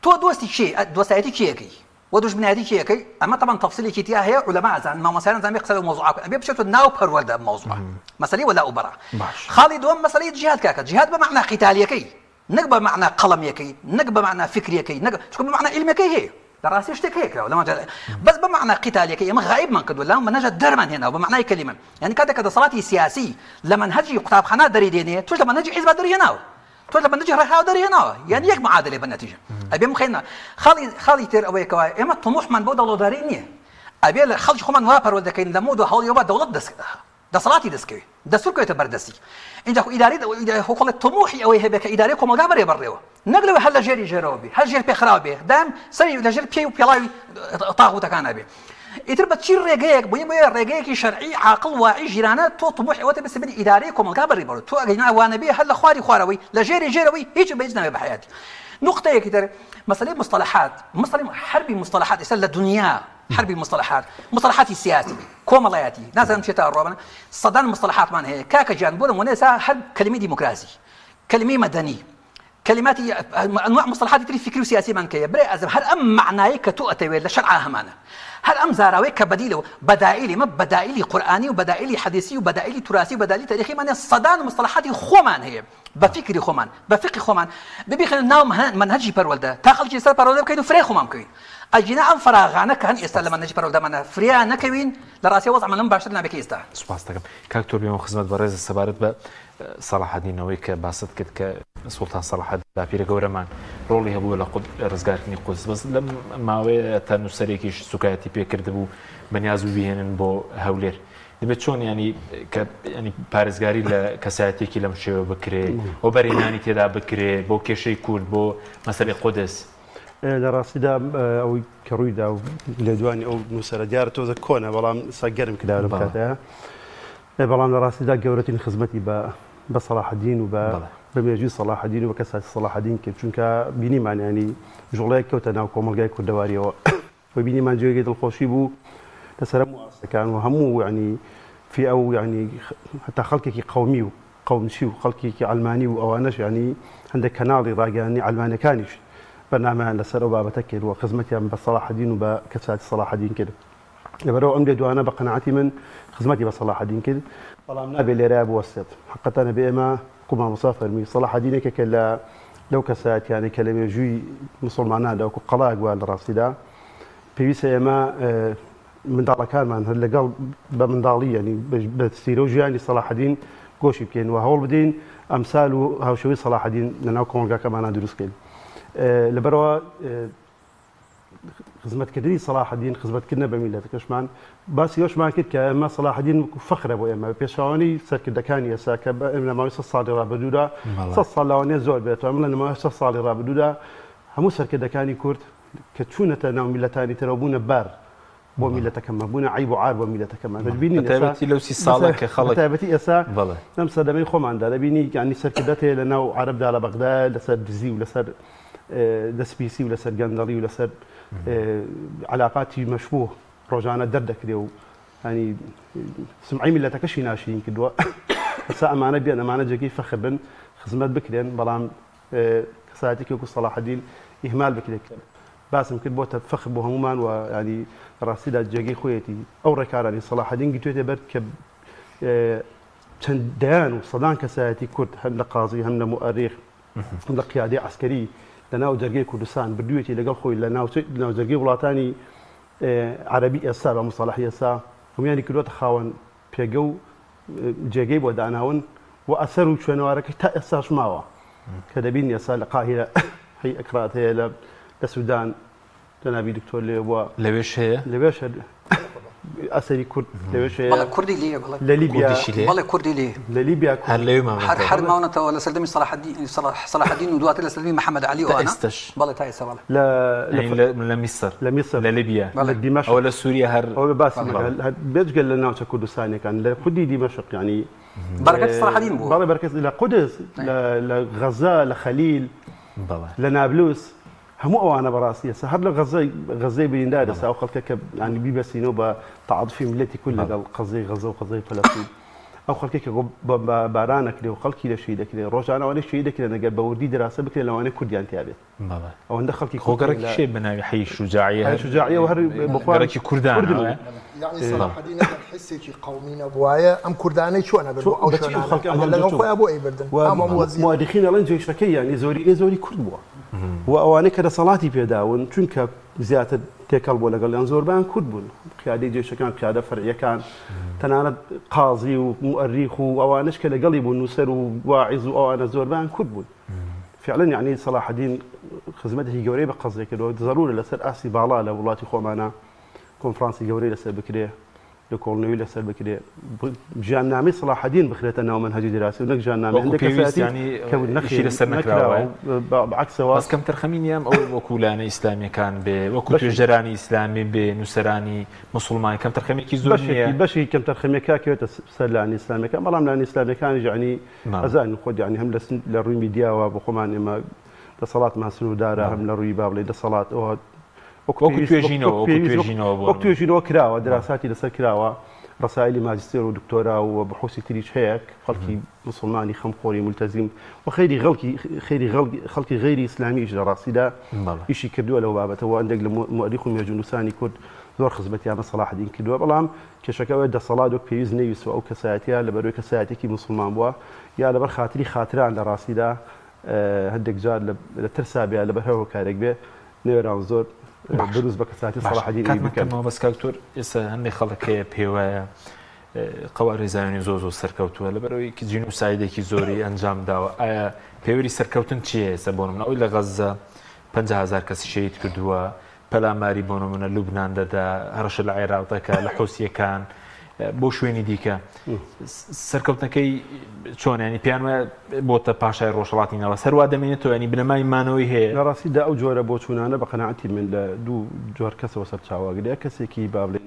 تو دوستي شيء دوستي كي ودوش من هذه كي اما طبعا تفصيلي كي هي علماء زان ما مثلا زان بيقصدوا موضوعات ابي بشتو ناو برولدا موضوع مسألة ولا أبرا خالد وم مسألة جهاد كاكا جهاد بمعنى قتال يكي نقبة بمعنى قلم يكي نقبة بمعنى فكر يكي شكون بمعنى علم يكي هي دراسة اشتك هيك ولا ما بس بمعنى قتال يكي ما غايب من كدو لا ما نجد درما هنا وبمعنى كلمة يعني كذا صلاتي سياسي لما نهجي قطاب خنا دري ديني توش لما نجي حزب دري هنا تو لما نجي رايح دري هنا يعني يك معادله بالنتيجه ابي مخينا خالي تير اوي كوا اما طموح من بودا داريني ابي خلج خمان وابر ولا كاين لمود حول يوبا دولت ده صلاتي دسكي ده سوق يتبردسي انت اداري هو كل طموحي اوي هبك اداري كما غبر يبريو نقلوا هلا جيري جيروبي هل جير بخرابي دام سري لجير بيو بيلاوي طاغوت كان ابي يتربى تشير رجاك بوين رجاك شرعي عاقل واعي جيرانات تو طموح وقت بس بني اداريكم الكبر يبرد تو اجينا وانا بيه هلا خواري خوروي لا جيروي هيك بيجنا بحياتي نقطه كده مساله مصطلحات حربي مصطلحات اسال الدنيا حربي مصطلحات السياسي كومالياتي ناس مشيتها الروبنا صدان مصطلحات مان هي كاكا جانبون ونسا حرب كلمه ديمقراطي كلمه مدني كلمات انواع مصطلحات تري فكري وسياسي من كي بري ازم هل ام معناي كتؤتي ولا شرعها معنا هل ام زاراوي كبديل بدائلي ما بدائلي قراني وبدائلي حديثي وبدائلي تراثي وبدائلي تاريخي من الصدان مصطلحات خومان هي بفكري خومان بفقه خومان ببيخن ناو منهجي برولدا تاخل جي سر برولدا كاينو فري خومان كاين اجينا ام فراغانا كان يستلم منهجي برولدا من فريا نكوين لراسي وضع من مباشر نبي كيستا سپاسدەکەم کاکتۆر بێمە خزمەت بەڕێز سەبارەت بە سەلاحەدینەوەی کە باست کرد کە سوڵتان سەلاحەدین باپیرە گەورەمان ڕۆڵی هەبووە لە ڕزگارکردنی قودس بەس لەم ماوەیە تا نووسەرێکیش سوکایەتی پێکرد بوو بەنیاز و بهێنن بۆ هەولێر دەبێت چۆن ینی کە ینی پارێزگاری لە کەسایەتێکی لەم شێوە بکرێ بۆ بەرهێنانی تێدا بکرێ بۆ کێشەی کورد بۆ مەسەلەی قودس لە ڕاستیدا ئەوەی کە ڕوویدا و لە دوانی ئەو نووسەرە دیارە تۆزە کۆنە بەڵام ساگەرم کرداوە لەم کاتەیە بەڵام لە ڕاستیدا گەورەترین خزمەتی بە سەلاحەدین و بە مێژووی سەلاحەدین و بە کەساتی سەلاحەدین کرد چونکە بینیمان ینی ژوڵەیەک کەوتە ناو کۆمەلگای کوردەواریەوە و بینیمان جێگەی دڵخۆشی بوو لەسەر مؤسسەکان و هەموو ینی في ئەو ینی هەتا خەڵکێکی قەومی و قەومچی و خەڵکێکی ئەلمانی و ئەوانەش ینی هەندێک کەناڵی ڕاگەیاندنی ئەلمانەکانیش بەنامەیان لەسەر ئەو بابەتە کرد و خزمەتیان بە سەلاحەدین و بە کەساتی سەلاحەدین کرد لەبەرەوە ئەم لێدوانە بە قەناعەتی من خزمەتی بە سەلاحەدین کرد بەڵام نابێت لێرە بوەستێت حقەتانە بێ ئێمە قوما موسا فەرمی سەلاحەدینێکێکە لەو کەساتیانە کە لە مێژووی موسڵماناندا وەکو قەڵایەک وە لە ڕاستیدا پێویستە ئێمە منداڵەکانمان هەر لەگەڵ بە منداڵی ینی بە سیرە و ژیانی سەلاحەدین گۆشی بکەین و هەوڵ بدەین ئەمسال و هاوشەوی سەلاحەدین لەناو کۆمەلگاکەمانە دروستکەین لەبەرەوە خزمەتکردنی سەلاحەدین خزمەتکردنە بە میلەتەکەشمان باسی ئەوشمان کرد کە ئەمە سەلاحەدین فەخرە بۆ ئێمە پێشاوانی سەرکردەکانی ئێستا کە لە ماوەی 100 ساڵی ڕابردوودا 100 ساڵ لاوانەیە زۆر بێتەوە من لە ماوەی 100 ساڵی ڕابردوودا هەموو سەرکردەکانی کورد کە چوونەتە ناو میلەتانی ترەوە بوونە بەر بۆ میلەتەکەمە بوونە عیب و عار بۆ میلەتەکەمە دەبینی تایبەتی لەو 30 ساڵە کە خەڵک تایبەتی ئێستا لەم سەردەمەی خۆماندا دەبینی یعنی سەرکردەت هەیە لە ناو عەرەبدا لە بەغدا لەسەر دزی و لەسەر دەستپیسی و لەسەر گەندەڵی و لەسەر علاقاتی مەشبوه ڕۆژانە دەردەکرێ و ینی سمعی میلەتەکەشی ناشرین کردووە ئەسا ئەمانە بێن ئەمانە جێگەی فەخر بن خزمەت بکرێن بەڵام کەسایەتێکی وەکو سەلاحەدین ئیهمال بکرێت باسم کرد بۆتە فەخر بۆ هەمومان و ینی ڕاستیدا جێگەی خۆیەتی ئەو ڕێکارانی سەلاحەدین گرتوێتە بەر کە چەند دەیان و سەدان کەسایەتی کورد هەم لە قازی هەم لە مؤەرریخ هەم لە قیادەی عسکەری لە ناو جەرگەی کوردستان بردوێتی لەگەڵ خۆی لە ناو جەرگەی وڵاتانی عەرەبی ئێستا بە مصطلحی ئێستا هەمویانی کردوتە خاوەن پێگە و جێگەی بۆ داناون و ئەسەر و شوێنەوارەکەی تا ئێستاش ماوە کە دەبین ئێستا لە قاهیرە هەی ئەکرات هەیە لە سوودان جەنابی دکتۆر لێ بووە لەوێش هەیە لەوێش ئەسەری کورد لەوێش هەیە کوردی لێ لە لیبیا بەڵێ کوردی لێ لە لیبیا هەر لەوێ هەر ماونەتەوە لە سەردەمی سەلاحەدین و دواتر لە سەردەمی محەممەد عەلی و ئەنا بەڵێ تا ئێستا بەڵێ لە میسر لە میسر لە لیبیا لە دیمەشق ئەو لە سووریا هەر ئەوە باسی بێجگەل لە ناوچە کوردستانیەکان لە خودی دیمەشق ینی بەرەکەت سەلاحەدین بوو بەڵێ بەرەکەت لە قودس لە غەزا لە خەلیل لە نابلوس هەموو ئەوانە بەڕاستی ئێستا هەر لە غەزەی بریندار ئێستا ئەو خەڵکە کە ینی بیبەستینەوە بە تەعاطفی میلەتی کول لەگەڵ قەزەی غەزە و قەزەی فەلەستین ئەو خەڵکی کە باران ئەکرێ و خەڵکی لە شەهید دەکرێ ڕۆژانەوەی شەهید دەکرێن ئەگەر بە وردی دەراسە بکرێن لەوانەیە کوردیان تیا بێت ئەوەندە خەڵکی خۆگەڕێکی شێ بناوی حەی شوجاعیە شوجاعیە و هەر بخوارێکی کوردانەوە يعني سەلاحەدین حسێکی قومی نەبووایە ئەم کوردانەی چۆنە بێت ئەو لەگەڵ خۆیان بۆ ئەیبردن موادخین ئەڵێن جێشتەکەی یانی زۆری کورد بووە و ئەوانەی کە دەسەڵاتی پێداون چونکە زیاتر تێکەڵ بۆ لەگەڵیان زۆربیان کورد بوون قیادەی جێشتەکان پیادە فەرعیەکان تەنانەت قازی و مؤەرریخ و ئەوانش کە لەگەڵی بوون نووسەر و واعیز و ئەوانە زۆربیان کورد بوون فعلا یعنی سەلاحەدین خزمەتێکی گەورەی بە قەزێ کردەوە ضرورە لەسەر ئاسی باڵا لە وڵاتی خۆمانە کۆنفرانسی گەورەی لەسەر بکرێ لە کۆڵنەوەی لەسەر بکرێ ژیاننامەی سەلاحەدین بخرێتە ناو مەنهەجی دراسی و نەک ژیاننامە هەندێک کەساتی کە نەخشی لەسەر نەکراوە بەعکسەوە بەس کەمتر خەمینیام ئەو وەکوولانە ئیسلامیەکان بێ وەکو توێژەرانی ئیسلامی بێ نووسەرانی مسلمانی کەمتر خەمێکی زۆر نییە بەشی کەمتر خەمێکا کەوێتە سەر لانی ئیسلامیەکان بەڵام لانی ئیسلامیەکانی ژانی ئەزان خۆ یعنی هەم لە ڕووی میدیاوە بۆ خۆمان ئێمە دەسەڵاتمان سنوودارە هەم لە ڕووی با بڵێ دەسەڵات ئەوە وەکو توێژینەوە کراوە دەراساتی لەسەر کراوە ڕسایلی ماجستێر و دکتۆرا و بەحوسی تریش هەیە خەڵکی مسلمانی خەمخۆری مولتەزیم و خەیری خەڵکی غەیری ئیسلامیش لە ڕاستیدا ئیشی کردووە لەو بابەتەوە هەندێک لە مؤەرریخ و مێژونووسانی کورد زۆر خزمەتیانە سەلاحەدین کردووە بەڵام کێشەکەوە دەسەڵات و پێویست نەویستوە ئەو کەسایەتیە لەبەرەوەی کەسایەتێکی مسلمان بووە یا لەبەر خاتری خاتران لە ڕاستیدا هەندێک جار لە ترسا بێ لەبەر هەوە کارێک بێ نێوەران زۆر دروست بە کەساتی سەلاحەدین بکەمەوە بەس کاکتۆر ئێستا هەندێک خەڵکەیە پێوایە قەوا ڕێزانانی زۆر سەرکەوتووە لەبەرەوەی کە جین و سایدێکی زۆری ئەنجام داوە ئایا پێوەری سەرکەوتن چییە ئێستا بۆ نمونە ئەوی لە غەزە 50,000 کەس شەهید کردووە پەلاماری بۆ نمونە لوبنان دەدا هەرشە لە عێراقەکە لە حوسیەکان بۆ شوێنی دیکە سەرکەوتنەکەی چۆن ینی پیان وایە بۆتە پاشای ڕۆژهەڵاتینەوە سەروا دەمێنێتەوە ینی بنەمای مانەوەی هەیە لە ڕاستیدا ئەو جۆرە بۆ چوونانە بە قەناعەتی من لە دوو جۆر کەسەوە سەرچاوەگرەیە کەسێکی با بڵێن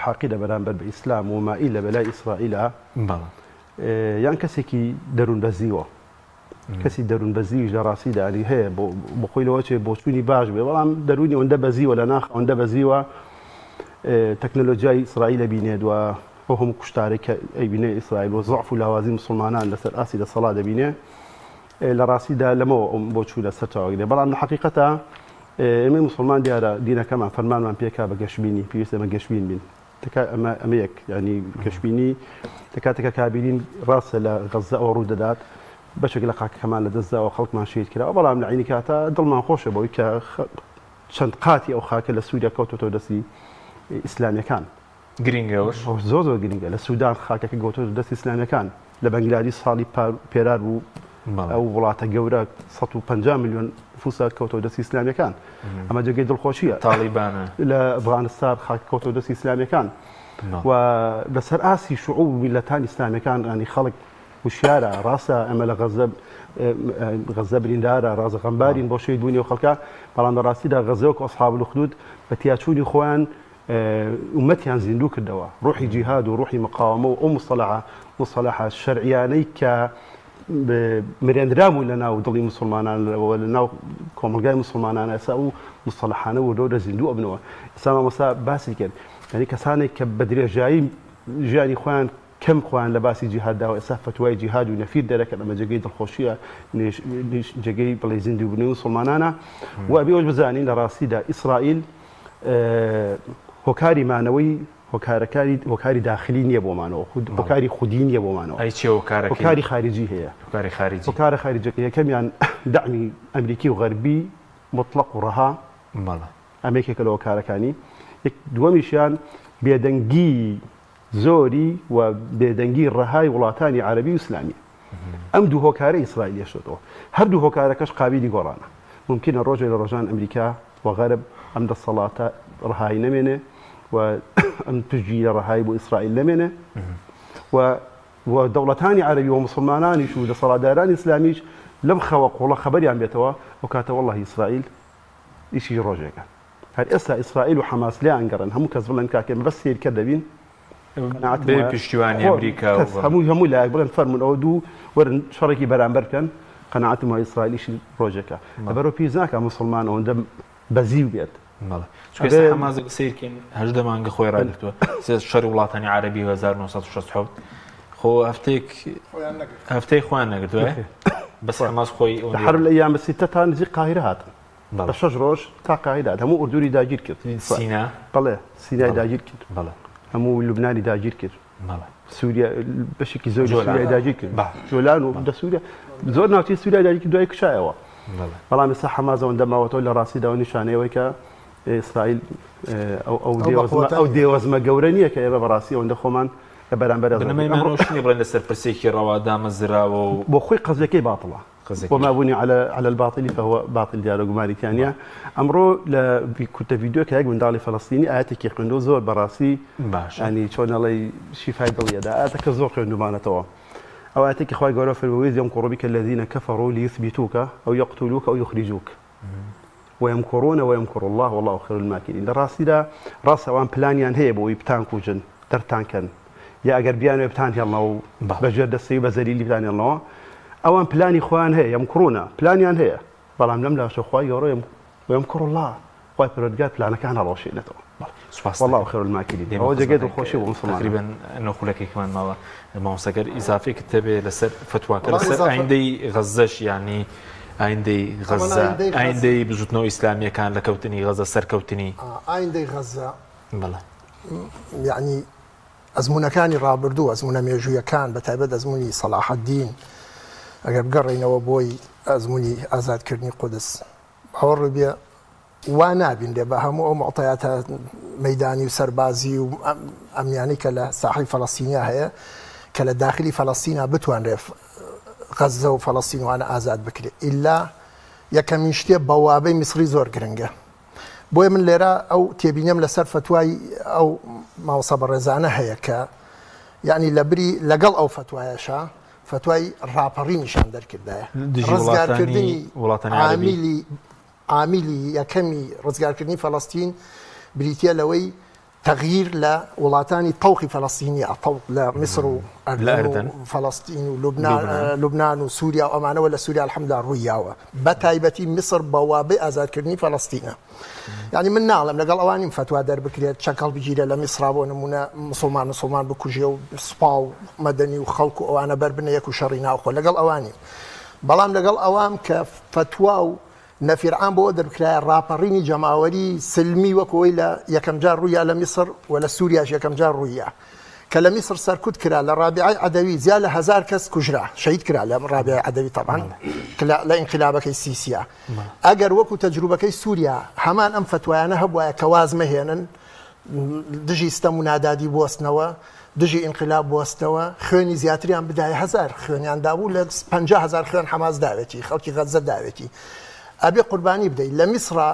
حاقی لە بەرامبەر بە ئیسلام و مائیل لە بەلای ئیسرائیلە یان کەسێکی دەروونبەزیوە کەسی دەروونبەزیش لە ڕاستیدا ینی هەیە بۆ خۆی لەوە چێ بۆ چوونی باش بێ بەڵام دەرونی ئەوەندە بەزیوە لە ناخ ئەوەندە بەزیوە تەکنۆلۆژیای ئیسرائیل دەبینێت و ئەو هەموو کوشتارێک کە ئەیبینێ ئیسرائیل و زەعف و لاوازی مسلمانان لەسەر ئاسی دەسەڵات دەبینێ لە ڕاستیدا لەمەوە ئەو بۆ چوونە سەرچاوەگرێ بەڵام لە حەقیقەتە ئێمەی مسلمان دیارە دینەکەمان فەرمانمان پێکا بە گەشتبینی پێویستە ئەمە گەشتبین بین ئەمە یەک ینی گەشتبینی کاتێکە کابینین ڕاستە لە غەزە ئەوە ڕوو دەدات بەشێک لە قاکەکەمان لە دەستداوە خەڵکمان شەهید کراوە بەڵام لە عینی کاتە دڵمان خۆشە بەوەی کە چەند قاتی ئەو خاکە لە سووریا کەوتۆتەوە دەستی ئیسلامیەکان گرینگەوەش زۆر زۆر گرنگە لە سوودان خاکەکە گەوتۆ دەستی ئیسلامیەکان لە بەنگلادی ساڵی پێرار بوو ئەو وڵاتە گەورە 150 میلیۆن فوسات کەوتۆ دەستی ئیسلامیەکان ئەمە جێگەی دڵخۆشیە تاڵیبانە لە ئەفغانستان خاک کەوتۆ دەستی ئیسلامیەکان و لەسەر ئاسی شعوب میلەتانی ئیسلامیەکان ینی خەڵک وشیارە ڕاستە ئەمە لە غەزە بریندارە ڕازەغەمبارین بۆ شەی دونیا و خەڵکە بەڵام بەڕاستیدا غەزەوە کە ئەسحاب الخدود بە تیاچوونی خۆیان ئومەتیان زیندوو کردەوە ڕوحی جیهاد و ڕوحی مقاومە و ئەو مصطلحە شەرعیانەی کە مرێنرابوو لە ناو دڵی مسلمانان لە ناو کۆمەلگای مسلمانان ئێستا و مصطلحانە و دەورە زیندوو ئەبنەوە ئێستا مامۆستا باسی کرد یعنی کەسانێک کە بە درێژایی ژیانی خۆیان کەم خۆیان لە باسی جیهادداوە ئێستا فتوای جیهاد و نەفیر دەرەکەن ئەمە جێگەی دڵخۆشیە جێگەی بڵێ زیندووبوونی مسلمانانە و ئەبێ ئەوش بزانین لە ڕاستیدا ئیسرائیل هۆکاری مانەوەی هۆکاری داخلی نییە بۆمانەوە هۆکاری خودی نییە بۆمانەوە هۆکاری خارجی هەیە هۆکارە خارجەکە یەکەمیان دعمی ئەمریکی و غەربی مطلق و ڕەها ئەمێکێکە لە هۆکارەکانی دووەمیشیان بێدەنگی زۆری و بێدەنگی ڕەهای وڵاتانی عەرەبی و ئیسلامی ئەم دوو هۆکارە ئیسرائیل شێتەوە هەردوو هۆکارەکەش قابلی گۆڕانە ممکنە ڕۆژێک لە ڕۆژان ئەمریکا و غەرب ئەم دەسەڵاتە ڕەهایی نەمێنێ و ئەم پشتگیری لە ڕەهایی بۆ ئیسرائیل نەمێنێ و دەوڵەتانی عەرەبی و مسلمانانیش و دەسەڵاتدارانی ئیسلامیش لەم خەوە قوڵە خەبەریان بێتەوە ئەو کاتە وەڵڵاهی ئیسرائیل ئیشی ڕۆژێکە هەر ئێستا ئیسرائیل و حەماس لێیان گەڕن هەموو کەس بڵێن کاکێ بەس سیرکە دەبین پشتیوانی ئەمریکا هەموو لایەک بڵێن فەرمون ئەوە دوو وەرن شەڕێکی بەرامبەر بکەن قەناعەتم وای ئیسرائیلیشی ڕۆژێکە لەبەرەوە پێویست ناکە مسلمان ئەوەندە بەزیو بێت حماس سیرکەین هەژدە مانگە خۆی ڕادتووە شەڕی وڵاتانی عەرەبی 1960 خۆ هەفتەی خۆیان نەگرتووە بەس حماس خۆی حرب الأيام الستة تا نزیق قاهرە هاتن بە 6 ڕۆژ تا قاهرە هەموو ئوردوری داگیر کرد سینا بەڵێ سینای داگیر کرد هەموو لوبنانی داگیر کرد سووریا بەشێکی زۆر سووریای داگیر کرد جۆلان و دە سووریا زۆر ناوچەی سووریا داگیر کرد دوای کوشایەوە بەڵام ئێستا حەماس ئەوەندە ماوەتەوە لە ڕاستیدا نیشانەیەوەی کە ئیسرائیل ئەو دێوەزمە گەورە نییە کە ئێمە بەڕاستی ئەوەندە خۆمان لە بەرامبەر بنەمەی بڵێن لەسەر پرسێکی ڕەوا دامەزراوە و بۆ خۆی قەزەکەی باتڵە وما بني على الباطل فهو باطل ديالو مالكانيا امرو ل كنت فيديو كاك من دالي فلسطيني اياتك يقندو زور براسي يعني شلون الله شي فايده ويدا اياتك زور قندو معناتها او اياتك اخوي قالوا في الويز يمكر بك الذين كفروا ليثبتوك او يقتلوك او يخرجوك ويمكرون ويمكر الله والله خير الماكرين دراسي دا راس وان بلانيان هي بو يبتانكو جن درتان كان يا اگر بيانو يبتان يلا بجد السيب زليل بتان يلا اوان بلاني خوان هي يمكرونا بلانيان هي بلام لم لا شو خوي يورو ويمكر الله خوي بردقات بلانا كان على شيء نتو والله خير الماكرين هو جاكيت الخوشي ومسلمان تقريبا انه خلك كمان ما مسكر اضافه كتابه لسر فتوى لسر عندي غزاش يعني عندي غزه عندي بزوتنو اسلاميه كان لكوتني غزه سركوتني عندي غزه بلا يعني ازمونه كان رابردو ازمونه ميجويه كان بتعبد ازموني صلاح الدين اگر بقرينەوە بۆی ئەزمموی ئازادکردنی قودس باوەڕ بێ وا نابین لێ بە هەموو ئەو معتەیاتە مەیدانی و سەربازی و ئەمیانی کە لە ساحی فەڵەستینیا هەیە کە لە داخلی فەڵەستینە بتوانرێ غەزە و فەڵەستینوانە ئازاد بکرێت ئیلا یەکەمین شتێ بەوابەی میسری زۆر گرنگە بۆیە من لێرە ئەو تێبینەم لەسەر فتوای ئەو ماوەسە بەڕێزانە هەیە کە یعنی لەگەڵ ئەو فتوایەشە فتوای ڕاپەڕی نیشان دەرکردایە ڕزگارکردنی عامیلی یەکەمی ڕزگارکردنی فەڵەستین بریتە لەوەی تەغییر لە وڵاتانی تەوقی فەڵەستینی ئەتەوق لە میسر و ئەردن و فەڵەستین و لوبنان و سووریا و ئەمانەوە لە سووریا الحەمدولیلا ڕوویاوە بە تایبەتی میسر بەوابەی ئازادکردنی فەڵەستینە یعنی من ناڵم لەگەڵ ئەوانیم فتوا دەربکرێت چەکەڵ بگیرە لە میسرا بۆ نمونە مسلمان بکوژێ و سوپا و مەدەنی و خەڵک و ئەوانە بەربنە یەک و شەڕی ناوخۆ لەگەڵ ئەوانی بەڵام لەگەڵ ئەوام کە فتوا و نەفیرعان بۆ دەربکرایە ڕاپەڕینی جەماوەری سلمی وەکەوەی لە یەکەم جار ڕوویا لە میسر و لە سووریاش یەکەم جار ڕوویە کە لە میسر سەرکوت کرا لە ڕابعەی عەدەوی زیاد لە 1000 کەس کوژرا شەهید کرا لە ڕابعەی عەدەوی طبعاً لە ئینقلابەکەی سیسیا ئەگەر وەکو تەجروبەکەی سووریا هەمان ئەم فتوایانە هەبوایە کە واز مەهێنن دژی ستەم و نادادی بوەستنەوە دژی ئینقلاب بوەستەوە خوێنی زیاتریان بدایە 1000 خوێنیان دابوو لە 50,000 خوێن حەماس داوێتی خەڵکی غەزە داوێتی ئەبێ قوربانی بدەیت لە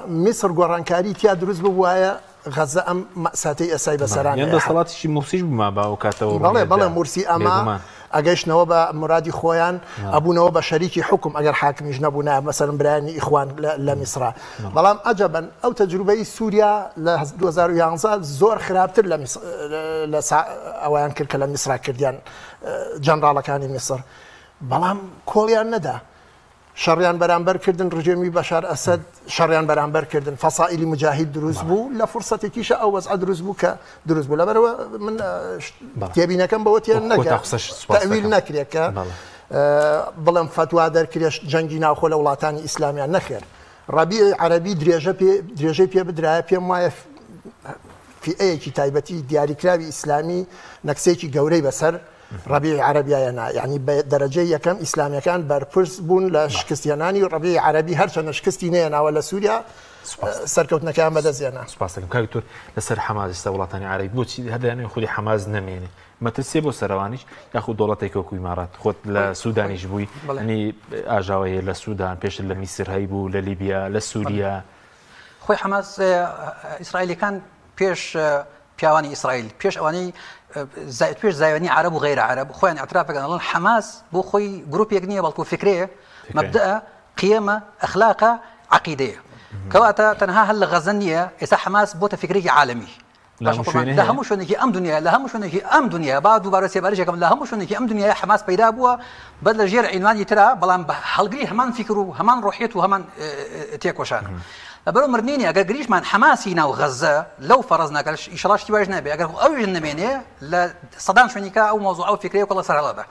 میسر گۆڕانکاری تیا دروست ببوایە غەزە ئەم مەساتەی ئەسای بەسەران دەسەڵاتیشی موسیش بووما باو کاتەوە بەڵێ مورسی ئەمە ئەگەیشتنەوە بە مرادی خۆیان ئەبوونەوە بە شەریکی حکم ئەگەر حاکمیش نەبوونا مەسەرم برایانی ئیخوان لە میسرا بەڵام ئەجەبەن ئەو تەجروبەی سووریا لە 2011 زۆر خراپتر لە ئەویان کرد کە لە میسرا کردیان جەنراڵەکانی میسر بەڵام کۆڵیان نەدا شەڕیان بەرامبەرکردن ڕژێمی بەشار ئەسەد شەڕیان بەرامبەرکردن فەسائیلی مجاهید دروست بوو لە فرسەتێکیشە ئەو وەزع دروست بوو کە دروست بوو لەبەرەوە من تێبینەکەم بەوە تێن تەویل نەکرێت کە بڵێم فتوا دەرکرێت جەنگی ناوخۆ لە وڵاتانی ئیسلامیان نەخێر ڕەبیع عەرەبی درێژەی پێ بدرایە پێم وایە فئەیەکی تایبەتی دیاریکراوی ئیسلامی نەکسێکی گەورەی بەسەر ڕەبیع عەرەبیایەنا یعنی بە دەرەجەی یەکەم ئیسلامیەکان بەرپرس بوون لە شکستیانانی ڕەبیع عەرەبی هەرچەندە شکستی نەیەناوە لە سووریا سەرکەوتنەکان بەدەستێنا سوپاس دەکەم کاکتۆر لەسەر حەماس ئێستا وڵاتانی عەرەبی بۆچی هەردەیانەوێ خودی حەماس نەمێنێ مەترسیە بۆ سەرەوانیش یاخود دەوڵەتێکی وەکو ئیمارات خۆت لە سوودانیش بووی ینی ئاژاوەیە لە سوودان پێش لە میسر هەی بوو لە لیبیا لە سووریا خۆی حەماس ئیسرائیلیەکان پێش پیاوانی ئیسرائیل پێش ئەوانەی پێش زایوانی عرب و غیر عرب خۆیان اعترافەکەن حەماس بۆ خۆی گروپێک نییە بەڵکو فکرەیە مەبدەە قیەمە ئەخلاقە عەقیدەیە کەواتە تەنها هەر لە غەزە نییە ئێستا حەماس بۆتە فکرێکی عالەمی لە هەموو شوێنێکی ئەم دنیا لە هەموو شوێنێکی ئەم دنیا با دووبارە سێبارەشێکم لە هەموو شوێنێکی ئەم دنیای حەماس پەیدا بووە بەد لە ژێر عنوانی ترا بەڵام بە هەڵگری هەمان فکر و هەمان ڕۆحیەت و هەمان تێکۆشان لەبەرەوە مردنینی ئەگەر گریشمان حەماسی ناو غەزە لەو فەرەز ناکەن ئیشەڵا شتی واش نابێ ئەگەر ئەویش نەمێنێ لە سەدان شوێنیکە ئەو مۆزوع ئەو فکرەیە کۆڵە سەر هەڵەدا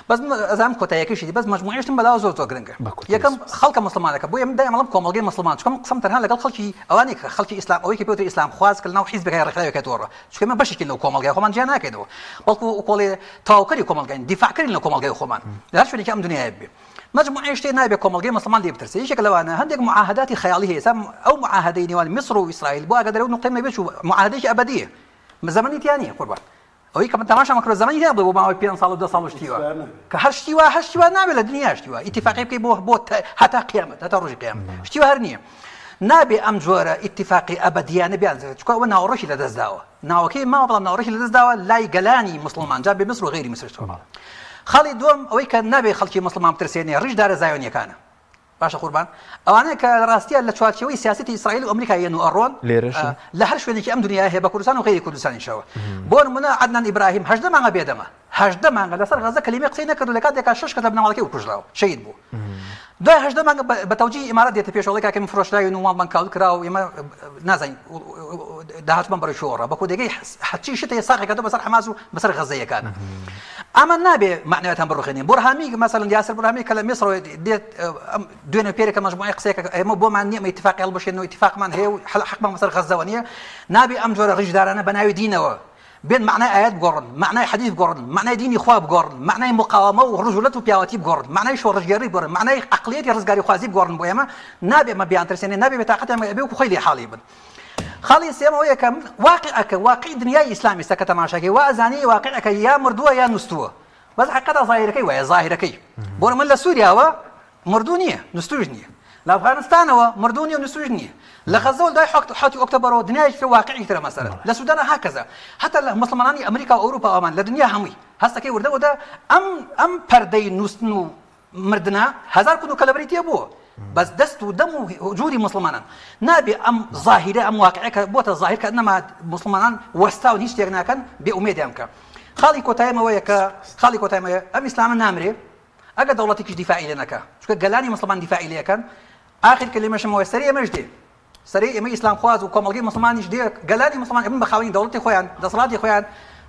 بەس ئەزانم کۆتاییەکەیشی بەس مەجموعیشتم بەلاوە زۆر گرنگە یەکەم خەڵکە مسلمانەکە بۆ ئێمە دایما بڵم کۆمەڵگەی مسلمان چکەم قسەم تەنها لەگەڵ خەڵکی ئەوانەی کە خەڵکی ئیسلام ئەوەی کە پێوتری ئیسلام خواز کە ناو حیزبەکەی ڕێکخراوێکە تۆڕە چکە ئێمە بەشێکی لەو کۆمەڵگەی خۆمان جیا ناکەیتەوە بەڵکو کۆڵێ تەواوکەری کۆمەڵگەین دیفاعکردن لە کۆمەڵگەی خۆمان لە هەر شوێنێکی ئەم دنیای بێ مجموعة شتي نائب كومالجي مسلمان دي بترسي شكل لوانا هندك معاهدات خيالية سام أو معاهدين نيوان مصر وإسرائيل بوا قدروا نقيم ما بيشوا معاهدات أبدية من زمن ثانية قربان أو كمان تماشى مكر الزمن ثاني بوا ما بين صالو ده صالو شتيوا كهشتيوا نعمل الدنيا شتيوا اتفاقية كي بوا حتى قيامة حتى رجع قيامة شتيوا هرنية نابي أم جوارا اتفاقي أبدية نبيان شكوا ونا أورش إلى دزداوا ناوكي ما بلا ناورش إلى دزداوا لا يقلاني مسلمان جاب بمصر وغير مصر خالي دوم أوي كان نبي خلقي مسلمان بترسيني رج دار زايونية كان باشا قربان أواني كراستيا لتشواتشوي سياسة إسرائيل وأمريكا ينو أرون لهرش وينك أم دنيا هي بكردستان وغير كردستان إن شاء الله بون منا عدنان إبراهيم هجدة معنا بيدما هجدة معنا لسر غزة كلمة قصينا كردو لكاد يكاد شش كتبنا على كي وكجلاو شهيد بو ده هجدة معنا بتوجيه إمارات ديت فيش ولا كم فروش لا ينو مال كاول كراو يما نازين ده هات من برشورة بكو دقي حتشي شتى يساق كده بسر حماس بسر غزة كان أما النبي معنوياتهم بروخينين برهامي مثلا ياسر برهامي كلام مصر ديت دون بيرك مجموعة قصيك مو بو معنى اتفاق يلبش إنه اتفاق من هي حق من مصر غزة ونية نبي أمجور رج دارنا بناوي دينه بين معنى آيات بقرن معنى حديث بقرن معنى دين إخوة بقرن معنى مقاومة ورجولته بيواتي بقرن معنى شو رجالي بقرن معنى عقلية رزقاري خوازي بقرن بويما نبي ما بيانترسين نبي بتاعته ما يبيو خيلي حالي بن خالي سيما ويا كم واقع دنيا إسلامي سكت ماشاكي وأزاني واقعك يا مردوة يا نستوة بس حقيقة ظاهركي ويا ظاهركي بور من لسوريا هو مردونية نستوجنية لأفغانستان هو مردونية ونستوجنية لغزة ده حتى أكتوبر ودنيا في واقعي ترى مثلا للسودان هكذا حتى المسلمانين أمريكا وأوروبا أمان لدنيا همي هسه كي ورده وده أم پردي نستنو مردنا هزار كنو كالبريتي أبوه بس دست ودم وجودي مسلمانا نبي أم ظاهرة أم واقعك بوت الظاهر كأنما مسلمانا وستاو نيشتيرنا كان بأميد أمك خالي كوتايما وياك خالي كوتايما أم إسلام النامري أجا دولتك دفاعي لنا كا شو قالاني مسلمان دفاعي ليا كان آخر كلمة شموه سريع مجدي سريع ما إسلام خواز وكمالجي مسلمان يجدي قالاني مسلمان ابن بخاوين دولتي خويان دصلاتي خويان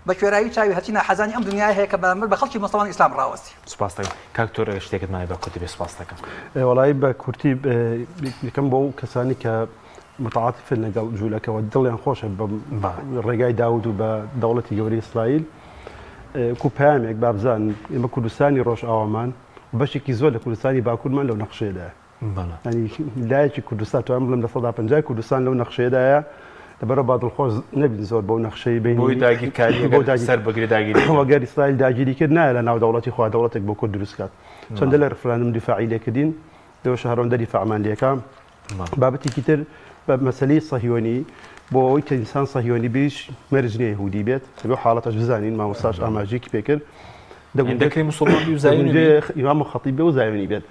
بشوراوي شاوي هاتينا حزاني أم دنيا هيك بخلشي مسلمان إسلام راوسي سپاس دەکەم کاکتۆر شتێکت مای بە کورتی بێ سپاس دەکەم وڵای بە کورتی یەکەم بۆ کەسانی کە متعاطفن لەگەڵ جوولەکەەوە دڵیان خۆشە بە ڕێگای داود و بە دەوڵەتی گەوری ئیسرائیل کوپیامێک بابزان ئێمە کوردستانی ڕۆژ ئاوامان بەشێکی زۆر لە کوردستانی باکوورمان لەو نەخشەیەدایە ینی لایەکی کوردستان توانم بڵم لە 150 کوردستان لەو نەخشەیەدایە لەبەرەوە با دڵخۆش نەبین زۆر بەو نەخشەی بینی بۆی داگیرکاری سەر بەگری داگیری وەگەر ئیسرائیل داگیری کرد نایە لە ناو دەوڵەتی خوا دەوڵەتێک بۆ کورد دروست کات چەندە لە ڕفرانم دیفاعی لێکردین لەوە شەهرەوەندە دیفاعمان لێکا بابەتێکی تر بە مەسەلەی سەهیۆنی بۆ ئەوەی کە ئینسان سەهیۆنی بیش مەرج نییە یەهودی بێت بۆ حاڵەتەش بزانین مامۆستاش ئاماژەیەکی پێکرد دەکرێت مسلمانی و زایونی ئیمام خەتیب بێ و زایونی بێت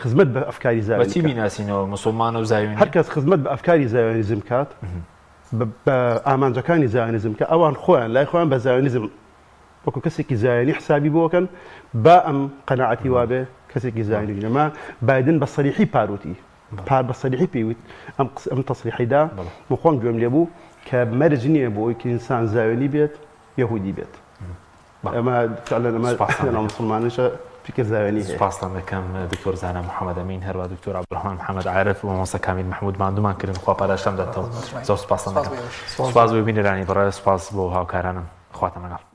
خزمەت بە ئەفکاری زایونی بەچی بیناسینەوە مسلمان و زایونی هەر کەس خزمەت بە ئەفکاری زایونیزم کات بە ئامانجەکانی زایونیزم کە ئەوان خۆیان لای خۆیان بە زایونیزم وەکو کەسێکی زایانی حسابی بۆکەن با ئەم قەناعەتی وابێ کەسێکی زایانی نەما بایدن بە سەریحی پاروتی بە سەریحی پێوت ئەم تەسریحیدا مخۆم گوێم لێ بوو کە مەرج نییە بۆ ئەوەی کە ئینسان زایونی بێت یەهودی بێت ئەمە فعلا مسلمانشە فکر زایونی هەیە. سوپاسان دەکەم دکتۆر زانا محەممەد ئەمین هەروە دکتۆر عەبدوڕەحمان محەممەد عارف و مامۆستا کامیل محمود ماندوومان کردن خوا پاداشتان دەتەوە زۆر سوپاسان دەکەم. سوپاس بۆ بینەرانی بەڕێوە سوپاس بۆ هاوکارانم خواتان لەگەڵ.